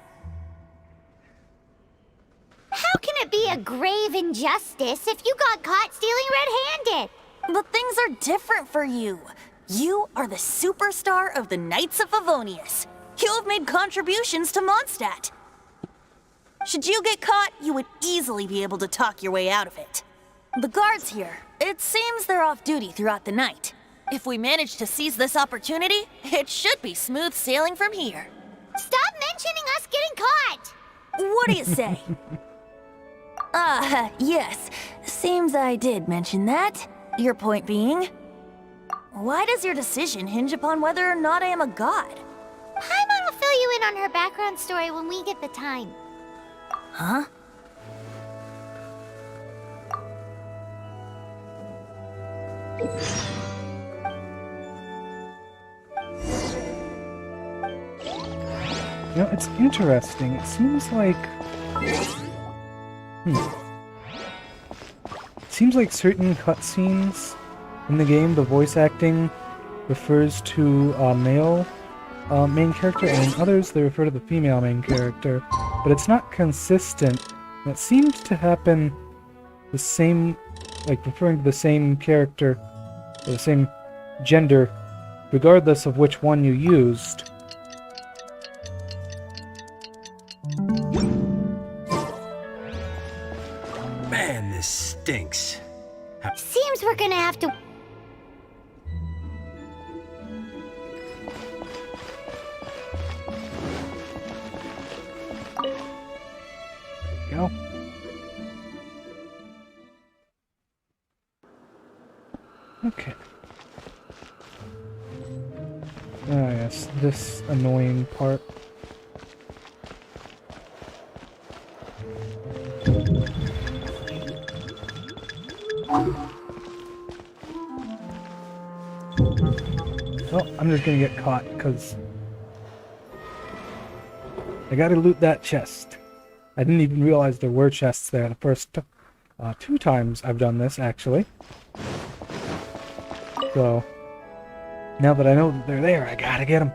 How can it be a grave injustice if you got caught stealing red-handed? But things are different for you. You are the superstar of the Knights of Favonius. You have made contributions to Mondstadt. Should you get caught, you would easily be able to talk your way out of it. The guards here, it seems they're off duty throughout the night. If we manage to seize this opportunity, it should be smooth sailing from here. Stop mentioning us getting caught! What do you say? Yes. Seems I did mention that. Your point being? Why does your decision hinge upon whether or not I am a god? Paimon will fill you in on her background story when we get the time. Huh? You know, it's interesting. It seems like... Seems like certain cutscenes in the game, the voice acting refers to a male main character, and in others they refer to the female main character. But it's not consistent. And it seems to happen the same, like referring to the same character, or the same gender, regardless of which one you used. Man, this stinks. Seems we're gonna have to... Go. Okay. Ah, yes, this annoying part. Well, I'm just gonna get caught, because I gotta loot that chest. I didn't even realize there were chests there the first 2 times I've done this, actually. So, now that I know that they're there, I gotta get them.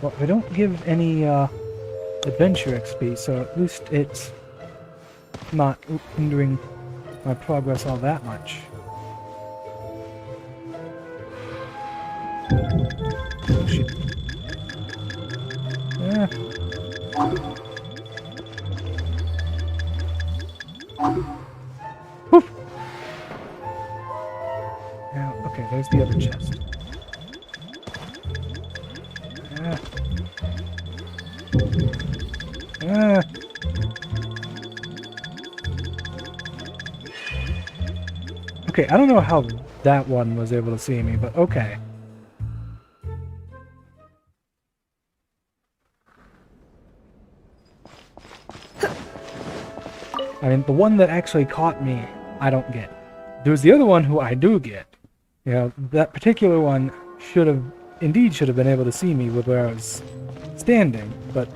Well, they don't give any adventure XP, so at least it's not hindering my progress all that much. Oh, shit. Yeah. Woof. Now, okay, there's the other chest. Okay, I don't know how that one was able to see me, but okay. I mean, the one that actually caught me, I don't get. There's the other one who I do get. You know, that particular one should have been able to see me with where I was standing, but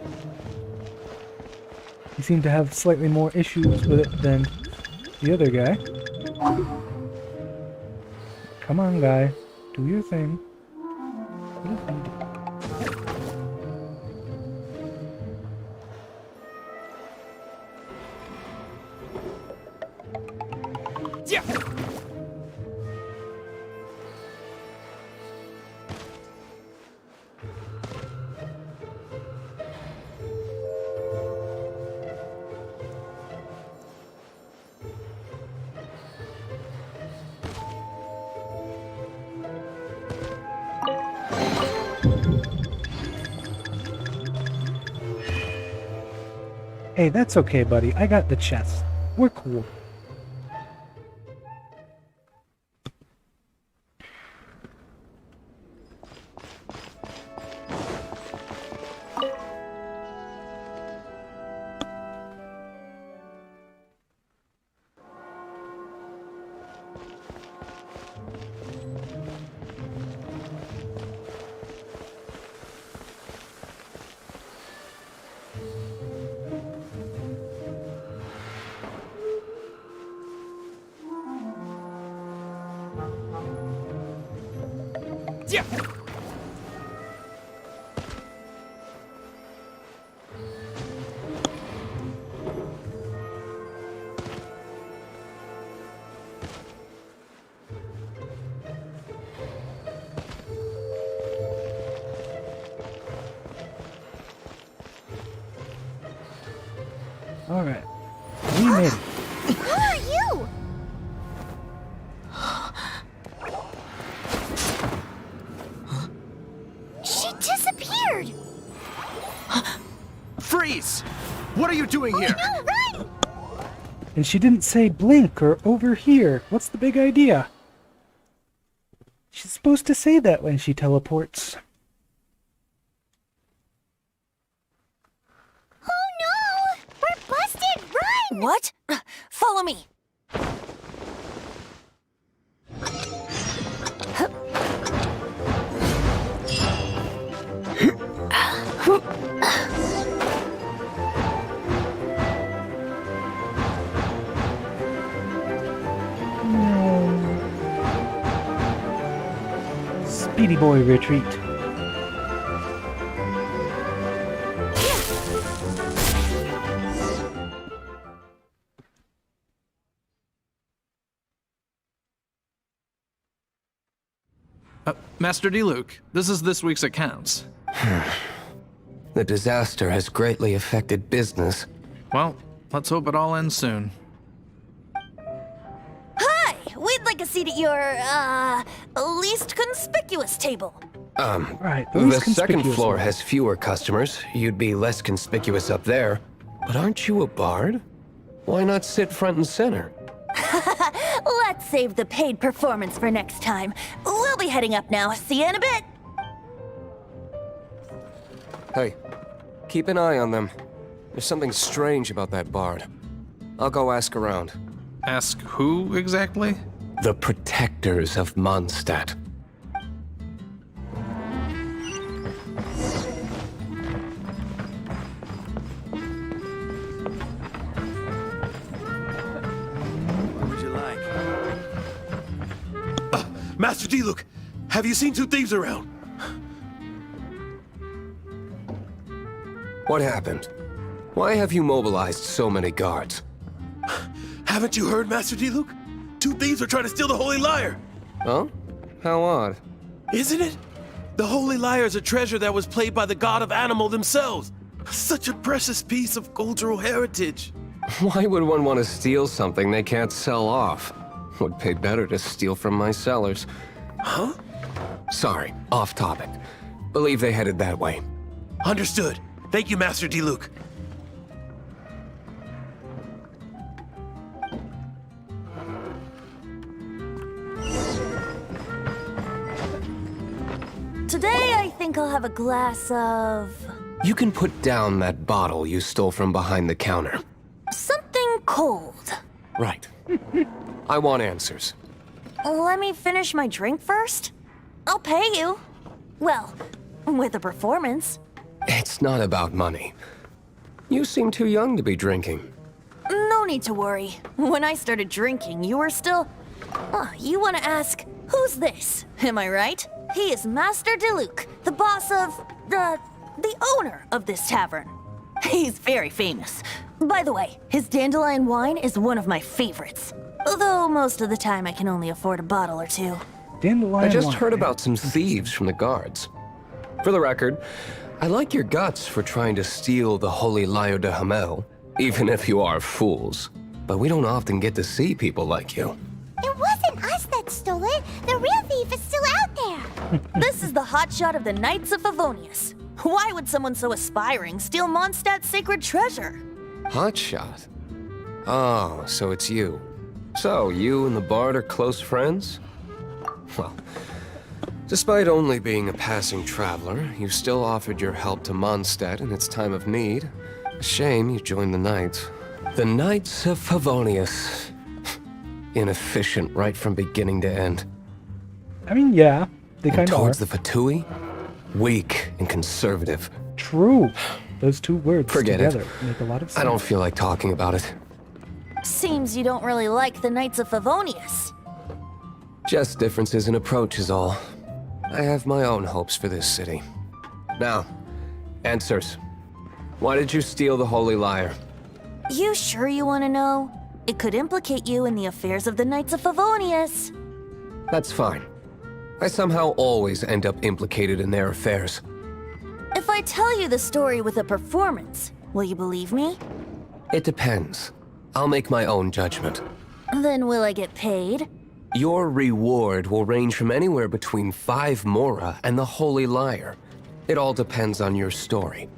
he seemed to have slightly more issues with it than the other guy. Come on, guy. Do your thing. What did he do? Hey, that's okay, buddy. I got the chest. We're cool. Alright. We made it. Who are you? She disappeared! Freeze! What are you doing here? No, run! And she didn't say blink or over here. What's the big idea? She's supposed to say that when she teleports. Oh no! We're busted! Run! What? Follow me. Speedy boy retreat. Master Diluc, this is this week's accounts. The disaster has greatly affected business. Well, let's hope it all ends soon. Hi! We'd like a seat at your, least conspicuous table. Right, The second floor has fewer customers. You'd be less conspicuous up there. But aren't you a bard? Why not sit front and center? Let's save the paid performance for next time. We'll be heading up now. See you in a bit. Hey, keep an eye on them. There's something strange about that bard. I'll go ask around. Ask who exactly? The protectors of Mondstadt. What would you like? Master Diluc, have you seen two thieves around? What happened? Why have you mobilized so many guards? Haven't you heard, Master Diluc? Two thieves are trying to steal the Holy Lyre! Huh? How odd. Isn't it? The Holy Lyre is a treasure that was played by the god of animal themselves. Such a precious piece of cultural heritage. Why would one want to steal something they can't sell off? Would pay better to steal from my cellars. Huh? Sorry, off topic. Believe they headed that way. Understood. Thank you, Master Diluc. Today, I think I'll have a glass of... You can put down that bottle you stole from behind the counter. something cold. Right. I want answers. Let me finish my drink first. I'll pay you. Well, with a performance. It's not about money. You seem too young to be drinking. No need to worry. When I started drinking, you were still... you want to ask, who's this? Am I right? He is Master Diluc, the boss of... the owner of this tavern. He's very famous. By the way, his dandelion wine is one of my favorites. Although most of the time I can only afford a bottle or two. I just heard about some thieves from the guards. For the record, I like your guts for trying to steal the Holy Lyre de Hamel, even if you are fools. But we don't often get to see people like you. It wasn't us that stole it. The real thief is still out there. This is the hotshot of the Knights of Favonius. Why would someone so aspiring steal Mondstadt's sacred treasure? Hotshot? Oh, so it's you. So, you and the Bard are close friends? Well, despite only being a passing traveler, you still offered your help to Mondstadt in its time of need. A shame you joined the Knights. The Knights of Favonius. Inefficient right from beginning to end. I mean, yeah, they kind of are. Towards the Fatui, weak and conservative. True. Those two words Forget together it. make a lot of sense. I don't feel like talking about it. Seems you don't really like the Knights of Favonius. Just differences in approach is all. I have my own hopes for this city. Now, answers. Why did you steal the Holy Lyre? You sure you want to know? It could implicate you in the affairs of the Knights of Favonius. That's fine. I somehow always end up implicated in their affairs. If I tell you the story with a performance, will you believe me? It depends. I'll make my own judgment. Then will I get paid? Your reward will range from anywhere between 5 Mora and the Holy Lyre. It all depends on your story.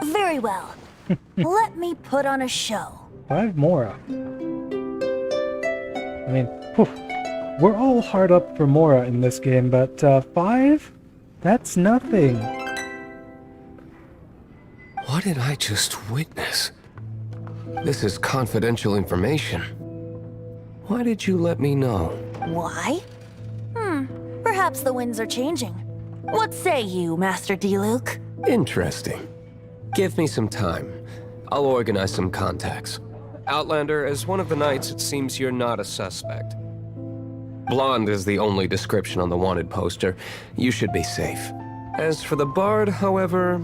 Very well. Let me put on a show. 5 Mora. I mean, whew, we're all hard up for Mora in this game, but 5? That's nothing. What did I just witness? This is confidential information. Why did you let me know? Why? Perhaps the winds are changing. What say you, Master Diluc? Interesting. Give me some time. I'll organize some contacts. Outlander, as one of the Knights, it seems you're not a suspect. Blonde is the only description on the wanted poster. You should be safe. As for the Bard, however,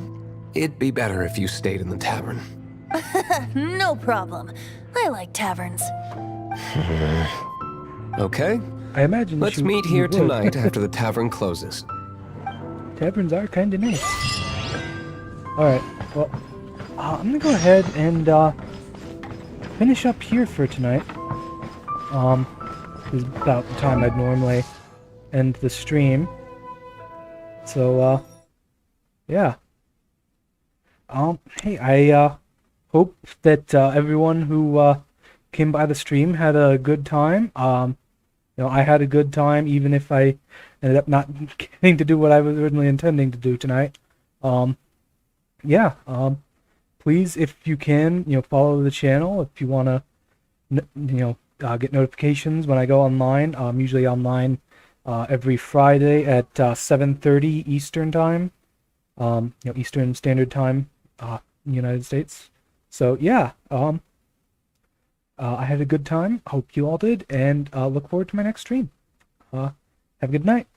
it'd be better if you stayed in the tavern. No problem. I like taverns. Okay. I imagine Let's meet here tonight after the tavern closes. Taverns are kind of nice. Alright, well, I'm gonna go ahead and finish up here for tonight. This is about the time I'd normally end the stream. So, yeah. Hey, I hope that everyone who came by the stream had a good time. You know, I had a good time, even if I ended up not getting to do what I was originally intending to do tonight. Yeah. Please, if you can, you know, follow the channel if you want to, get notifications when I go online. I'm usually online every Friday at 7:30 Eastern time. Eastern Standard Time, United States. So yeah, I had a good time. Hope you all did, and look forward to my next stream. Have a good night.